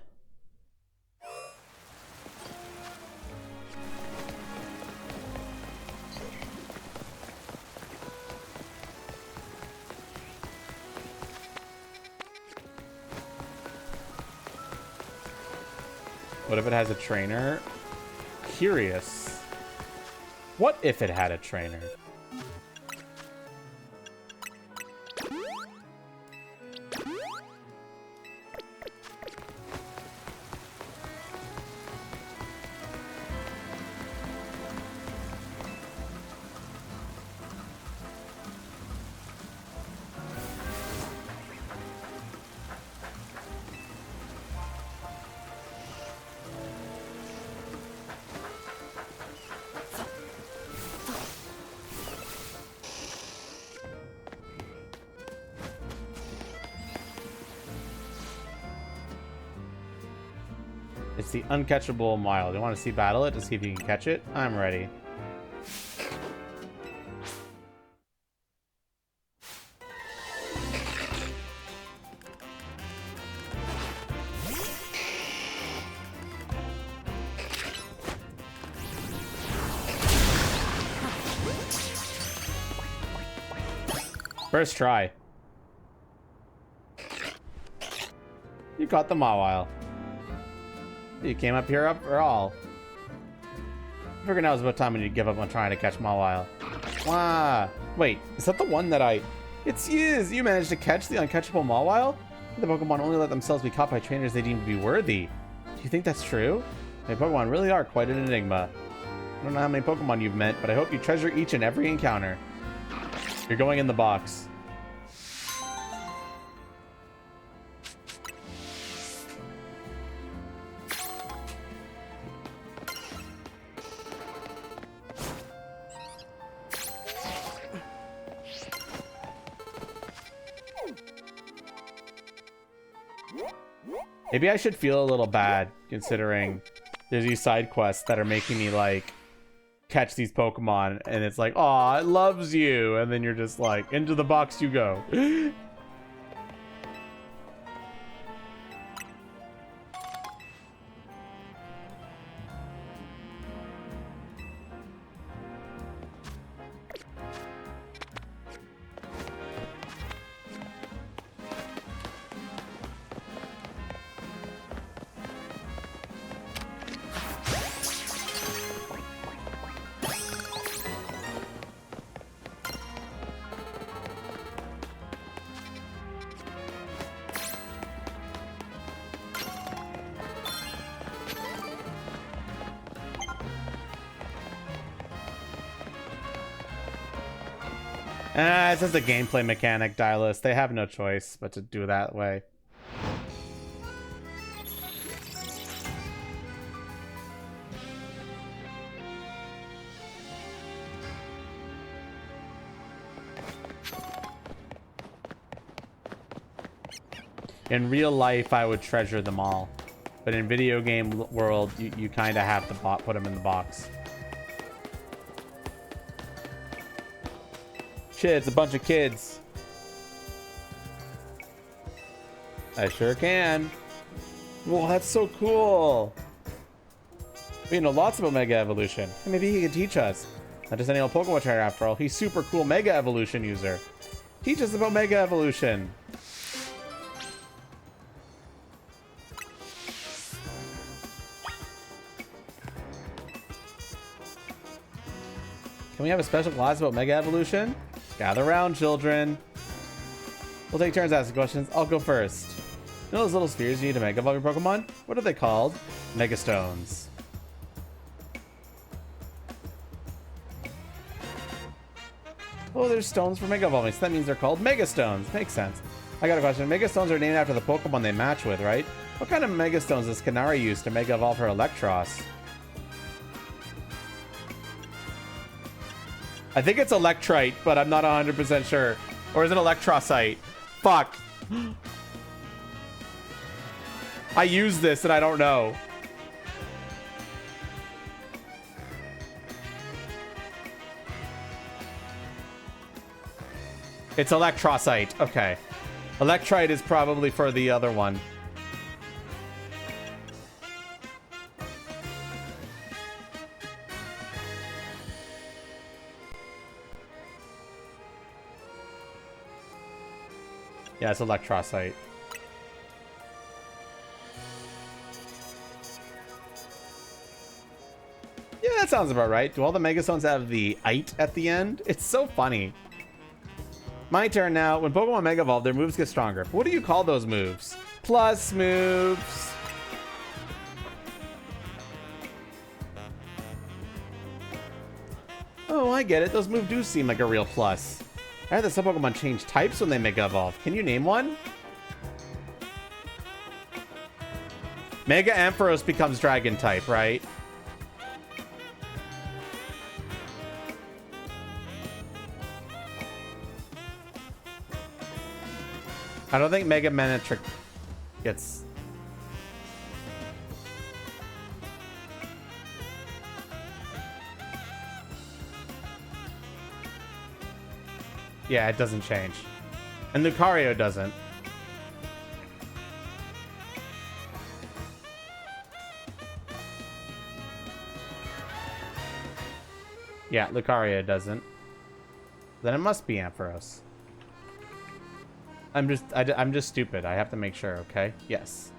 What if it has a trainer? Curious. What if it had a trainer? It's the uncatchable Mile. Do you want to see battle it to see if you can catch it? I'm ready. First try. You caught the Mawile. You came up here for all. I figured now was about time when you give up on trying to catch Mawile. Wow. Wait, is that the one that It's you managed to catch the uncatchable Mawile? The Pokemon only let themselves be caught by trainers they deem to be worthy. Do you think that's true? My Pokemon really are quite an enigma. I don't know how many Pokemon you've met, but I hope you treasure each and every encounter. You're going in the box. Maybe I should feel a little bad considering there's these side quests that are making me like catch these Pokemon and it's like, aw, it loves you, and then you're just like, into the box you go. It's just a gameplay mechanic, Dylus. They have no choice but to do that way. In real life, I would treasure them all. But in video game world, you kind of have to put them in the box. Shit, it's a bunch of kids. I sure can. Well, that's so cool. We know lots about Mega Evolution. Maybe he can teach us. Not just any old Pokemon trainer after all. He's super cool Mega Evolution user. Teach us about Mega Evolution. Can we have a special class about Mega Evolution? Gather around, children. We'll take turns asking questions. I'll go first. You know those little spheres you need to Mega Evolve your Pokemon? What are they called? Mega Stones. Oh, there's stones for Mega Evolving, so that means they're called Mega Stones. Makes sense. I got a question. Mega Stones are named after the Pokemon they match with, right? What kind of Mega Stones does Kanari use to Mega Evolve her Electros? I think it's Electrite, but I'm not 100% sure. Or is it Electrocyte? Fuck. I use this and I don't know. It's Electrocyte. Okay. Electrite is probably for the other one. Yeah, it's Electrocyte. Yeah, that sounds about right. Do all the Megastones have the "ite" at the end? It's so funny. My turn now. When Pokemon Mega Evolve, their moves get stronger. What do you call those moves? Plus moves. Oh, I get it. Those moves do seem like a real plus. I heard that some Pokemon change types when they Mega Evolve. Can you name one? Mega Ampharos becomes Dragon type, right? I don't think Mega Manectric gets... Yeah, it doesn't change. And Lucario doesn't. Yeah, Lucario doesn't. Then it must be Ampharos. I'm just stupid. I have to make sure, okay? Yes.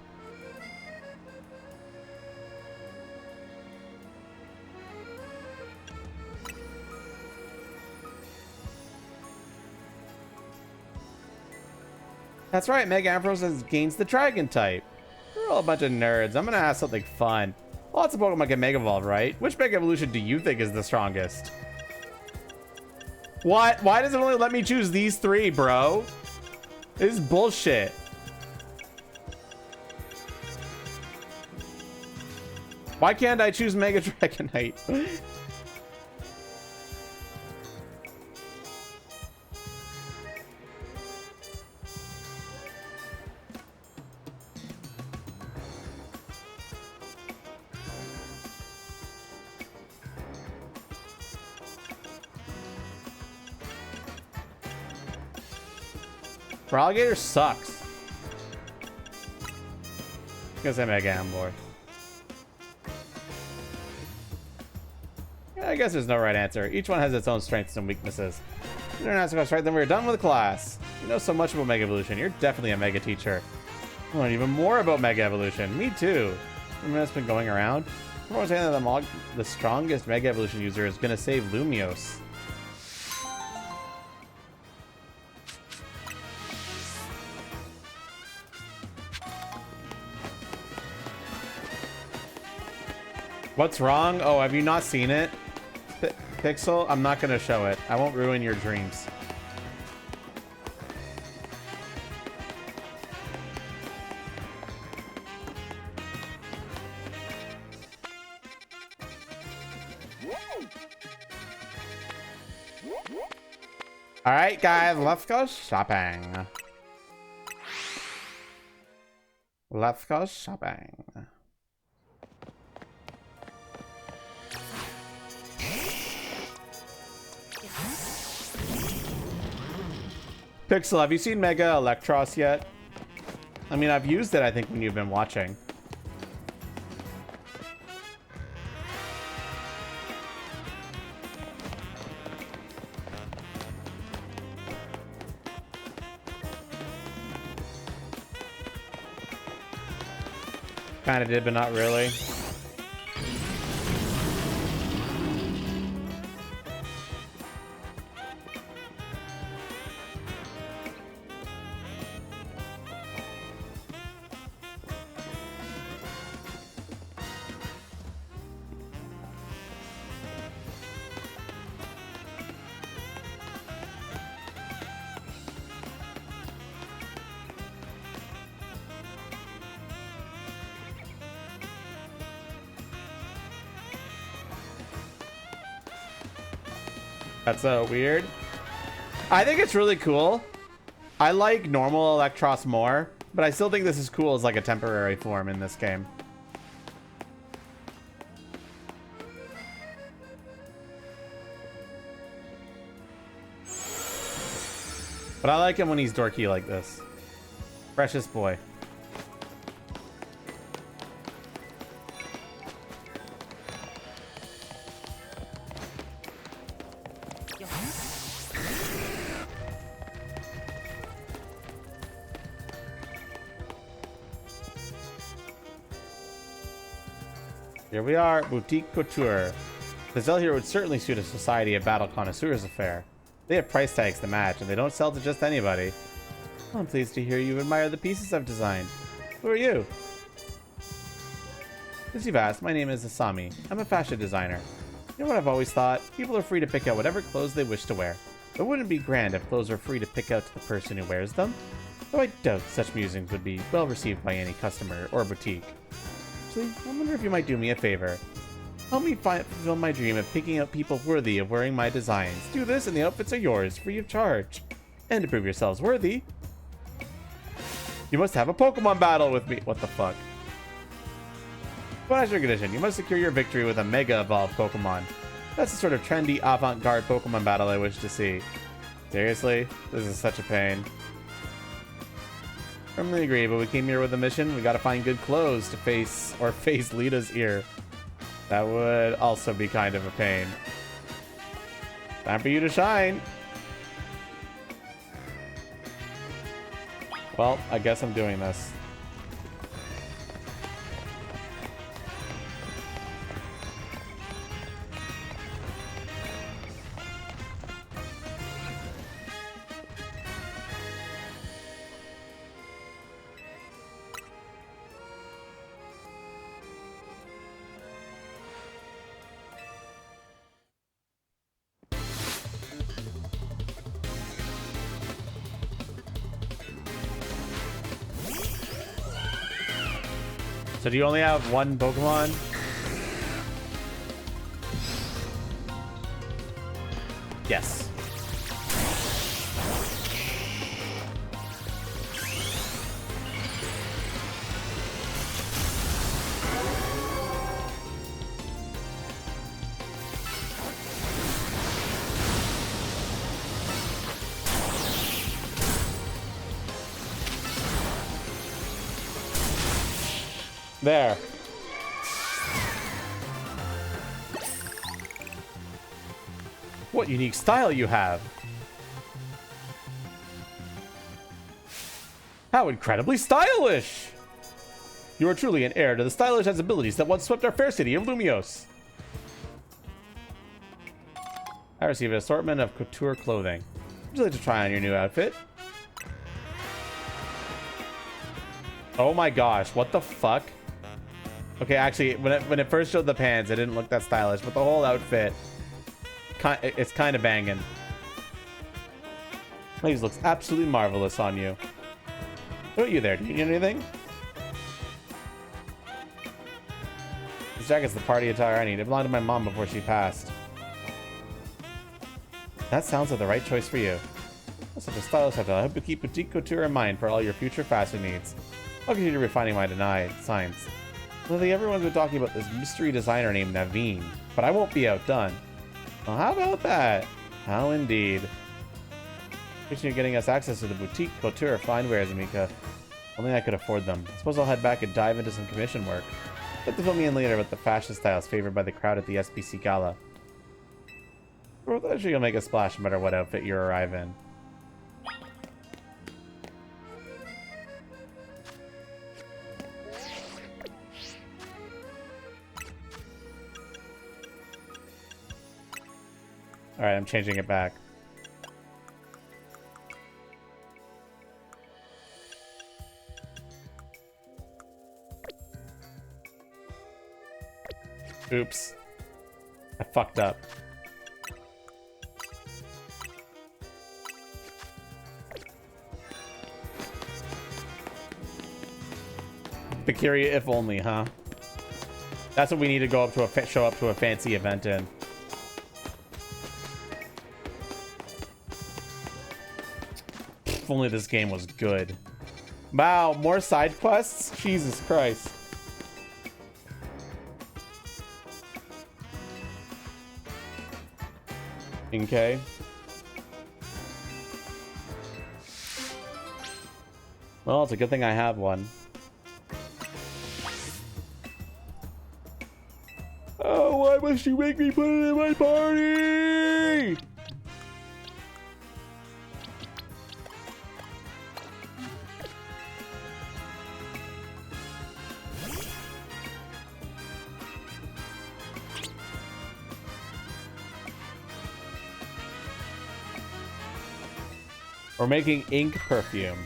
That's right, Mega Ampharos gains the Dragon type. We're all a bunch of nerds. I'm gonna ask something fun. Lots of Pokemon can Mega Evolve, right? Which Mega Evolution do you think is the strongest? What? Why does it only let me choose these three, bro? This is bullshit. Why can't I choose Mega Dragonite? Alligator sucks. I'm gonna say Mega Ambor. Yeah, I guess there's no right answer. Each one has its own strengths and weaknesses. You don't ask us right, then we're done with class. You know so much about Mega Evolution. You're definitely a Mega teacher. I learned even more about Mega Evolution. Me too. Remember that's been going around? Everyone's saying that the strongest Mega Evolution user is gonna save Lumiose. What's wrong? Oh, have you not seen it? Pixel? I'm not going to show it. I won't ruin your dreams. All right, guys, let's go shopping. Let's go shopping. Pixel, have you seen Mega Electros yet? I mean, I've used it, I think, when you've been watching. Kind of did, but not really. That's so weird. I think it's really cool. I like normal Electros more, but I still think this is cool as like a temporary form in this game. But I like him when he's dorky like this. Precious boy. Here we are, Boutique Couture. The sale here would certainly suit a Society of Battle Connoisseurs affair. They have price tags to match, and they don't sell to just anybody. Well, I'm pleased to hear you admire the pieces I've designed. Who are you? As you've asked, my name is Asami. I'm a fashion designer. You know what I've always thought? People are free to pick out whatever clothes they wish to wear. But wouldn't it be grand if clothes were free to pick out to the person who wears them? Though I doubt such musings would be well received by any customer or boutique. Actually, I wonder if you might do me a favor. Help me fulfill my dream of picking out people worthy of wearing my designs. Do this and the outfits are yours, free of charge. And to prove yourselves worthy, you must have a Pokemon battle with me. What the fuck? But as your condition, you must secure your victory with a Mega Evolved Pokemon. That's the sort of trendy, avant-garde Pokemon battle I wish to see. Seriously? This is such a pain. Firmly agree, but we came here with a mission. We gotta find good clothes to face Lita's ear. That would also be kind of a pain. Time for you to shine. Well, I guess I'm doing this. So do you only have one Pokemon? Yes. There. What unique style you have. How incredibly stylish! You are truly an heir to the stylish sensibilities that once swept our fair city of Lumios. I received an assortment of couture clothing. Would you like to try on your new outfit? Oh my gosh, what the fuck? Okay, actually, when it first showed the pants, it didn't look that stylish, but the whole outfit, it's kind of banging. Ladies, looks absolutely marvelous on you. What are you there? Do you need anything? This jacket's the party attire I need. It belonged to my mom before she passed. That sounds like the right choice for you. such a stylish hairstyle. I hope you keep boutique couture in mind for all your future fashion needs. I'll continue refining my signs. Lately, everyone's been talking about this mystery designer named Naveen, but I won't be outdone. Well, how about that? How indeed. Appreciate you getting us access to the boutique couture fine wares, Amika. Only I could afford them. I suppose I'll head back and dive into some commission work. Let them fill me in later about the fashion styles favored by the crowd at the SPC Gala. Or I'm sure you'll make a splash no matter what outfit you arrive in. Alright, I'm changing it back. Oops. I fucked up. Picaria if only, huh? That's what we need to go up to a show up to a fancy event in. If only this game was good. Wow, more side quests? Jesus Christ. Okay. Well, it's a good thing I have one. Oh, why must you make me put it in my party? We're making ink perfume.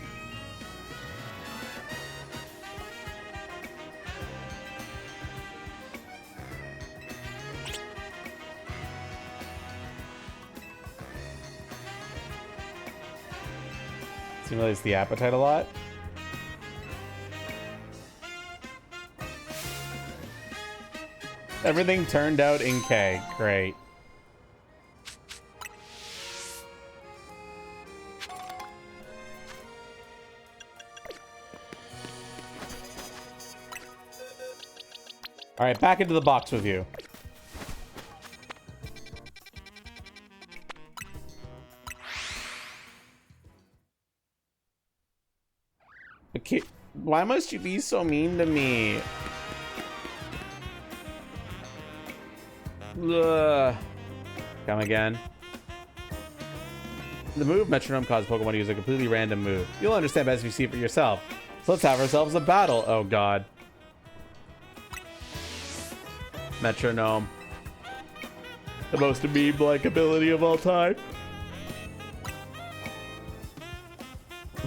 Stimulates the appetite a lot. Everything turned out in K. Great. All right, back into the box with you. Okay, why must you be so mean to me? Ugh. Come again. The move metronome caused Pokemon to use a completely random move. You'll understand best if you see it for yourself. So let's have ourselves a battle. Oh god. Metronome. The most meme-like ability of all time.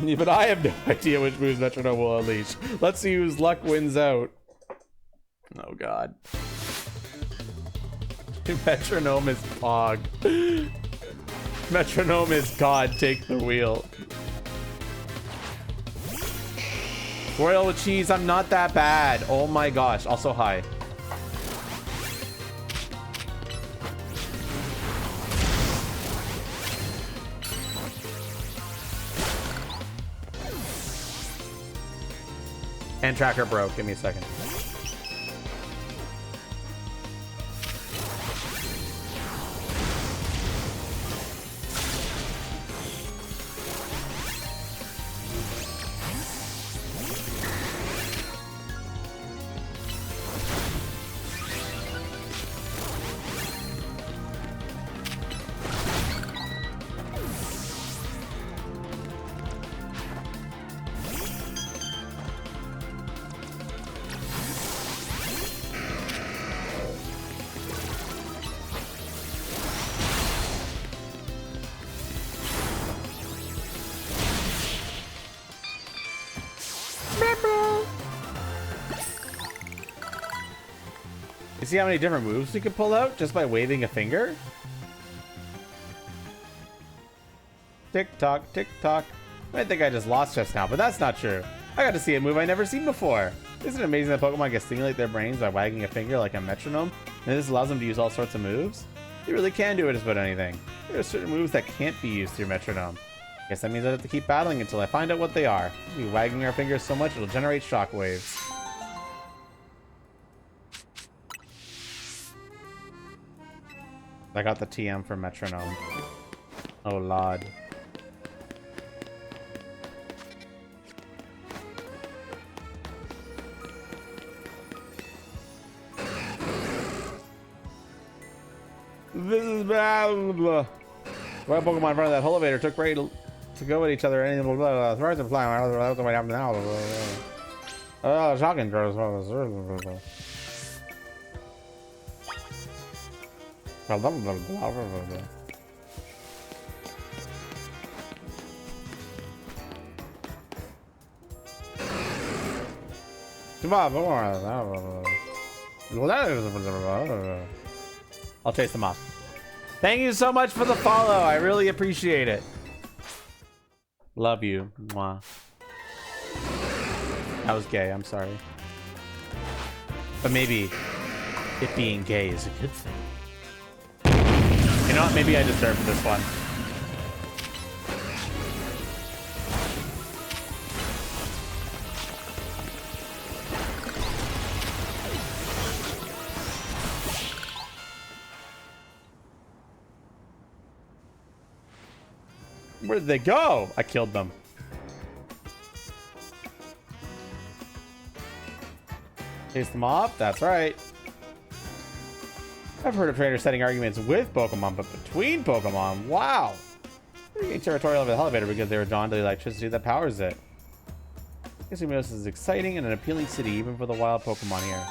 But I have no idea which moves Metronome will unleash. Let's see whose luck wins out. Oh god. Metronome is Pog. Metronome is God, take the wheel. Royal with cheese, I'm not that bad. Oh my gosh. Also, hi. Hand tracker broke. Give me a second. You see how many different moves we could pull out just by waving a finger? Tick tock, tick tock. I think I just lost just now, but that's not true. I got to see a move I never seen before. Isn't it amazing that Pokemon can stimulate their brains by wagging a finger like a metronome? And this allows them to use all sorts of moves? You really can do it just about anything. There are certain moves that can't be used through metronome. Guess that means I have to keep battling until I find out what they are. We'll be wagging our fingers so much it'll generate shockwaves. I got the TM for metronome. Oh lord. This is bad. Why Pokemon in front of that elevator took great to go at each other. And blah blah blah. The flying. I don't know what happened now. Oh, shocking girls. I'll chase them off. Thank you so much for the follow. I really appreciate it. Love you. Mwah. That was gay. I'm sorry. But maybe it being gay is a good thing. You know what? Maybe I deserve this one. Where did they go? I killed them. Chase them off? That's right. I've heard of trainers setting arguments with Pokemon, but between Pokemon, wow. They're getting territorial over the elevator because they were drawn to the electricity that powers it. This is exciting and an appealing city, even for the wild Pokemon here.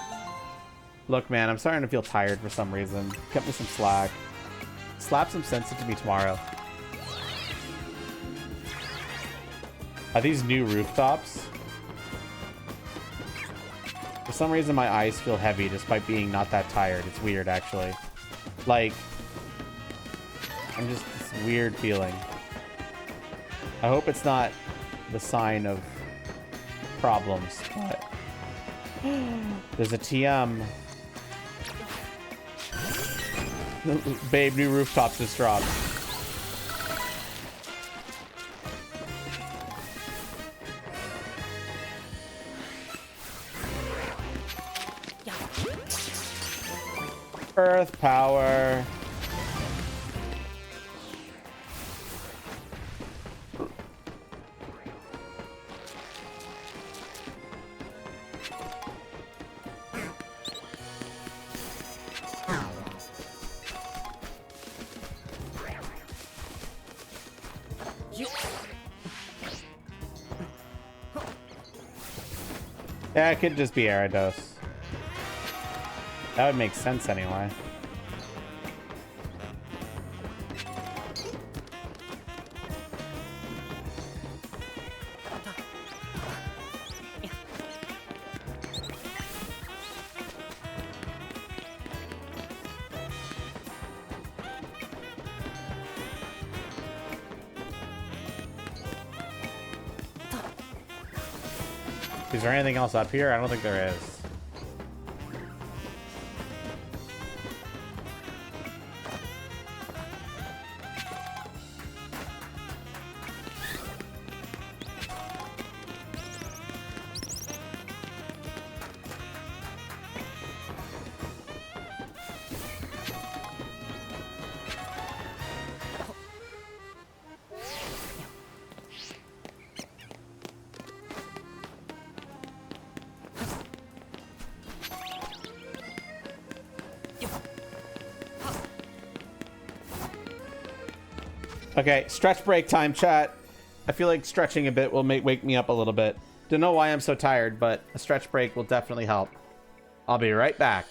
Look, man, I'm starting to feel tired for some reason. Cut me some slack. Slap some sense into me tomorrow. Are these new rooftops? For some reason, my eyes feel heavy despite being not that tired. It's weird, actually. Like, I'm just this weird feeling. I hope it's not the sign of problems, but there's a TM. Babe, new rooftops just dropped. Earth power. Yeah, it could just be Gyarados. That would make sense anyway. Is there anything else up here? I don't think there is. Okay, stretch break time, chat. I feel like stretching a bit will wake me up a little bit. Don't know why I'm so tired, but a stretch break will definitely help. I'll be right back.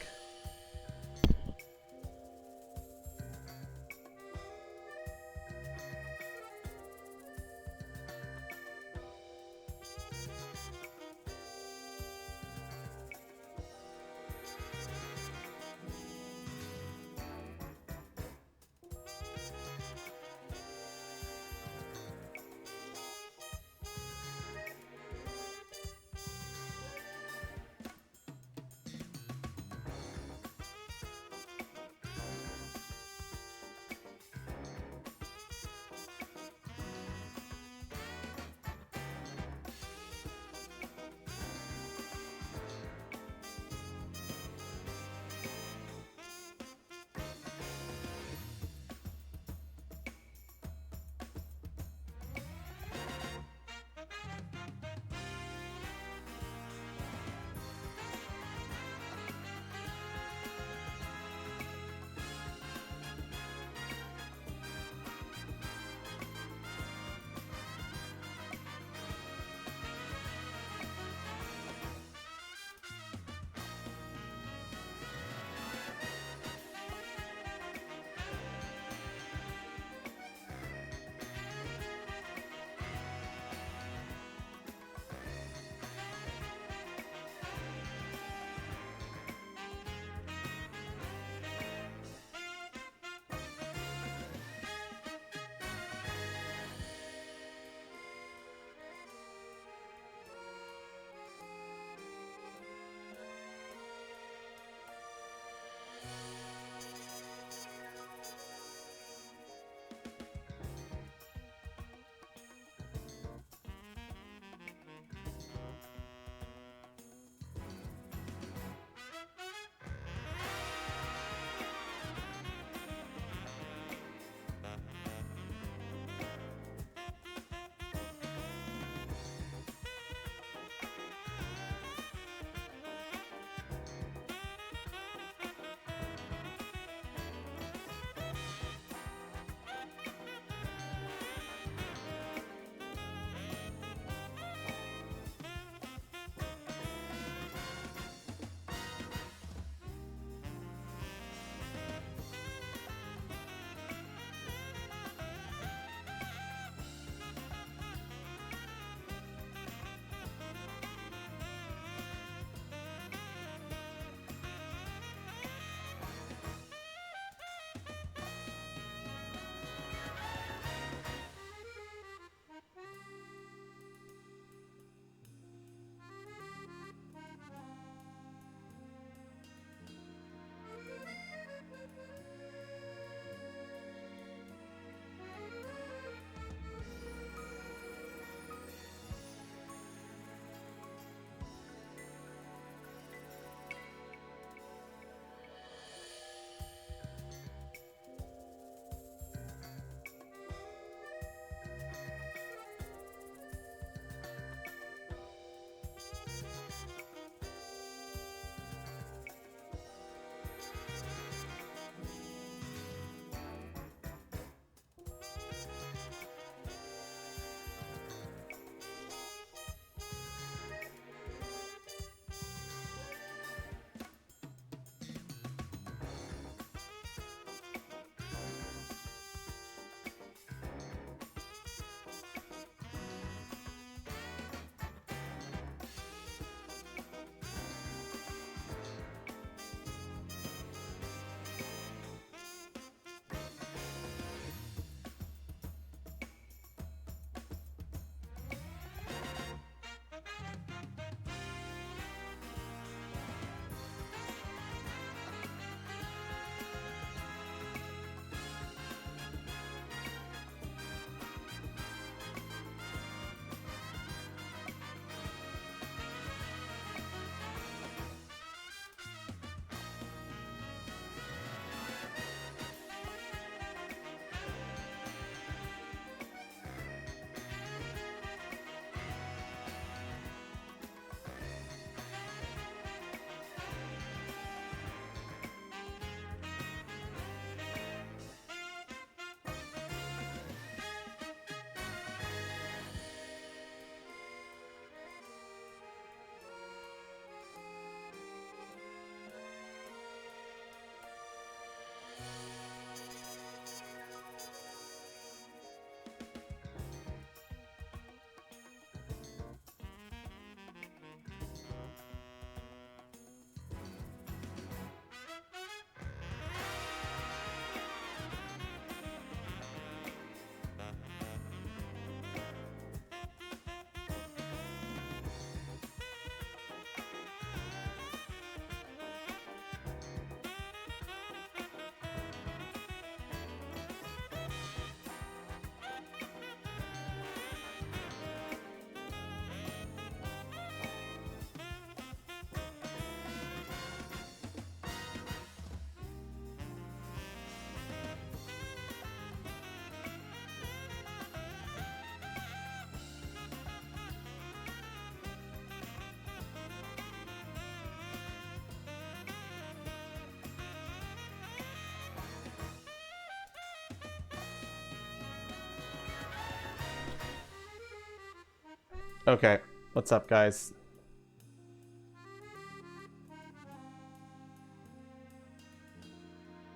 Okay, what's up, guys?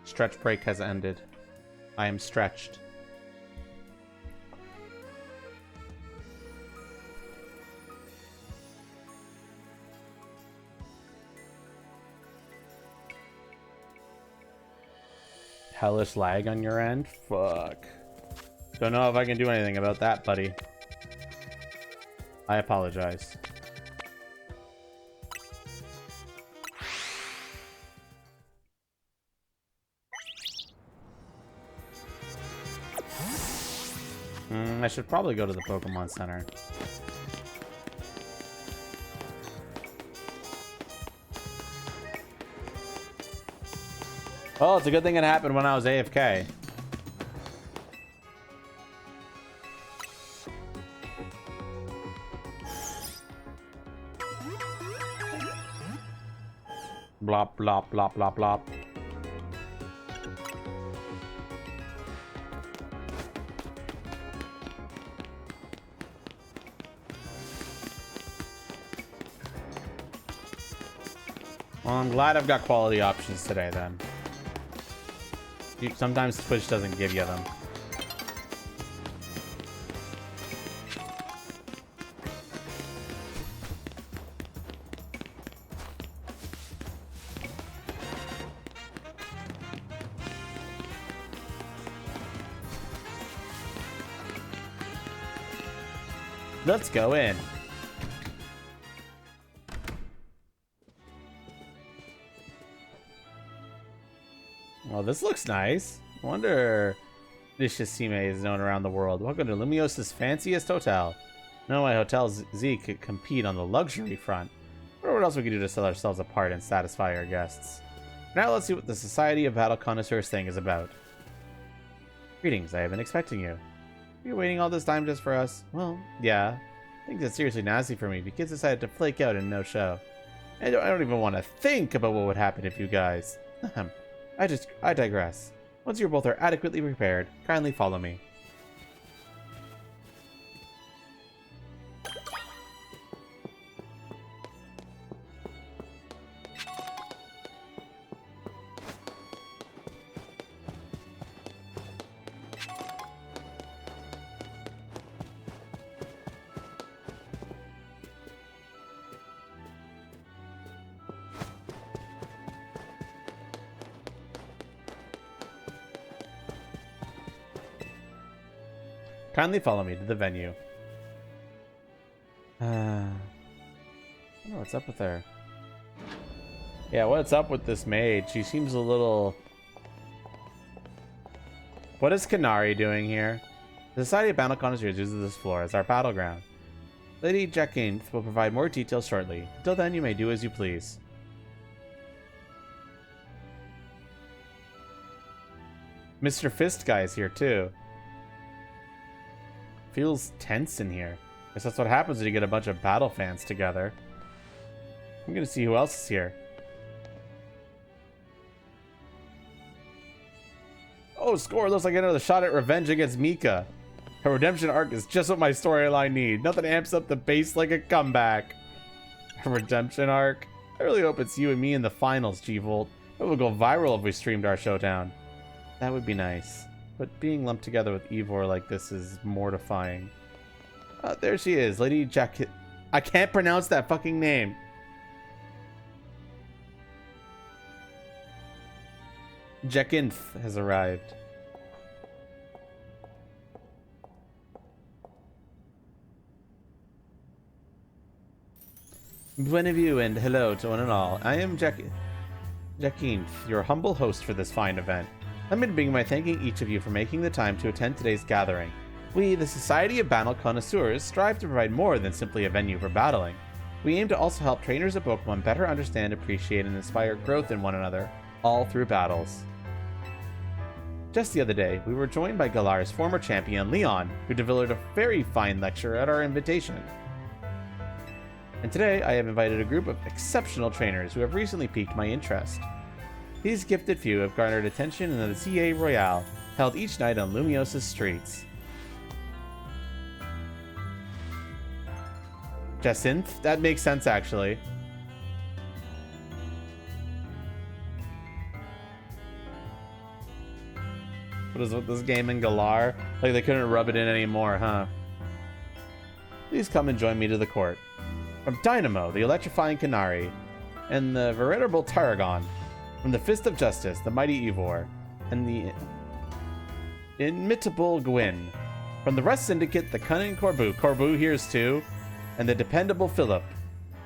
Stretch break has ended. I am stretched. Hellish lag on your end? Fuck. Don't know if I can do anything about that, buddy. I apologize. I should probably go to the Pokemon Center. Oh, it's a good thing it happened when I was AFK. Blop, blop, blop, blop, blop. Well, I'm glad I've got quality options today, then. Sometimes Twitch doesn't give you them. Let's go in. Well, this looks nice. I wonder this Shishime is known around the world. Welcome to Lumios's fanciest hotel. No way Hotel Z could compete on the luxury front. I wonder what else we could do to set ourselves apart and satisfy our guests. Now let's see what the Society of Battle Connoisseurs thing is about. Greetings, I have been expecting you. Are you waiting all this time just for us? Well, yeah. Things get seriously nasty for me. The kids decided to flake out and no show. I don't even want to think about what would happen if you guys... I digress. Once you both are adequately prepared, kindly follow me. Kindly follow me to the venue. I don't know what's up with her. Yeah, what's up with this maid? She seems a little... What is Kanari doing here? The Society of Battle Connoisseurs uses this floor as our battleground. Lady Jacqueline will provide more details shortly. Until then, you may do as you please. Mr. Fist Guy is here too. Feels tense in here. Guess that's what happens when you get a bunch of battle fans together. I'm gonna see who else is here. Oh, score! Looks like another shot at revenge against Mika. Her redemption arc is just what my storyline need. Nothing amps up the base like a comeback. Her redemption arc? I really hope it's you and me in the finals, G-Volt. It would go viral if we streamed our showdown. That would be nice. But being lumped together with Ivor like this is mortifying. There she is, Lady Jack... I can't pronounce that fucking name. Jekinth has arrived. Buenaview and hello to one and all. I am Jekinth, your humble host for this fine event. Let me begin by thanking each of you for making the time to attend today's gathering. We, the Society of Battle Connoisseurs, strive to provide more than simply a venue for battling. We aim to also help trainers of Pokemon better understand, appreciate, and inspire growth in one another, all through battles. Just the other day, we were joined by Galar's former champion, Leon, who delivered a very fine lecture at our invitation. And today, I have invited a group of exceptional trainers who have recently piqued my interest. These gifted few have garnered attention in the CA Royale, held each night on Lumios's streets. Jacinth? That makes sense, actually. What is with this game in Galar? Like they couldn't rub it in anymore, huh? Please come and join me to the court. From Dynamo, the electrifying Canary, and the veritable Tarragon. From the Fist of Justice, the mighty Ivor, and the inimitable Gwyn. From the Rust Syndicate, the cunning Corbu. Corbu here's too. And the dependable Philip.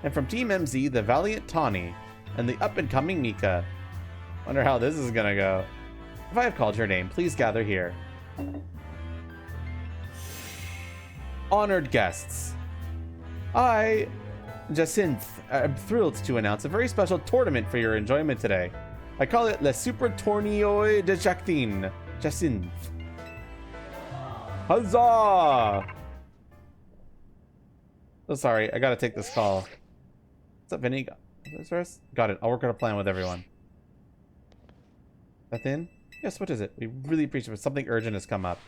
And from Team MZ, the valiant Tawny, and the up-and-coming Mika. Wonder how this is gonna go. If I have called your name, please gather here. Honored guests, I, Jacinth, am thrilled to announce a very special tournament for your enjoyment today. I call it Le Super Tournoi de Jacqueline. Jacinth. Huzzah! Oh, sorry, I gotta take this call. What's up, Vinny? Got it. I'll work on a plan with everyone. That in? Yes, what is it? We really appreciate it. Something urgent has come up.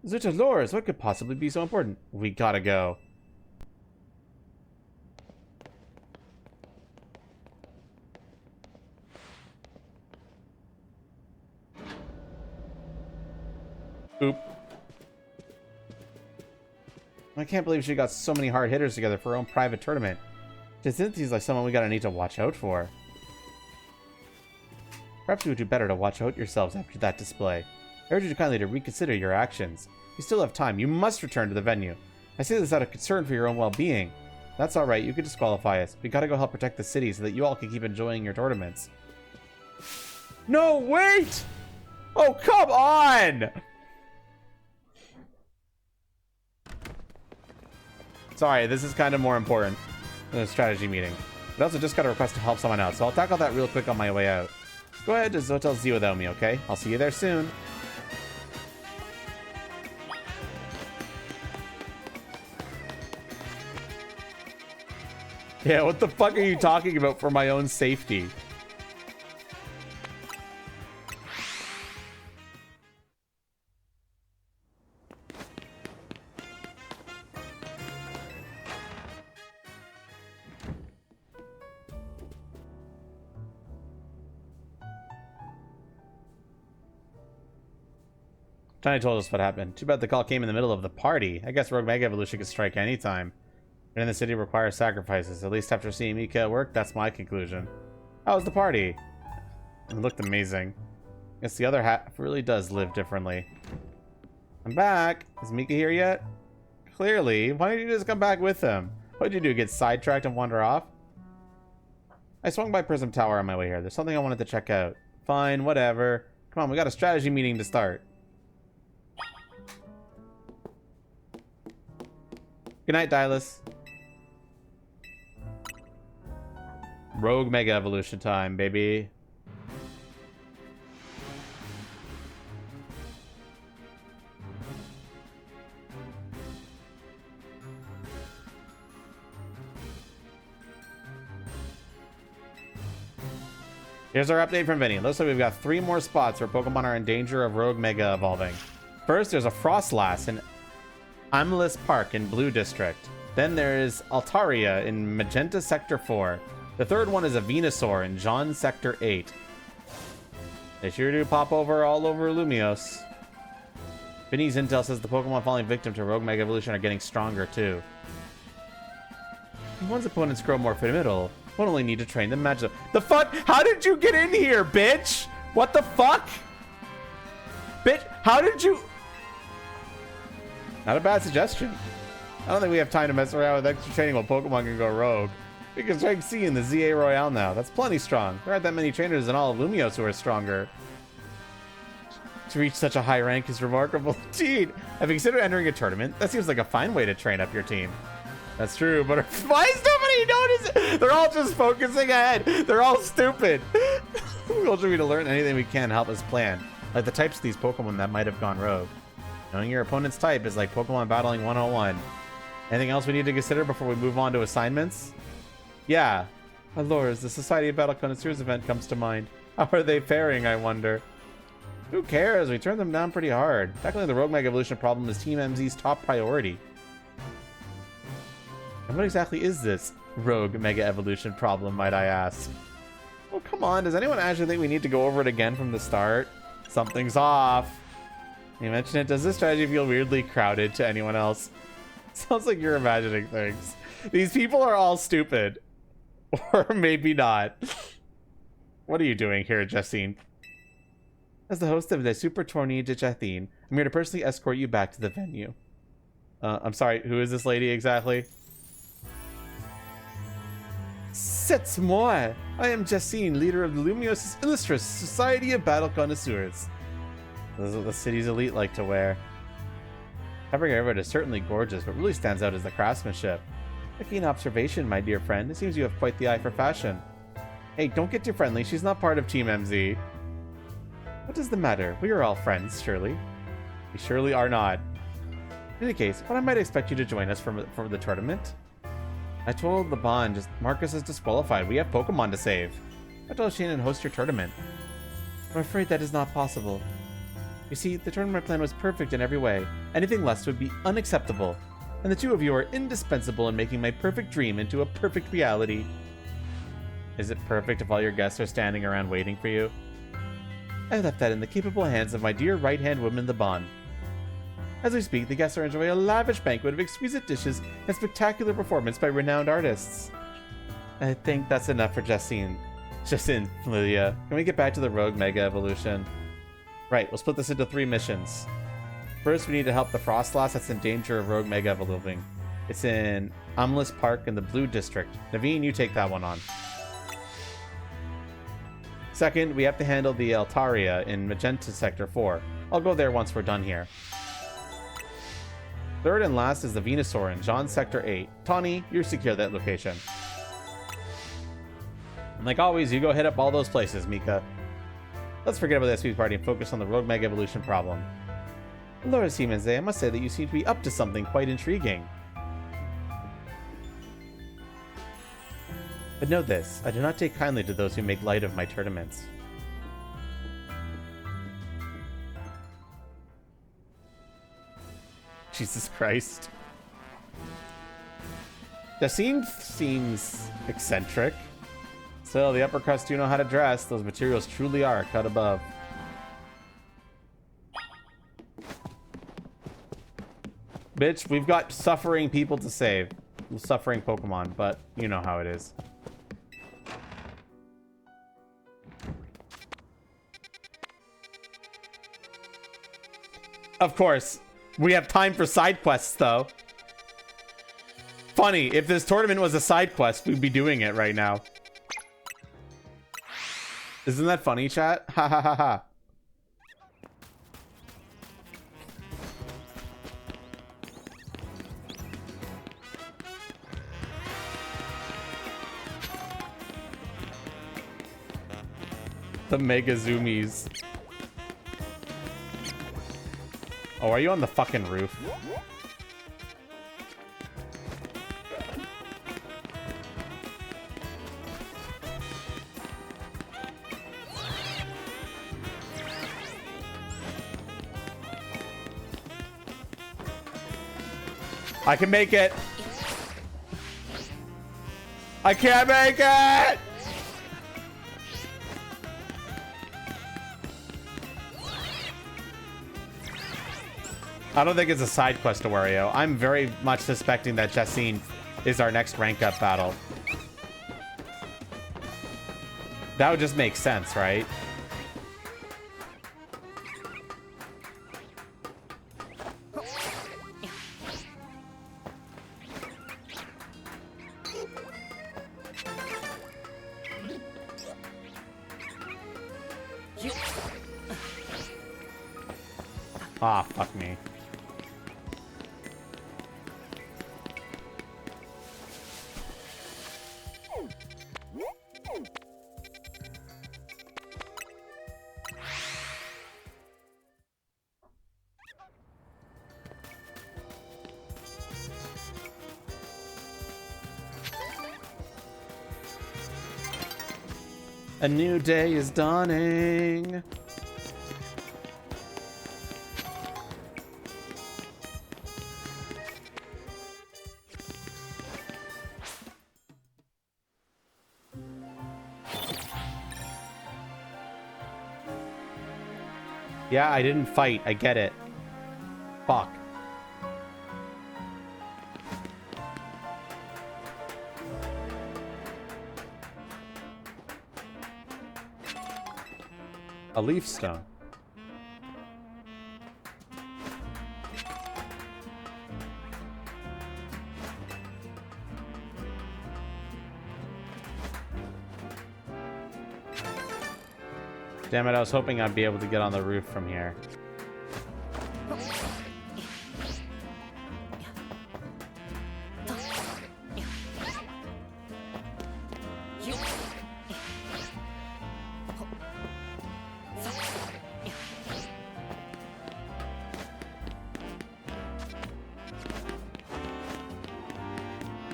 Zuta Lors, what could possibly be so important? We gotta go. Oop. I can't believe she got so many hard hitters together for her own private tournament. Jacinth's like someone we gotta need to watch out for. Perhaps you would do better to watch out yourselves after that display. I urge you kindly to reconsider your actions. You still have time. You must return to the venue. I say this out of concern for your own well-being. That's alright. You can disqualify us. We gotta go help protect the city so that you all can keep enjoying your tournaments. No, wait! Oh, come on! Sorry, this is kind of more important than a strategy meeting. But also just got a request to help someone out, so I'll tackle that real quick on my way out. Go ahead to Hotel Z without me, okay? I'll see you there soon. Yeah, what the fuck are you talking about for my own safety? Johnny told us what happened. Too bad the call came in the middle of the party. I guess Rogue Mega Evolution could strike anytime. And in the city requires sacrifices. At least after seeing Mika at work, that's my conclusion. How was the party? It looked amazing. Guess the other half really does live differently. I'm back. Is Mika here yet? Clearly. Why didn't you just come back with him? What'd you do, get sidetracked and wander off? I swung by Prism Tower on my way here. There's something I wanted to check out. Fine, whatever. Come on, we got a strategy meeting to start. Good night, Dylus. Rogue Mega Evolution time, baby. Here's our update from Vinny. Looks like we've got 3 more spots where Pokemon are in danger of Rogue Mega evolving. First, there's a Frostlass in Amalus Park in Blue District. Then there is Altaria in Magenta Sector 4. The third one is a Venusaur in John Sector 8. They sure do pop over all over Lumios. Vinny's intel says the Pokemon falling victim to Rogue Mega Evolution are getting stronger too. Once opponents grow more formidable, we'll only need to train them magically. The fuck? How did you get in here, bitch? What the fuck? Bitch, how did you... Not a bad suggestion. I don't think we have time to mess around with extra training while Pokemon can go rogue. We can strike C in the ZA Royale now. That's plenty strong. There aren't that many trainers in all of Lumios who are stronger. To reach such a high rank is remarkable indeed. Have you considered entering a tournament? That seems like a fine way to train up your team. That's true, but why is nobody noticing? They're all just focusing ahead. They're all stupid. We'll try to learn anything we can to help us plan. Like the types of these Pokemon that might have gone rogue. Knowing your opponent's type is like Pokemon battling 101. Anything else we need to consider before we move on to assignments? Yeah. My lords, the Society of Battle Connoisseurs event comes to mind. How are they faring, I wonder? Who cares? We turned them down pretty hard. Tackling the Rogue Mega Evolution problem is Team MZ's top priority. And what exactly is this rogue mega evolution problem, might I ask? Oh, come on. Does anyone actually think we need to go over it again from the start? Something's off. You mentioned it. Does this strategy feel weirdly crowded to anyone else? Sounds like you're imagining things. These people are all stupid. Or maybe not. What are you doing here, Justine? As the host of the Super Tourney de Jathine, I'm here to personally escort you back to the venue. I'm sorry, who is this lady exactly? C'est moi! I am Justine, leader of the Lumiosus Illustrious Society of Battle Connoisseurs. Those are the city's elite like to wear. Covering everyone is certainly gorgeous, what really stands out is the craftsmanship. A keen observation, my dear friend. It seems you have quite the eye for fashion. Hey, don't get too friendly. She's not part of Team MZ. What is the matter? We are all friends, surely. We surely are not. In any case, but I might expect you to join us for the tournament. I told the bond, Marcus is disqualified. We have Pokemon to save. I told Shannon host your tournament. I'm afraid that is not possible. You see, the tournament plan was perfect in every way. Anything less would be unacceptable. And the two of you are indispensable in making my perfect dream into a perfect reality. Is it perfect if all your guests are standing around waiting for you? I left that in the capable hands of my dear right-hand woman, the Bond. As we speak, the guests are enjoying a lavish banquet of exquisite dishes and spectacular performance by renowned artists. I think that's enough for Justine. Lydia. Can we get back to the Rogue Mega Evolution? Right, we'll split this into 3 missions. First, we need to help the Frostlass that's in danger of Rogue Mega Evolving. It's in Amlis Park in the Blue District. Naveen, you take that one on. Second, we have to handle the Altaria in Magenta Sector 4. I'll go there once we're done here. Third and last is the Venusaur in John Sector 8. Tawny, you secure that location. And like always, you go hit up all those places, Mika. Let's forget about the SP's party and focus on the Rogue Mega Evolution problem. Lord Siemens, I must say that you seem to be up to something quite intriguing. But know this, I do not take kindly to those who make light of my tournaments. Jesus Christ. Justine seems eccentric. Still, the upper crust do know how to dress. Those materials truly are cut above. Bitch, we've got suffering people to save. Suffering Pokemon, but you know how it is. Of course, we have time for side quests, though. Funny, if this tournament was a side quest, we'd be doing it right now. Isn't that funny, chat? Ha ha ha ha. The Mega Zoomies. Oh, are you on the fucking roof? I can make it. I can't make it. I don't think it's a side quest to Wario. I'm very much suspecting that Justine is our next rank up battle. That would just make sense, right? Ah, fuck me. A new day is dawning. Yeah, I didn't fight. I get it. Fuck. A leaf stone. Damn it, I was hoping I'd be able to get on the roof from here.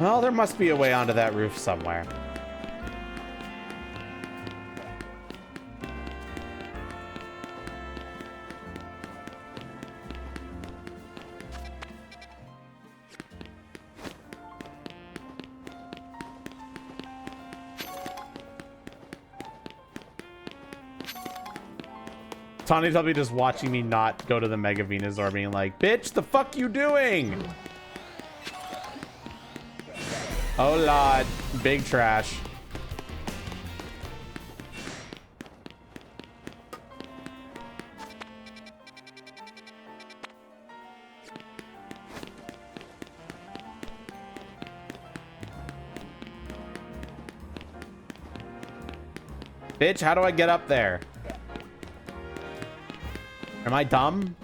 Well, there must be a way onto that roof somewhere. Tawny W just watching me not go to the Mega Venusaur being like, bitch, the fuck you doing? Oh lord, big trash. Bitch, how do I get up there? Am I dumb?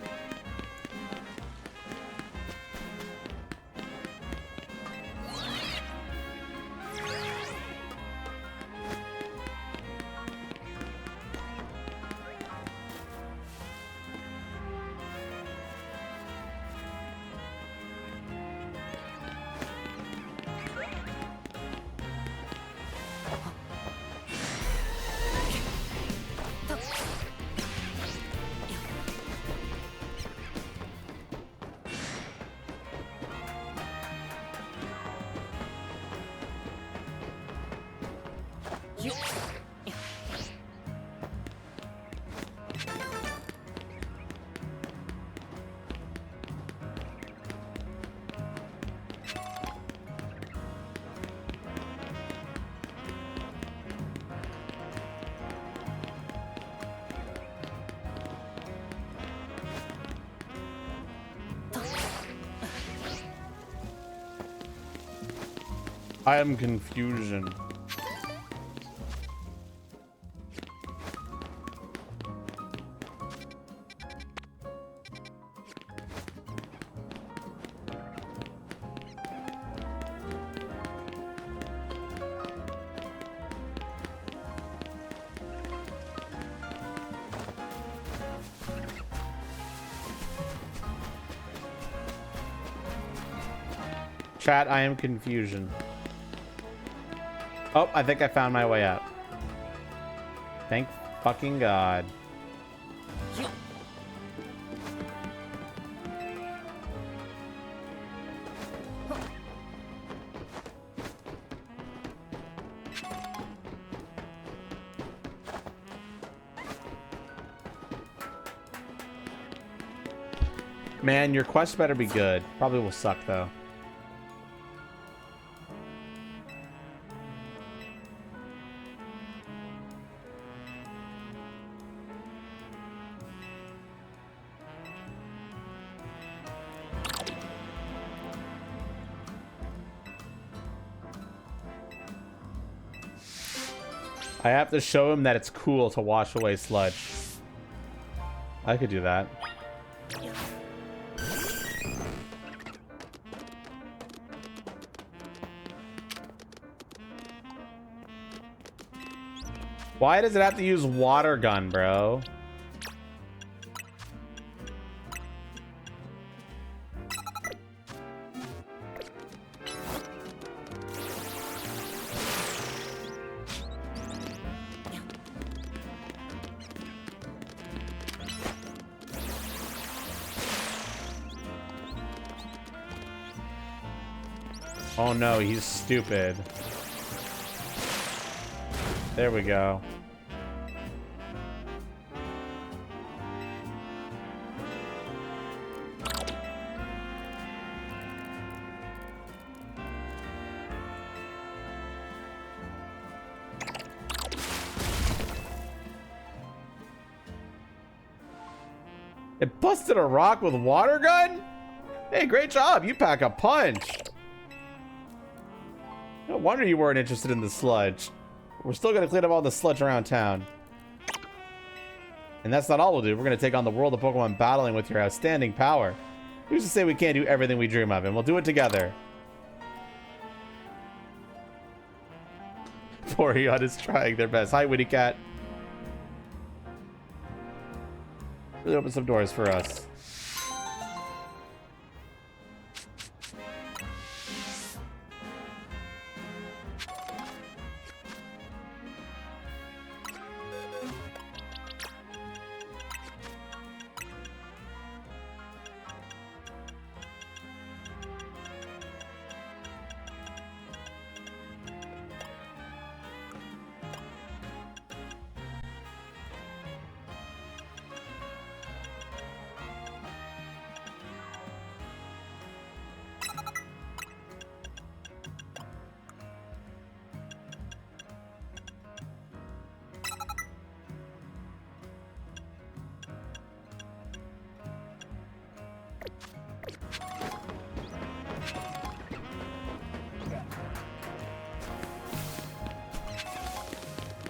I am confusion. Chat, I am confusion. Oh, I think I found my way out. Thank fucking God. Man, your quest better be good. Probably will suck though. I have to show him that it's cool to wash away sludge. I could do that. Why does it have to use water gun, bro? Oh no, he's stupid. There we go. It busted a rock with water gun? Hey, great job. You pack a punch. No wonder you weren't interested in the sludge. We're still going to clean up all the sludge around town. And that's not all we'll do. We're going to take on the world of Pokemon battling with your outstanding power. Who's to say we can't do everything we dream of, and we'll do it together. Porygon is trying their best. Hi, Witty Cat. Really open some doors for us.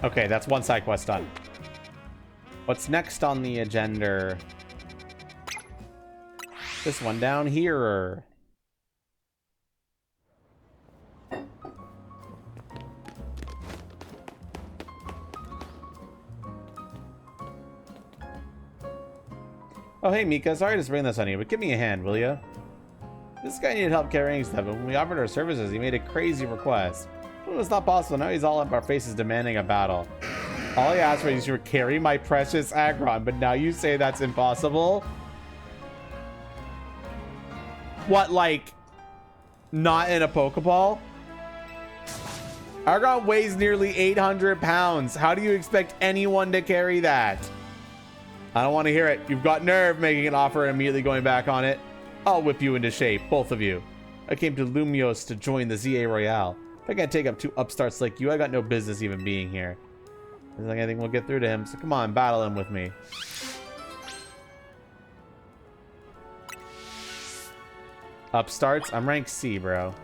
Okay, that's one side quest done. What's next on the agenda? This one down here. Oh, hey, Mika. Sorry to spring this on you, but give me a hand, will you? This guy needed help carrying stuff, and when we offered our services, he made a crazy request. It was not possible. Now he's all up our faces demanding a battle. All he asked for is to carry my precious Aggron, but now you say that's impossible? What, like, not in a Pokeball? Aggron weighs nearly 800 pounds. How do you expect anyone to carry that? I don't want to hear it. You've got nerve making an offer and immediately going back on it. I'll whip you into shape, both of you. I came to Lumios to join the ZA Royale. If I can't take up two upstarts like you, I got no business even being here. I don't think anything will get through to him, so come on, battle him with me. Upstarts? I'm rank C, bro.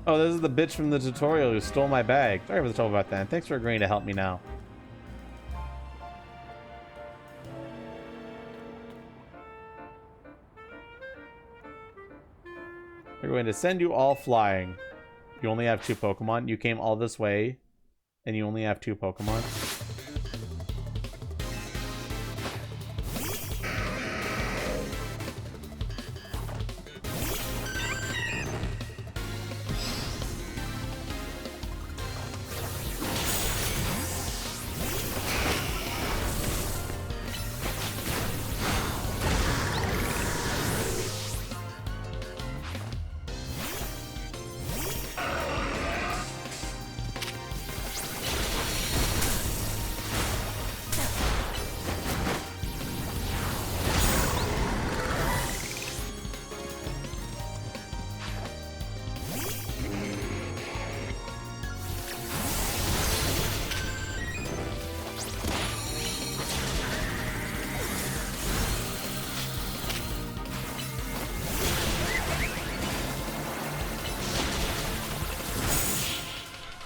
Oh, this is the bitch from the tutorial who stole my bag. Sorry for the trouble about that. Thanks for agreeing to help me now. They're going to send you all flying. You only have 2 Pokemon. You came all this way, and you only have 2 Pokemon.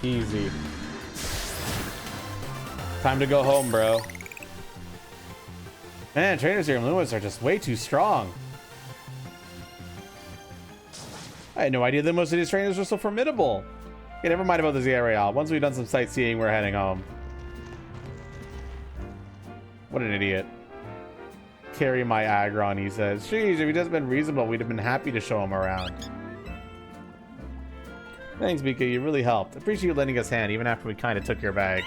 Easy. Time to go home, bro. Man, trainers here in Lewis are just way too strong. I had no idea that most of these trainers were so formidable. Okay, never mind about this area. Once we've done some sightseeing, we're heading home. What an idiot. Carry my Aggron, he says. Jeez, if he'd just been reasonable, we'd have been happy to show him around. Thanks, Mika. You really helped. Appreciate you lending us a hand, even after we kind of took your bag.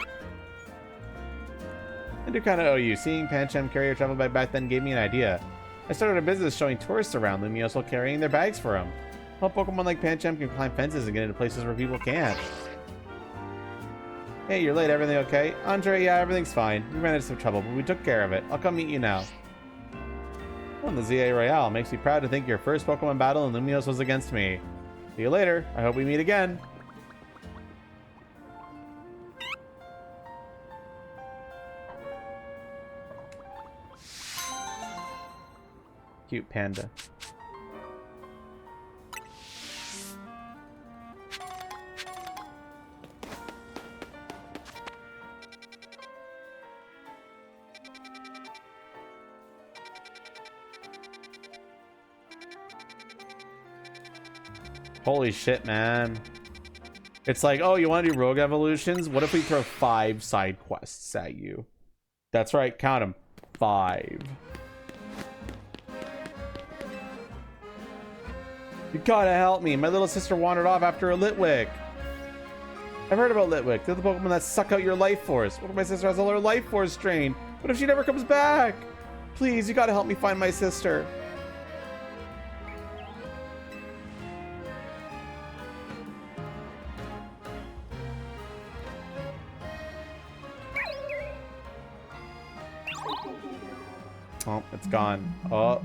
I do kind of owe you. Seeing Pancham carry your travel bag back then gave me an idea. I started a business showing tourists around Lumios while carrying their bags for them. Well, Pokemon like Pancham can climb fences and get into places where people can't. Hey, you're late. Everything okay? Andre, yeah, everything's fine. We ran into some trouble, but we took care of it. I'll come meet you now. On the ZA Royale. Makes me proud to think your first Pokemon battle in Lumiose was against me. See you later. I hope we meet again. Cute panda. Holy shit, man. It's like, oh, you want to do rogue evolutions? What if we throw 5 side quests at you? That's right, count them. 5. You gotta help me. My little sister wandered off after a Litwick. I've heard about Litwick. They're the Pokemon that suck out your life force. What if my sister has all her life force drained? What if she never comes back? Please, you gotta help me find my sister. Oh, it's gone. Oh.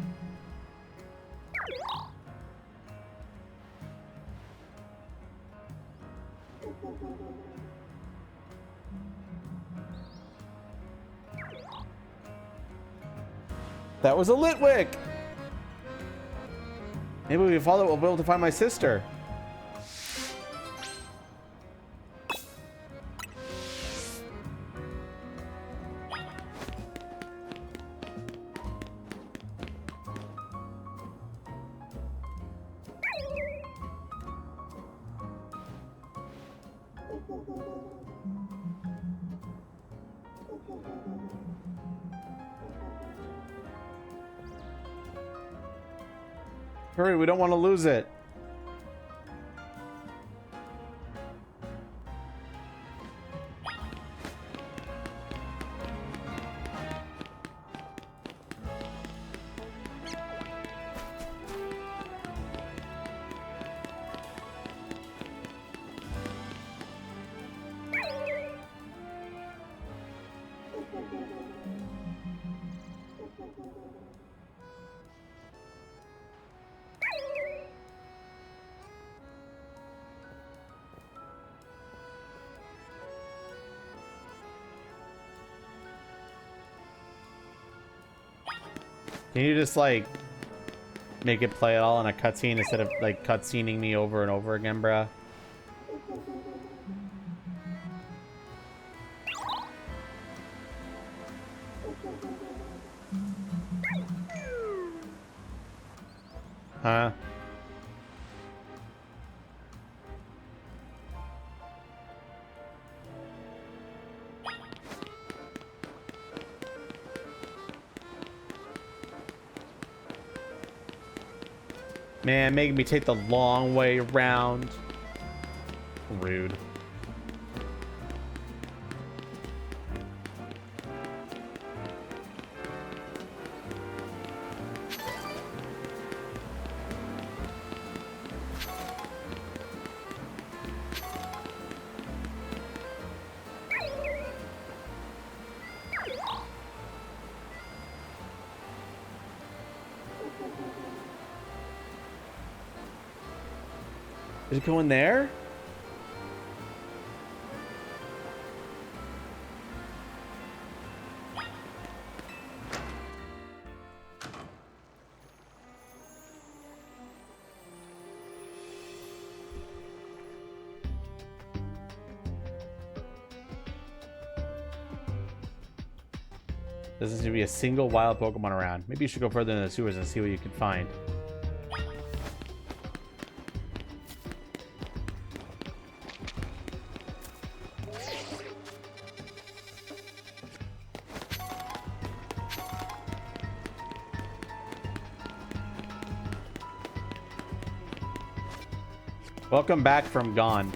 That was a Litwick! Maybe if we follow it, we'll be able to find my sister. Hurry, we don't want to lose it. Can you just like make it play it all in a cutscene instead of like cutscening me over and over again, bruh? Huh? Man, making me take the long way around. Rude. Is it going there? There doesn't seem to be a single wild Pokemon around. Maybe you should go further in the sewers and see what you can find. Welcome back from gone.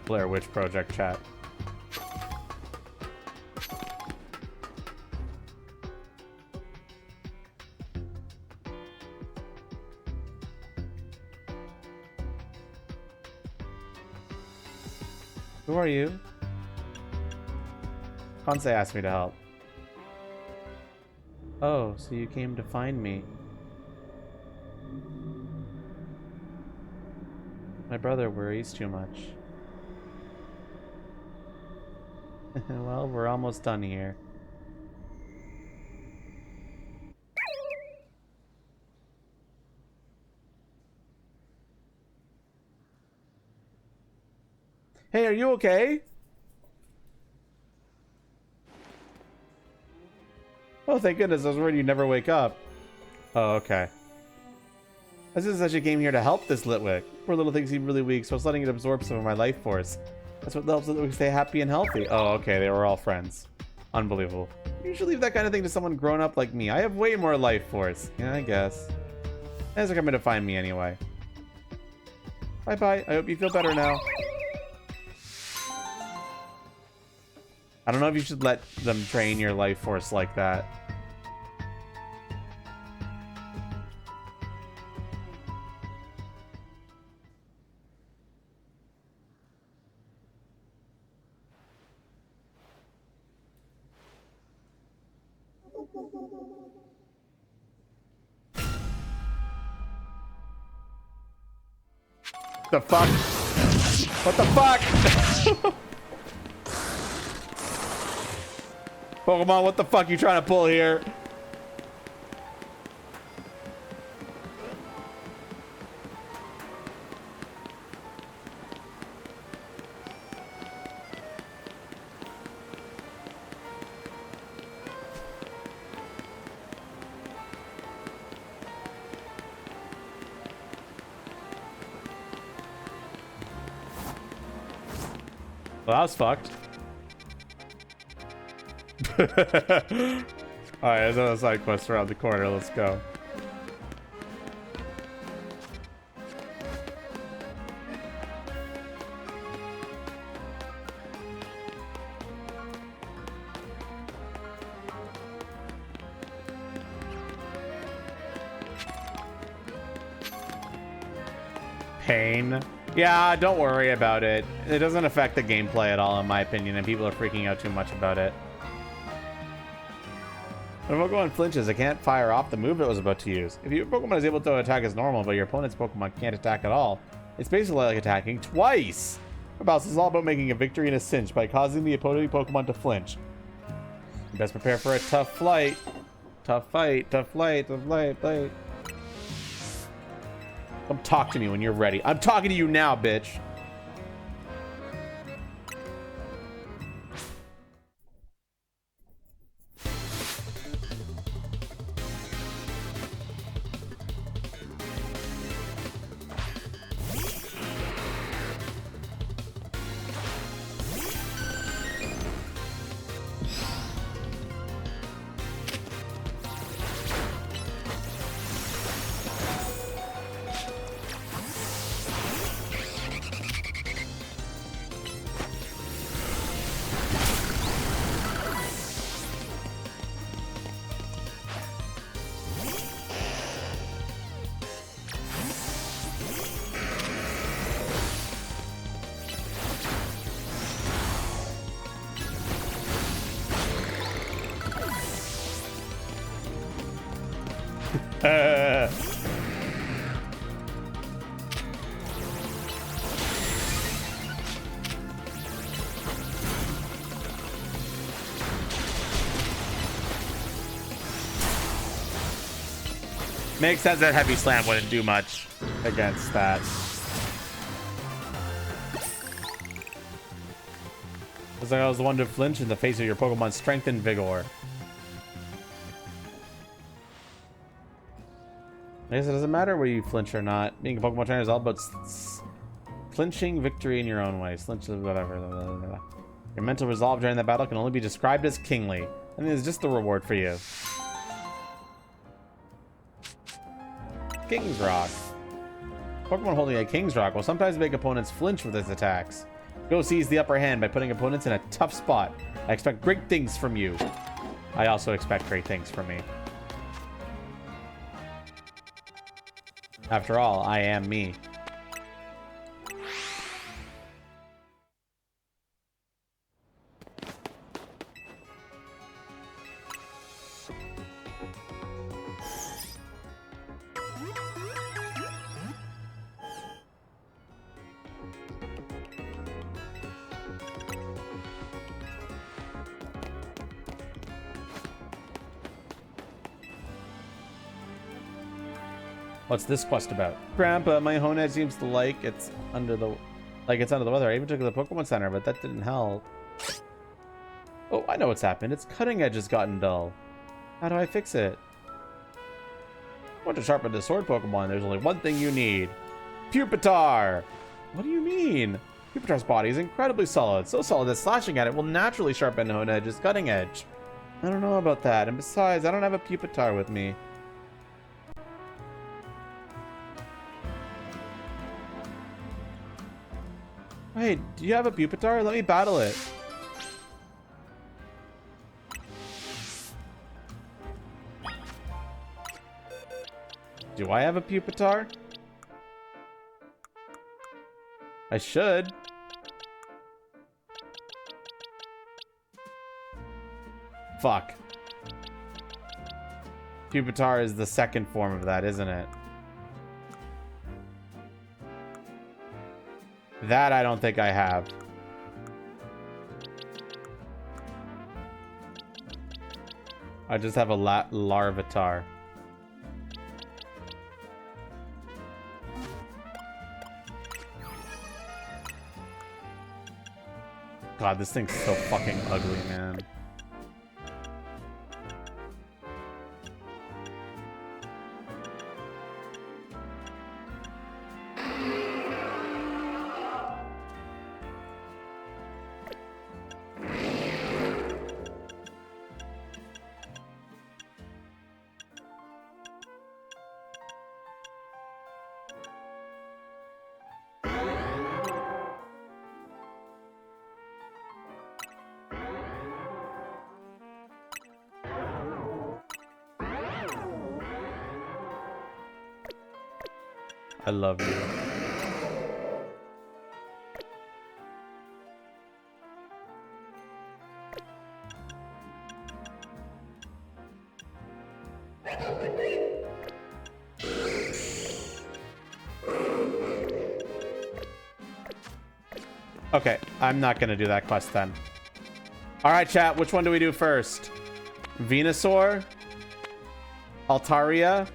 Blair Witch Project chat. Who are you? Kansei asked me to help. Oh, so you came to find me. My brother worries too much. Well, we're almost done here. Hey, are you okay? Oh, thank goodness. I was worried you'd never wake up. Oh, okay. I just actually came here to help this Litwick. Poor little thing seemed really weak, so I was letting it absorb some of my life force. That's what helps Litwick stay happy and healthy. Oh, okay. They were all friends. Unbelievable. You should leave that kind of thing to someone grown up like me. I have way more life force. Yeah, I guess. Thanks for coming to find me anyway. Bye-bye. I hope you feel better now. I don't know if you should let them drain your life force like that. The fuck? What the fuck? Pokemon, what the fuck you trying to pull here? Well, that was fucked. Alright, there's another side quest around the corner. Let's go. Pain. Yeah, don't worry about it. It doesn't affect the gameplay at all, in my opinion, and people are freaking out too much about it. When a Pokemon flinches, it can't fire off the move it was about to use. If your Pokemon is able to attack as normal, but your opponent's Pokemon can't attack at all, it's basically like attacking twice. This is all about making a victory in a cinch by causing the opposing Pokemon to flinch. You best prepare for a tough flight. Tough fight, tough flight, tough flight. Come talk to me when you're ready. I'm talking to you now, bitch. Makes sense that Heavy Slam wouldn't do much against that. Looks like I was the one to flinch in the face of your Pokemon's strength and vigor. I guess it doesn't matter whether you flinch or not. Being a Pokemon trainer is all about flinching victory in your own way. Flinch, whatever. Your mental resolve during the battle can only be described as kingly. I think it's just the reward for you. King's Rock. Pokemon holding a King's Rock will sometimes make opponents flinch with its attacks. Go seize the upper hand by putting opponents in a tough spot. I expect great things from you. I also expect great things from me. After all, I am me. What's this quest about? Grandpa, my Honed seems to like it's under the weather. I even took it to the Pokemon Center, but that didn't help. Oh, I know what's happened. Its cutting edge has gotten dull. How do I fix it? Want to sharpen the sword Pokemon, there's only one thing you need. Pupitar! What do you mean? Pupitar's body is incredibly solid. So solid that slashing at it will naturally sharpen Honedge's cutting edge. I don't know about that, and besides, I don't have a Pupitar with me. Wait, do you have a Pupitar? Let me battle it. Do I have a Pupitar? I should. Fuck. Pupitar is the second form of that, isn't it? That I don't think I have. I just have a Larvitar. God, this thing's so fucking ugly, man. I love you. Okay, I'm not gonna do that quest then. All right, chat, which one do we do first? Venusaur, Altaria,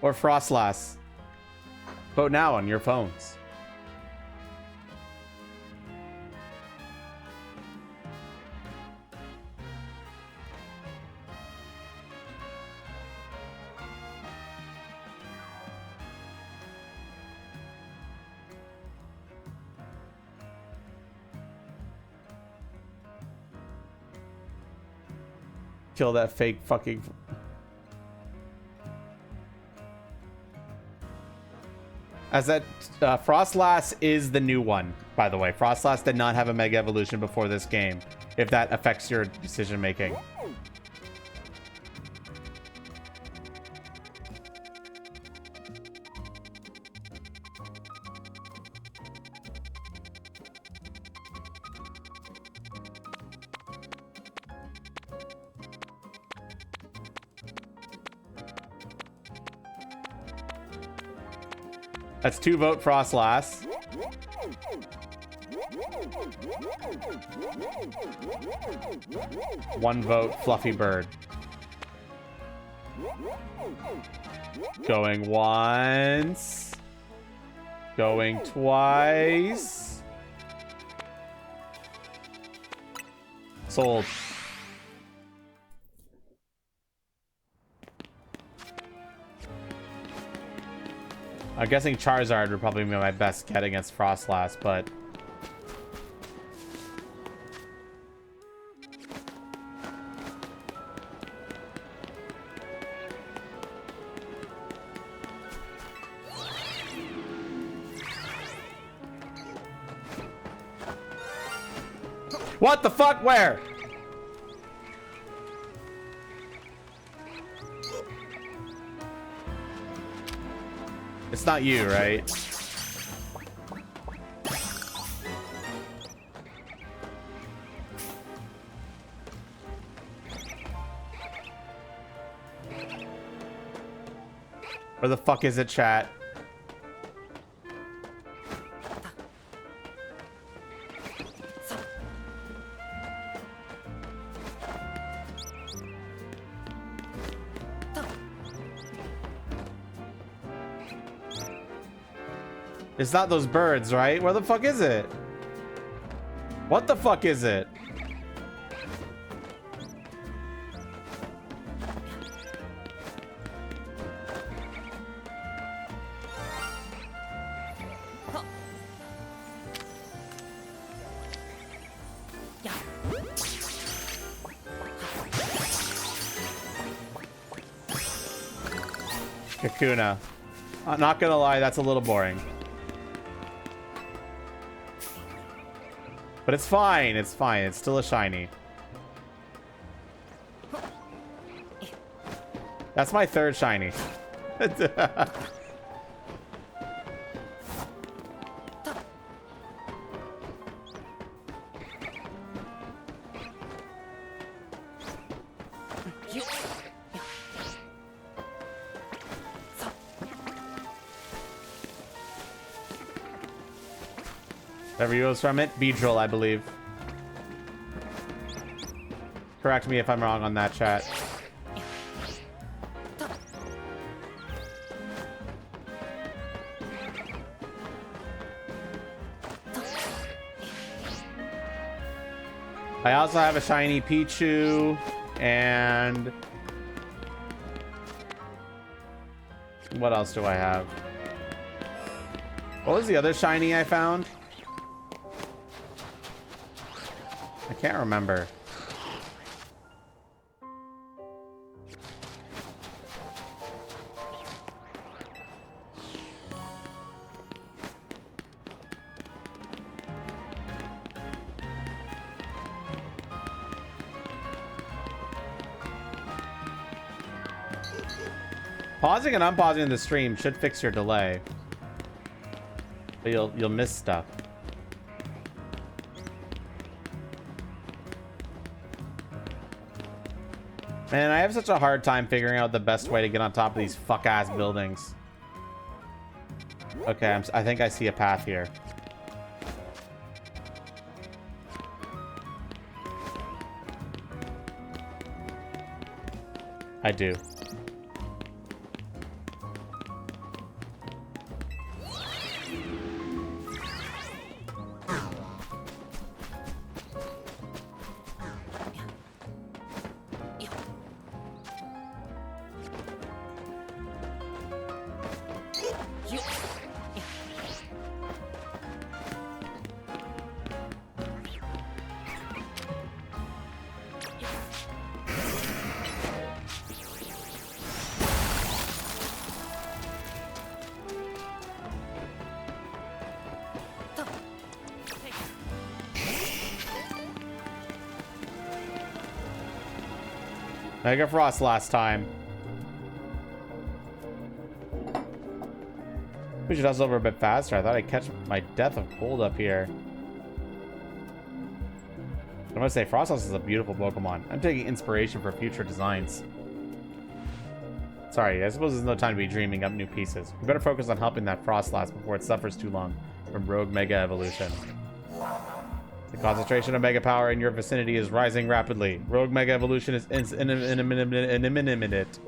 or Frostlass? Vote now on your phones. Kill that fake fucking... As that, Frostlass is the new one, by the way. Frostlass did not have a Mega Evolution before this game, if that affects your decision making. That's 2 vote Frostlass. One vote Fluffy Bird. Going once. Going twice. Sold. I'm guessing Charizard would probably be my best get against Frostlass, but... What the fuck? Where? It's not you, right? Where the fuck is it, chat? It's not those birds, right? Where the fuck is it? What the fuck is it? Kakuna. I'm not gonna lie, that's a little boring. But it's fine, it's fine. It's still a shiny. That's my third shiny. Whatever you goes from it, Beedrill, I believe. Correct me if I'm wrong on that, chat. I also have a shiny Pichu, and what else do I have? What was the other shiny I found? I can't remember. Pausing and unpausing the stream should fix your delay, but you'll miss stuff. Man, I have such a hard time figuring out the best way to get on top of these fuck-ass buildings. Okay, I think I see a path here. I do. Mega Frost last time. We should hustle over a bit faster. I thought I'd catch my death of cold up here. I'm gonna say Frosthouse is a beautiful Pokemon. I'm taking inspiration for future designs. Sorry, I suppose there's no time to be dreaming up new pieces. We better focus on helping that Frostlass before it suffers too long from Rogue Mega Evolution. The concentration of Mega Power in your vicinity is rising rapidly. Rogue Mega Evolution is imminent.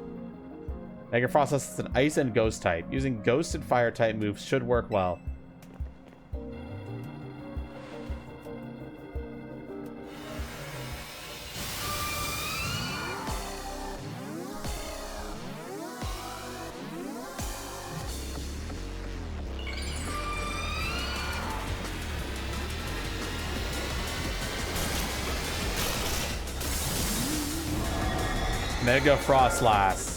Mega Frostlass is an Ice and Ghost type. Using Ghost and Fire type moves should work well. Mega Frostlass.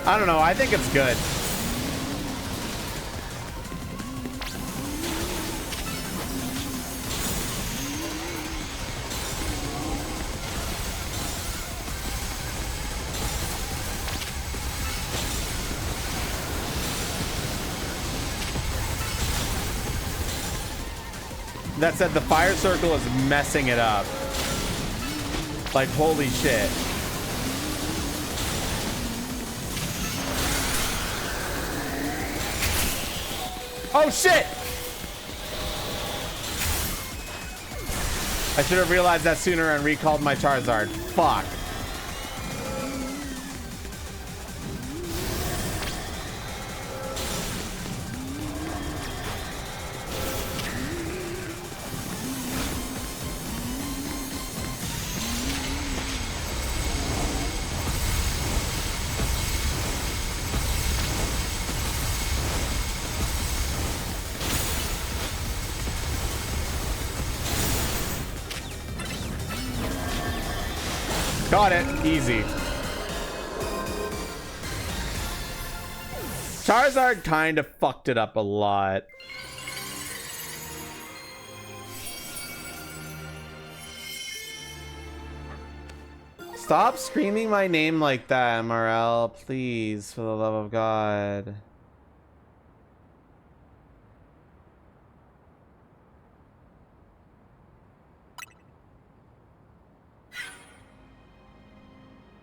I don't know. I think it's good. That said, the fire circle is messing it up. Like, holy shit. Oh, shit! I should have realized that sooner and recalled my Charizard. Fuck. Got it. Easy. Charizard kind of fucked it up a lot. Stop screaming my name like that, Morel. Please, for the love of God.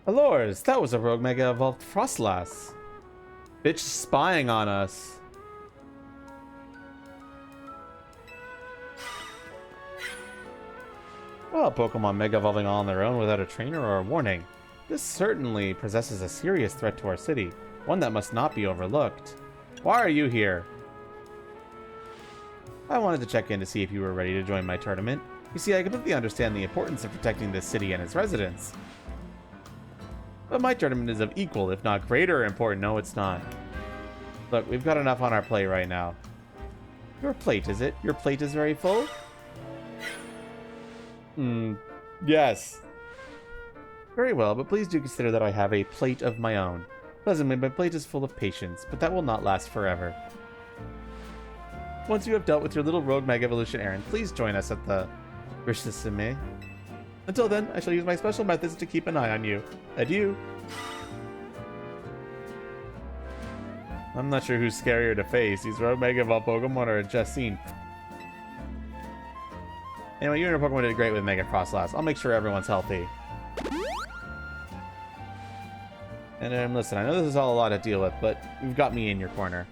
Allures, that was a rogue mega evolved Frostlass. Bitch spying on us. Well, Pokemon mega evolving all on their own without a trainer or a warning. This certainly possesses a serious threat to our city, one that must not be overlooked. Why are you here? I wanted to check in to see if you were ready to join my tournament. You see, I completely understand the importance of protecting this city and its residents. But my tournament is of equal, if not greater, importance. No, it's not. Look, we've got enough on our plate right now. Your plate, is it? Your plate is very full? Yes. Very well, but please do consider that I have a plate of my own. Presently, my plate is full of patience, but that will not last forever. Once you have dealt with your little rogue Mega Evolution errand, please join us at the Rishisume. Until then, I shall use my special methods to keep an eye on you. Adieu. I'm not sure who's scarier to face, these rogue Mega Evolved Pokemon or Jessine. Anyway, you and your Pokemon did great with Mega Frostlass. I'll make sure everyone's healthy. And listen, I know this is all a lot to deal with, but you've got me in your corner.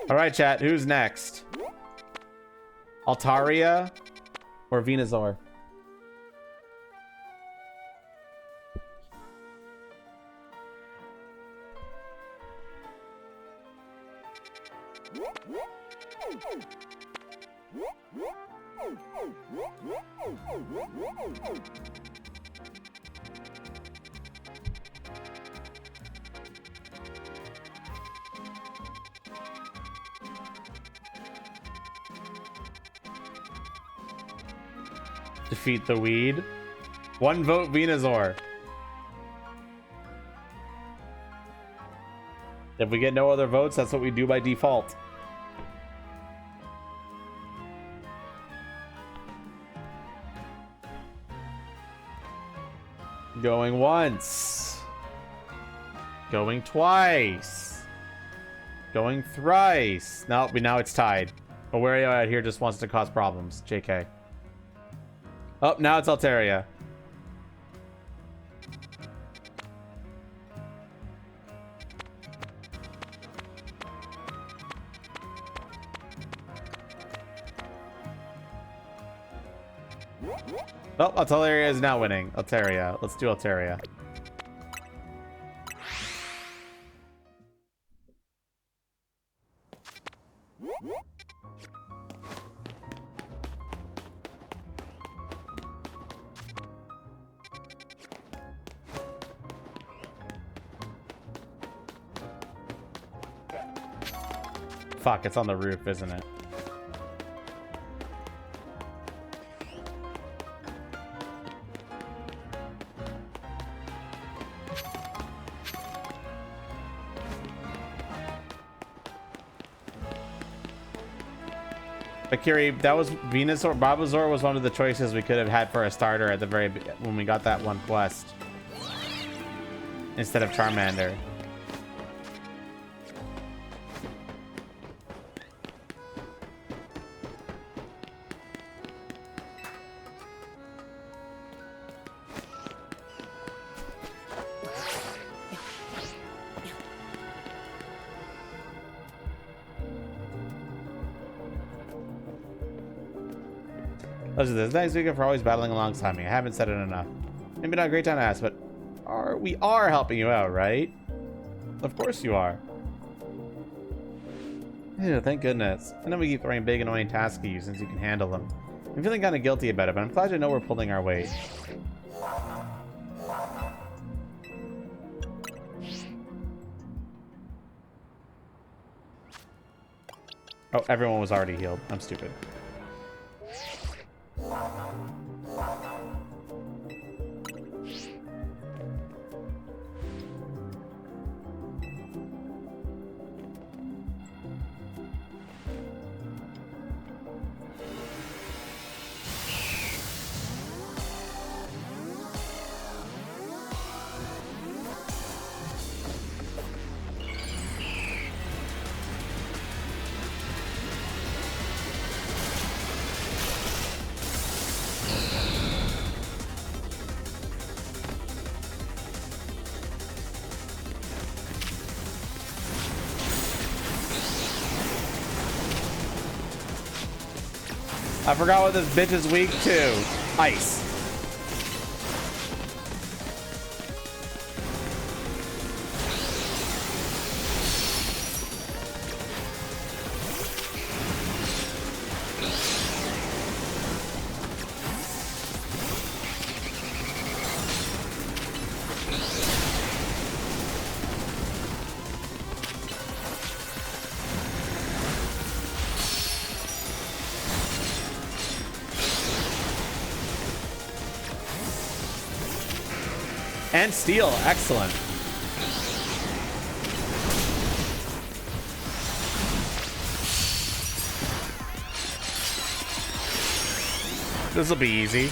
Alright, chat, who's next? Altaria or Venusaur? Defeat the weed. One vote Venusaur. If we get no other votes, that's what we do by default. Going once. Going twice. Going thrice. Now it's tied. But where out here just wants to cause problems. JK. Oh, now it's Altaria. Oh, Altaria is now winning. Altaria. Let's do Altaria. fuck, it's on the roof, isn't it? But Kiri, that was Venusaur. Bulbasaur was one of the choices we could have had for a starter at the very when we got that one quest instead of Charmander. Listen, this thanks Vika for always battling alongside me. I haven't said it enough. Maybe not a great time to ask, but we are helping you out, right? Of course you are. Ew, thank goodness. I know we keep throwing big annoying tasks at you since you can handle them. I'm feeling kind of guilty about it, but I'm glad to know we're pulling our weight. Oh, everyone was already healed. I'm stupid. I forgot what this bitch is weak to. Ice. And steel, excellent. This will be easy.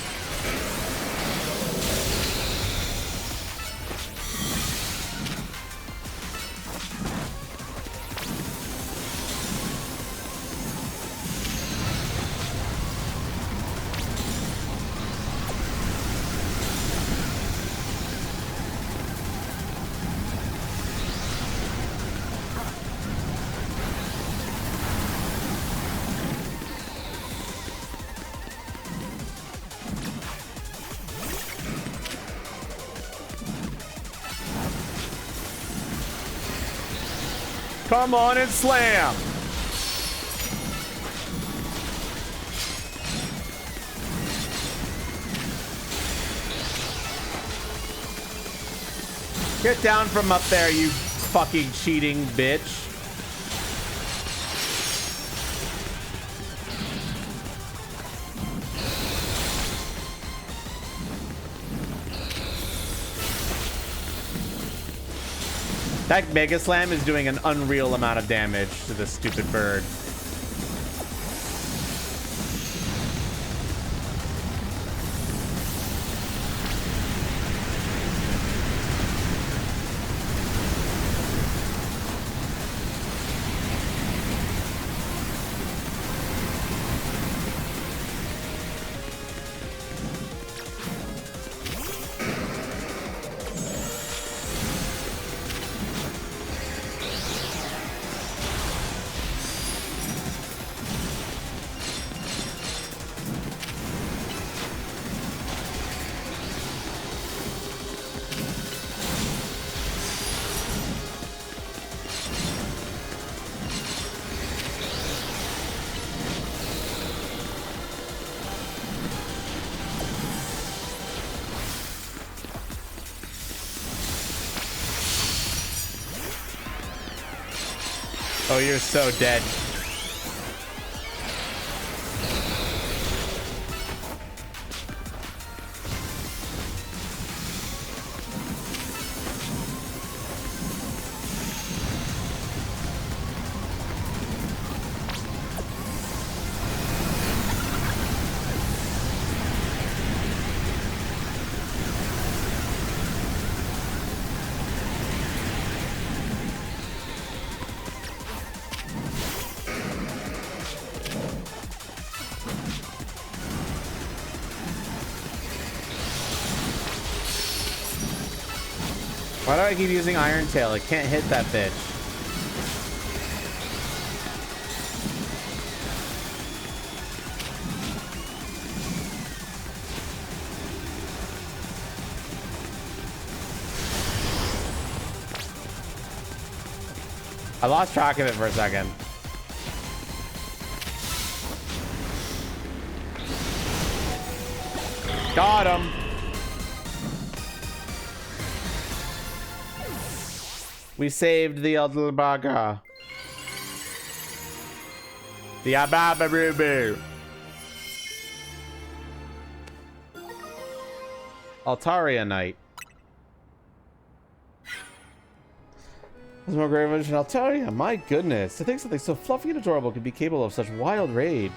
Come on and slam. Get down from up there, you fucking cheating bitch. That Mega Slam is doing an unreal amount of damage to this stupid bird. Oh, you're so dead. Why do I keep using Iron Tail? I can't hit that bitch. I lost track of it for a second. Got him. We saved the Albaga. The Ababarubu. Altaria Knight. There's more great version of Altaria. My goodness. To think something so fluffy and adorable could be capable of such wild rage.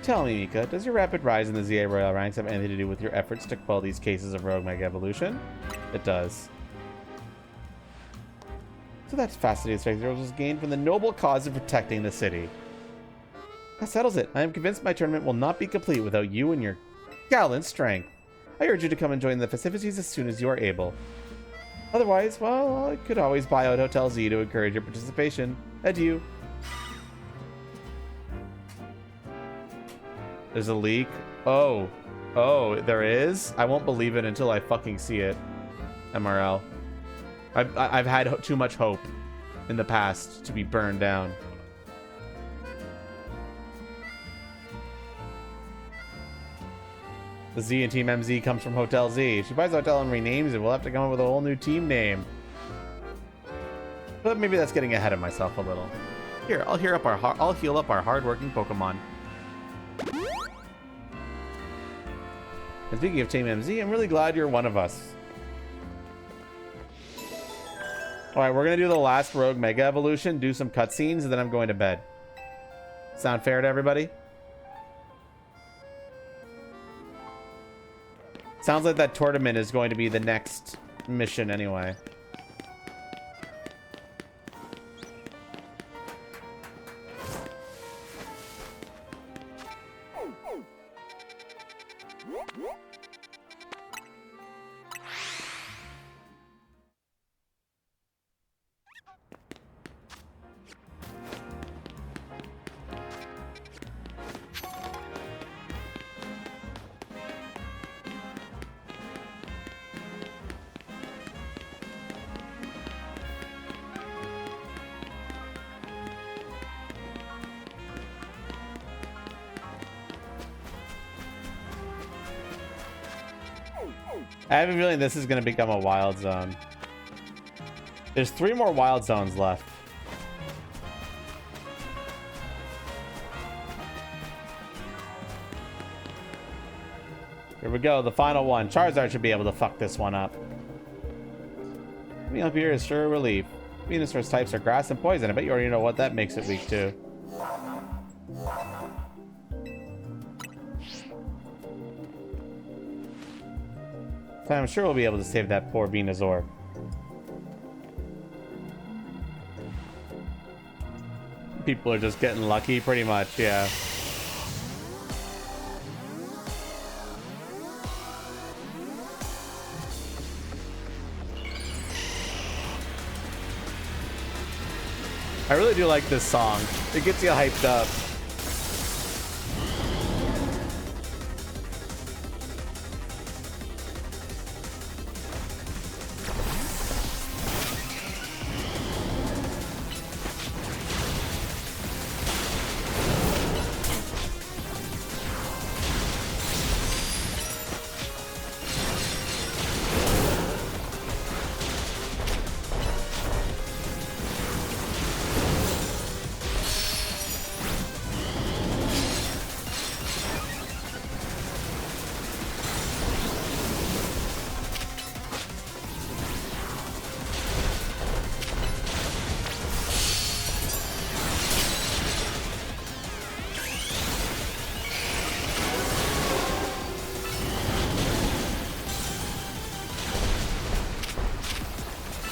Tell me, Mika, does your rapid rise in the ZA Royal ranks have anything to do with your efforts to quell these cases of rogue mega evolution? It does. So that's fascinating strength was gained from the noble cause of protecting the city. That settles it. I am convinced my tournament will not be complete without you and your gallant strength. I urge you to come and join the festivities as soon as you are able. Otherwise, well, I could always buy out Hotel Z to encourage your participation. Adieu. There's a leak. Oh, there is? I won't believe it until I fucking see it. MRL. I've had too much hope in the past to be burned down. The Z in Team MZ comes from Hotel Z. If she buys the hotel and renames it, we'll have to come up with a whole new team name. But maybe that's getting ahead of myself a little. Here, I'll heal up our hard-working Pokemon. And speaking of Team MZ, I'm really glad you're one of us. Alright, we're gonna do the last Rogue Mega Evolution, do some cutscenes, and then I'm going to bed. Sound fair to everybody? Sounds like that tournament is going to be the next mission anyway. I have a feeling this is going to become a wild zone. There's 3 more wild zones left. Here we go, the final one. Charizard should be able to fuck this one up. Being up here is sure a relief. Venusaur's types are grass and poison. I bet you already know what that makes it weak to. I'm sure we'll be able to save that poor Venusaur. People are just getting lucky, pretty much, yeah. I really do like this song. It gets you hyped up.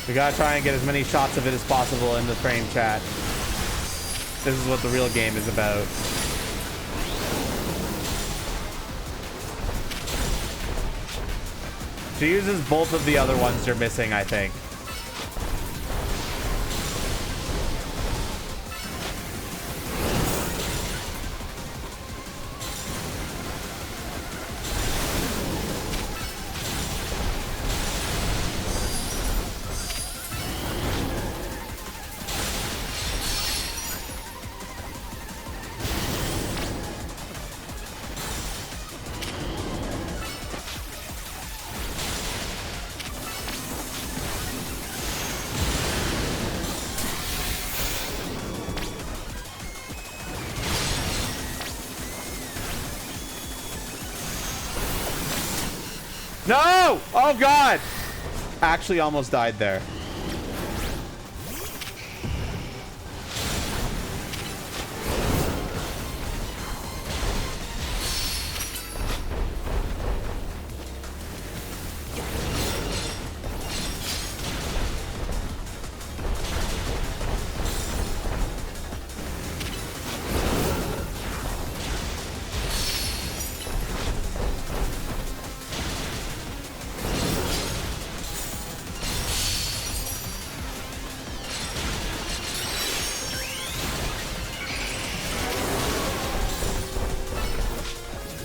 We gotta try and get as many shots of it as possible in the frame chat. This is what the real game is about. She uses both of the other ones you're missing, I think. No! Oh god! Actually almost died there.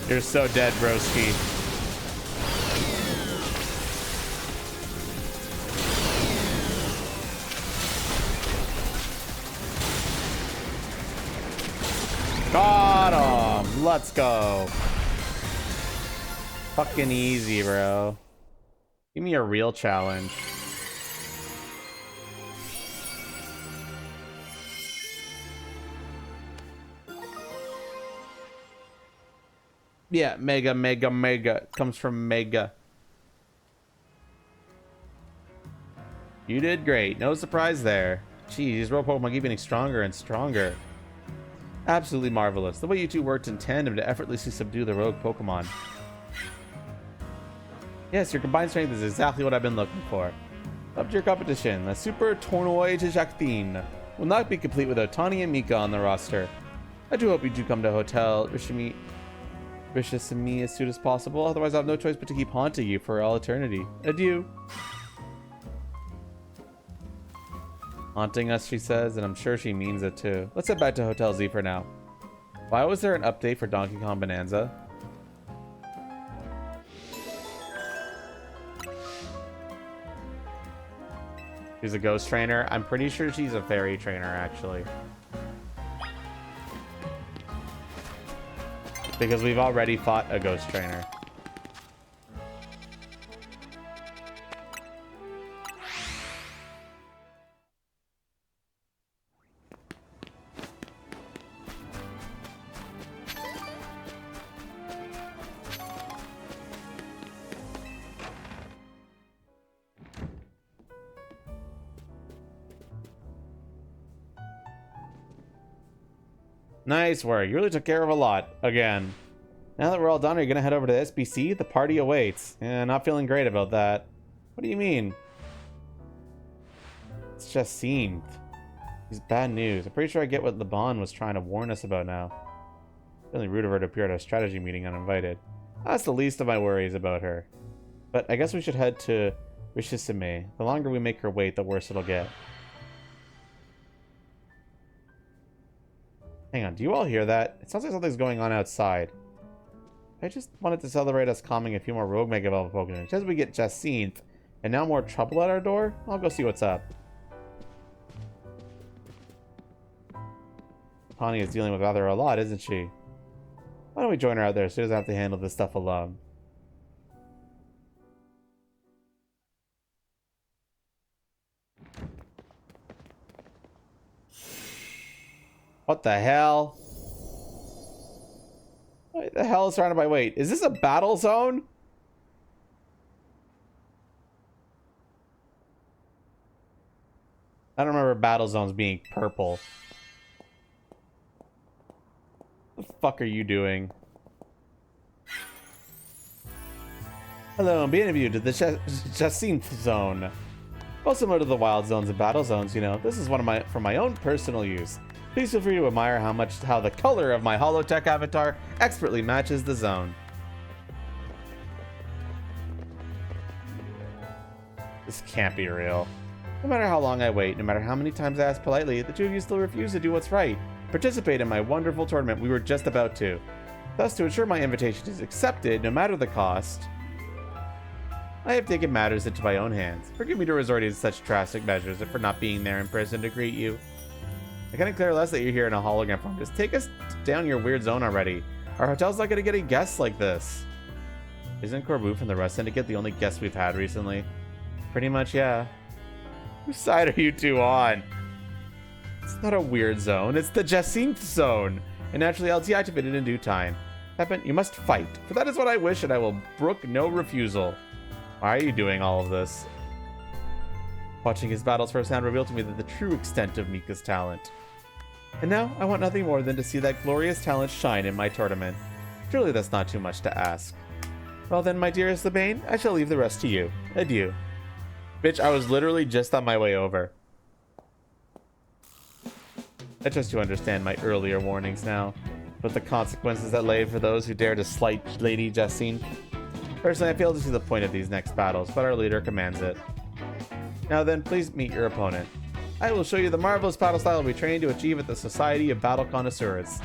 You're so dead, broski. Got him. Let's go. Fucking easy, bro. Give me a real challenge. Yeah, mega, mega, mega. It comes from mega. You did great. No surprise there. Jeez, these rogue Pokemon keep getting stronger and stronger. Absolutely marvelous. The way you two worked in tandem to effortlessly subdue the rogue Pokemon. Yes, your combined strength is exactly what I've been looking for. Up to your competition. The Super Tournoi de Jacqueline will not be complete without Tawny and Mika on the roster. I do hope you do come to Hotel Rishimi as soon as possible, otherwise I have no choice but to keep haunting you for all eternity. Adieu. Haunting us, she says, and I'm sure she means it too. Let's head back to Hotel Z for now. Why was there an update for Donkey Kong Bonanza? She's a ghost trainer. I'm pretty sure she's a fairy trainer, actually. Because we've already fought a ghost trainer. Nice work. You really took care of a lot. Again. Now that we're all done, are you going to head over to the SBC? The party awaits. Yeah, not feeling great about that. What do you mean? It's just seemed. It's bad news. I'm pretty sure I get what LeBon was trying to warn us about now. Really rude of her to appear at a strategy meeting uninvited. That's the least of my worries about her. But I guess we should head to Rishisime. The longer we make her wait, the worse it'll get. Hang on, do you all hear that? It sounds like something's going on outside. I just wanted to celebrate us calming a few more rogue Mega Evolved Pokemon. Just as we get Jacinthe, and now more trouble at our door? I'll go see what's up. Tawny is dealing with rather a lot, isn't she? Why don't we join her out there so she doesn't have to handle this stuff alone? What the hell? What the hell is surrounded by... Wait, is this a battle zone? I don't remember battle zones being purple. What the fuck are you doing? Hello, I'm being interviewed to the Jacinthe zone. Well, similar to the wild zones and battle zones, you know, this is for my own personal use. Please feel free to admire how the color of my holotech avatar expertly matches the zone. This can't be real. No matter how long I wait, no matter how many times I ask politely, the two of you still refuse to do what's right. Participate in my wonderful tournament we were just about to. Thus, to ensure my invitation is accepted, no matter the cost, I have taken matters into my own hands. Forgive me to resort to such drastic measures for not being there in person to greet you. I couldn't care less that you're here in a hologram form. Just take us down your weird zone already. Our hotel's not gonna get any guests like this. Isn't Corbu from the Rust Syndicate the only guest we've had recently? Pretty much, yeah. Whose side are you two on? It's not a weird zone, it's the Jacinth zone. And naturally, I'll deactivate it in due time. Pepin, you must fight. For that is what I wish, and I will brook no refusal. Why are you doing all of this? Watching his battles firsthand revealed to me the true extent of Mika's talent. And now, I want nothing more than to see that glorious talent shine in my tournament. Surely that's not too much to ask. Well then, my dearest Lebane, I shall leave the rest to you. Adieu. Bitch, I was literally just on my way over. I trust you understand my earlier warnings now, but the consequences that lay for those who dare to slight Lady Jacine. Personally, I fail to see the point of these next battles, but our leader commands it. Now then, please meet your opponent. I will show you the marvelous battle style we trained to achieve at the Society of Battle Connoisseurs.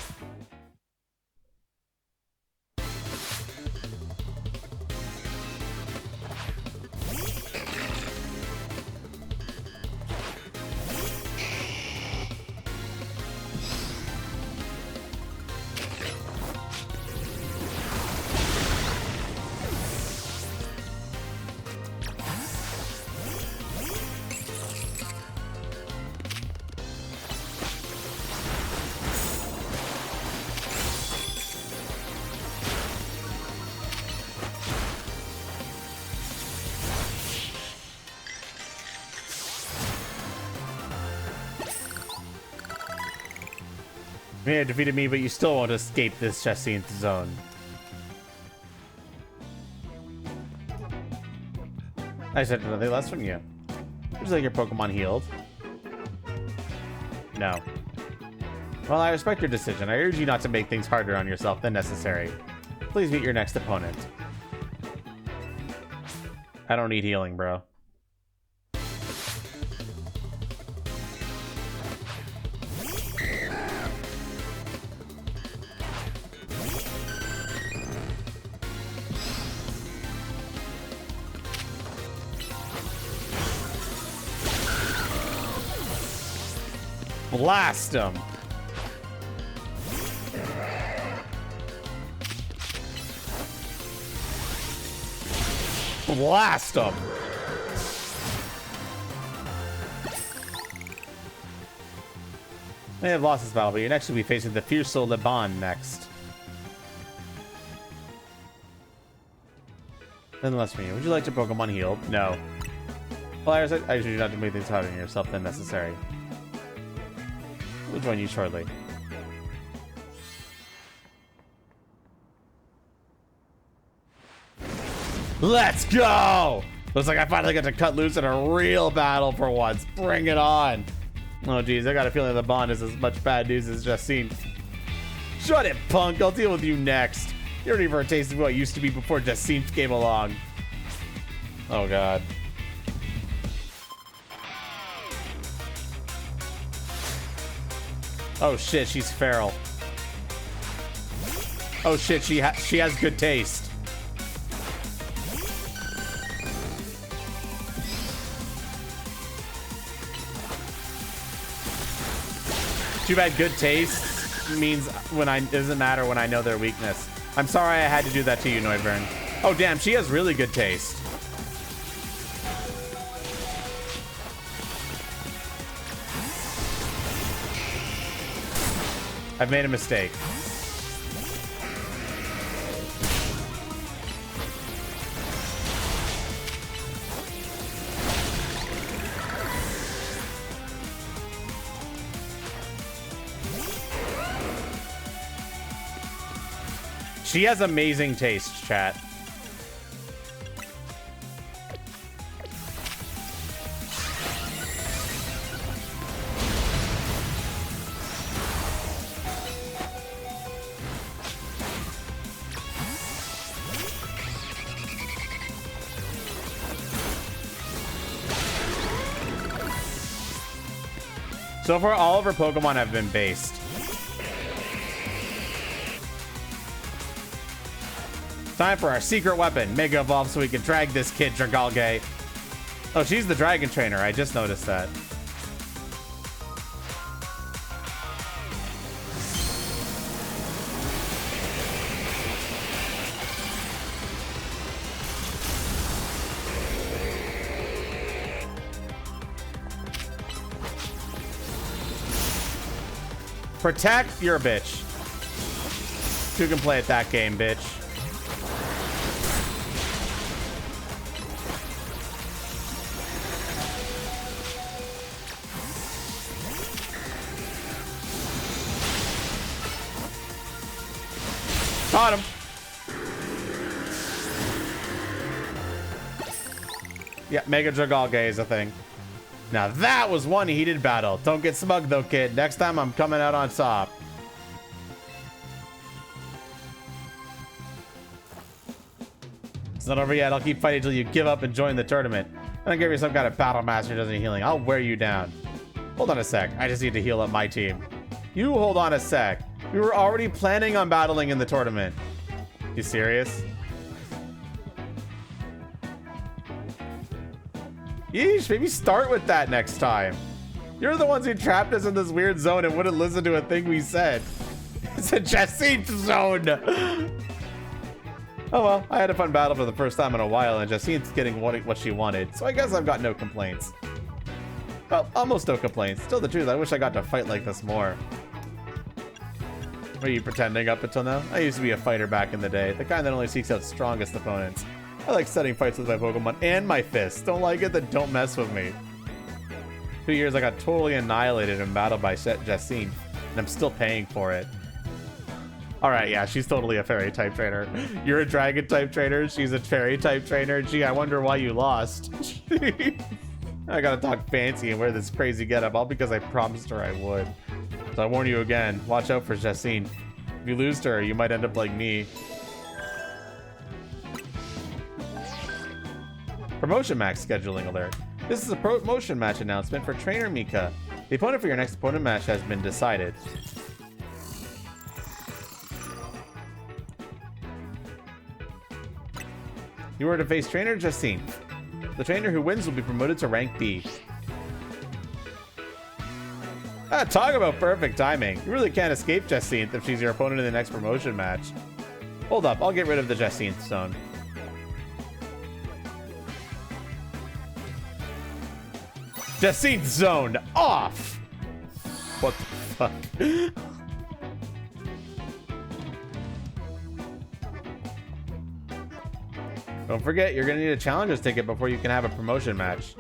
You may have defeated me, but you still won't escape this Jacinth zone. I said nothing less from you. Would you like your Pokemon healed? No. Well, I respect your decision. I urge you not to make things harder on yourself than necessary. Please meet your next opponent. I don't need healing, bro. Blast him! Blast him! They have lost this battle, but you're next to be facing the fierce Leban next. Then less from you. Would you like your Pokemon healed? No. Well, I urge you not to make things harder on yourself than necessary. We'll join you shortly. Let's go! Looks like I finally got to cut loose in a real battle for once. Bring it on! Oh geez, I got a feeling the bond is as much bad news as Jacine. Shut it, punk! I'll deal with you next. You're ready for a taste of what used to be before Jacine came along. Oh god. Oh shit, she's feral. Oh shit, she has good taste. Too bad good taste means doesn't matter when I know their weakness. I'm sorry I had to do that to you, Noivern. Oh damn, she has really good taste. I've made a mistake. She has amazing taste, chat. So far, all of her Pokemon have been based. Time for our secret weapon, Mega Evolve, so we can drag this kid, Dragalge. Oh, she's the Dragon Trainer. I just noticed that. Protect, you're a bitch. Two can play at that game, bitch. Caught him. Yeah, Mega Dragalge is a thing. Now that was one heated battle. Don't get smug though, kid. Next time I'm coming out on top. It's not over yet. I'll keep fighting until you give up and join the tournament. And I'll give you some kind of battle master who doesn't need healing. I'll wear you down. Hold on a sec. I just need to heal up my team. You hold on a sec. We were already planning on battling in the tournament. You serious? Yeesh, maybe start with that next time. You're the ones who trapped us in this weird zone and wouldn't listen to a thing we said. It's a Jacinthe zone. Oh well, I had a fun battle for the first time in a while, and Jacinthe's getting what she wanted, so I guess I've got no complaints. Well, almost no complaints. Still the truth, I wish I got to fight like this more. Were you pretending up until now? I used to be a fighter back in the day, the kind that only seeks out strongest opponents. I like setting fights with my Pokemon and my fists. Don't like it, then don't mess with me. 2 years I got totally annihilated in battle by Jacinthe, and I'm still paying for it. Alright, yeah, she's totally a fairy type trainer. You're a dragon type trainer, she's a fairy type trainer. Gee, I wonder why you lost. I gotta talk fancy and wear this crazy getup, all because I promised her I would. So I warn you again, watch out for Jacinthe. If you lose to her, you might end up like me. Promotion Max scheduling alert. This is a promotion match announcement for Trainer Mika. The opponent for your next opponent match has been decided. You are to face Trainer Jacinthe. The trainer who wins will be promoted to rank B. Ah, talk about perfect timing. You really can't escape Jacinthe if she's your opponent in the next promotion match. Hold up, I'll get rid of the Jacinthe stone. Jacinthe zone off! What the fuck? Don't forget, you're gonna need a challenger's ticket before you can have a promotion match.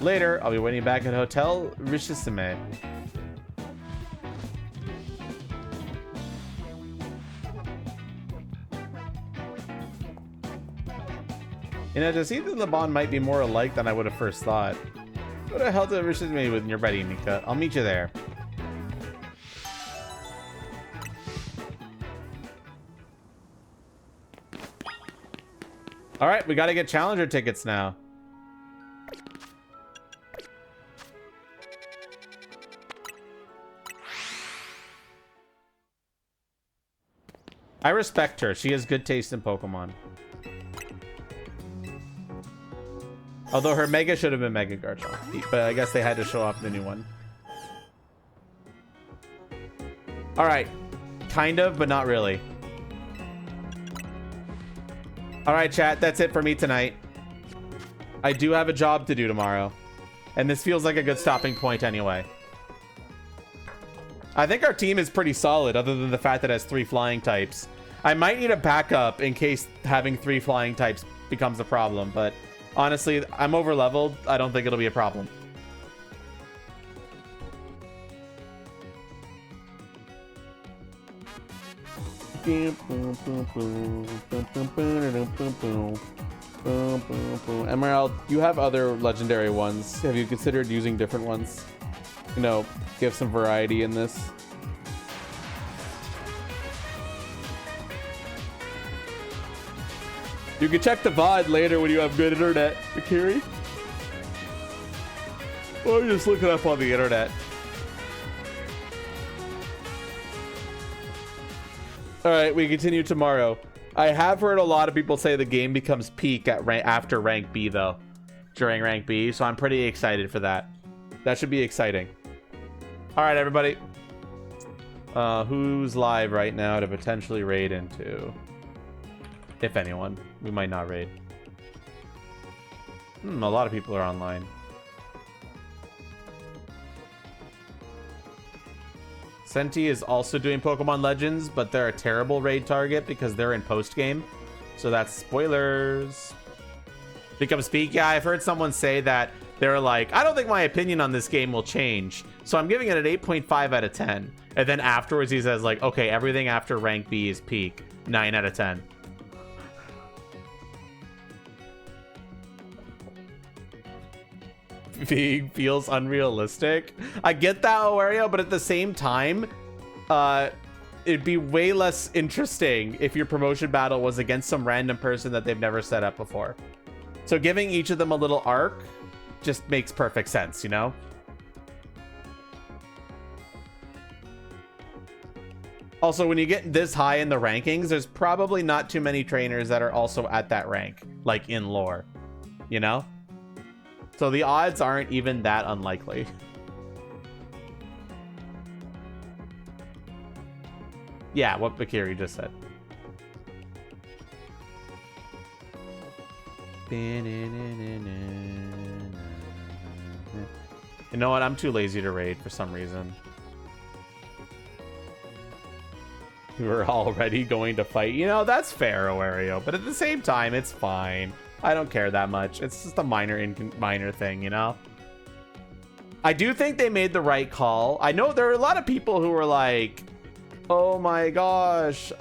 Later, I'll be waiting back at Hotel Richissime. You know, Jacinthe and LeBon might be more alike than I would have first thought. Go to Hotel Richissime when you're ready, Mika. I'll meet you there. All right, we got to get challenger tickets now. I respect her. She has good taste in Pokemon. Although her Mega should have been Mega Garchomp, but I guess they had to show off the new one. All right, kind of, but not really. All right, chat, that's it for me tonight. I do have a job to do tomorrow, and this feels like a good stopping point anyway. I think our team is pretty solid, other than the fact that it has 3 flying types. I might need a backup in case having 3 flying types becomes a problem, but honestly, I'm over leveled. I don't think it'll be a problem. Emerald, you have other legendary ones. Have you considered using different ones? You know, give some variety in this. You can check the VOD later when you have good internet, Akiri. Or just look it up on the internet. All right, we continue tomorrow. I have heard a lot of people say the game becomes peak at after rank B though, during rank B. So I'm pretty excited for that. That should be exciting. All right, everybody. Who's live right now to potentially raid into? If anyone, we might not raid. A lot of people are online. Senti is also doing Pokemon Legends, but they're a terrible raid target because they're in post-game. So that's spoilers. Becomes peak. Yeah, I've heard someone say that they're like, I don't think my opinion on this game will change. So I'm giving it an 8.5 out of 10. And then afterwards he says like, okay, everything after rank B is peak. 9 out of 10. Feels unrealistic. I get that, Wario, but at the same time, it'd be way less interesting if your promotion battle was against some random person that they've never set up before. So giving each of them a little arc just makes perfect sense, you know? Also, when you get this high in the rankings, there's probably not too many trainers that are also at that rank, like in lore, you know? So the odds aren't even that unlikely. Yeah, what Bakiri just said. You know what? I'm too lazy to raid for some reason. We're already going to fight. You know, that's fair, Wario. But at the same time, it's fine. I don't care that much. It's just a minor thing, you know? I do think they made the right call. I know there are a lot of people who were like, oh my gosh,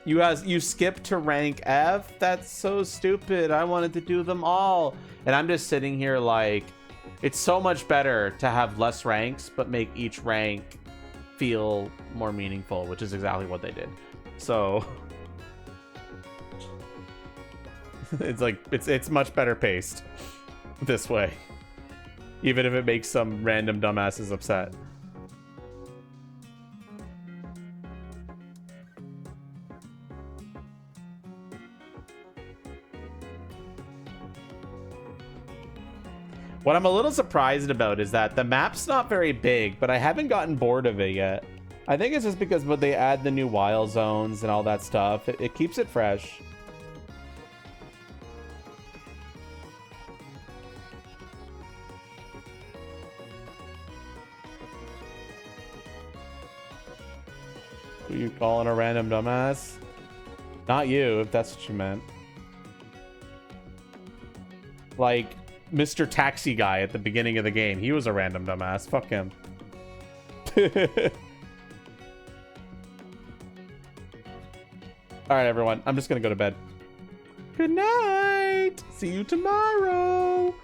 you skipped to rank F? That's so stupid. I wanted to do them all. And I'm just sitting here like, it's so much better to have less ranks, but make each rank feel more meaningful, which is exactly what they did. So it's like it's much better paced this way, even if it makes some random dumbasses upset. What I'm a little surprised about is that the map's not very big, but I haven't gotten bored of it yet. I think it's just because when they add the new wild zones and all that stuff, it keeps it fresh. Who you calling a random dumbass? Not you, if that's what you meant. Like Mr. Taxi Guy at the beginning of the game. He was a random dumbass. Fuck him. Alright, everyone. I'm just gonna go to bed. Good night. See you tomorrow.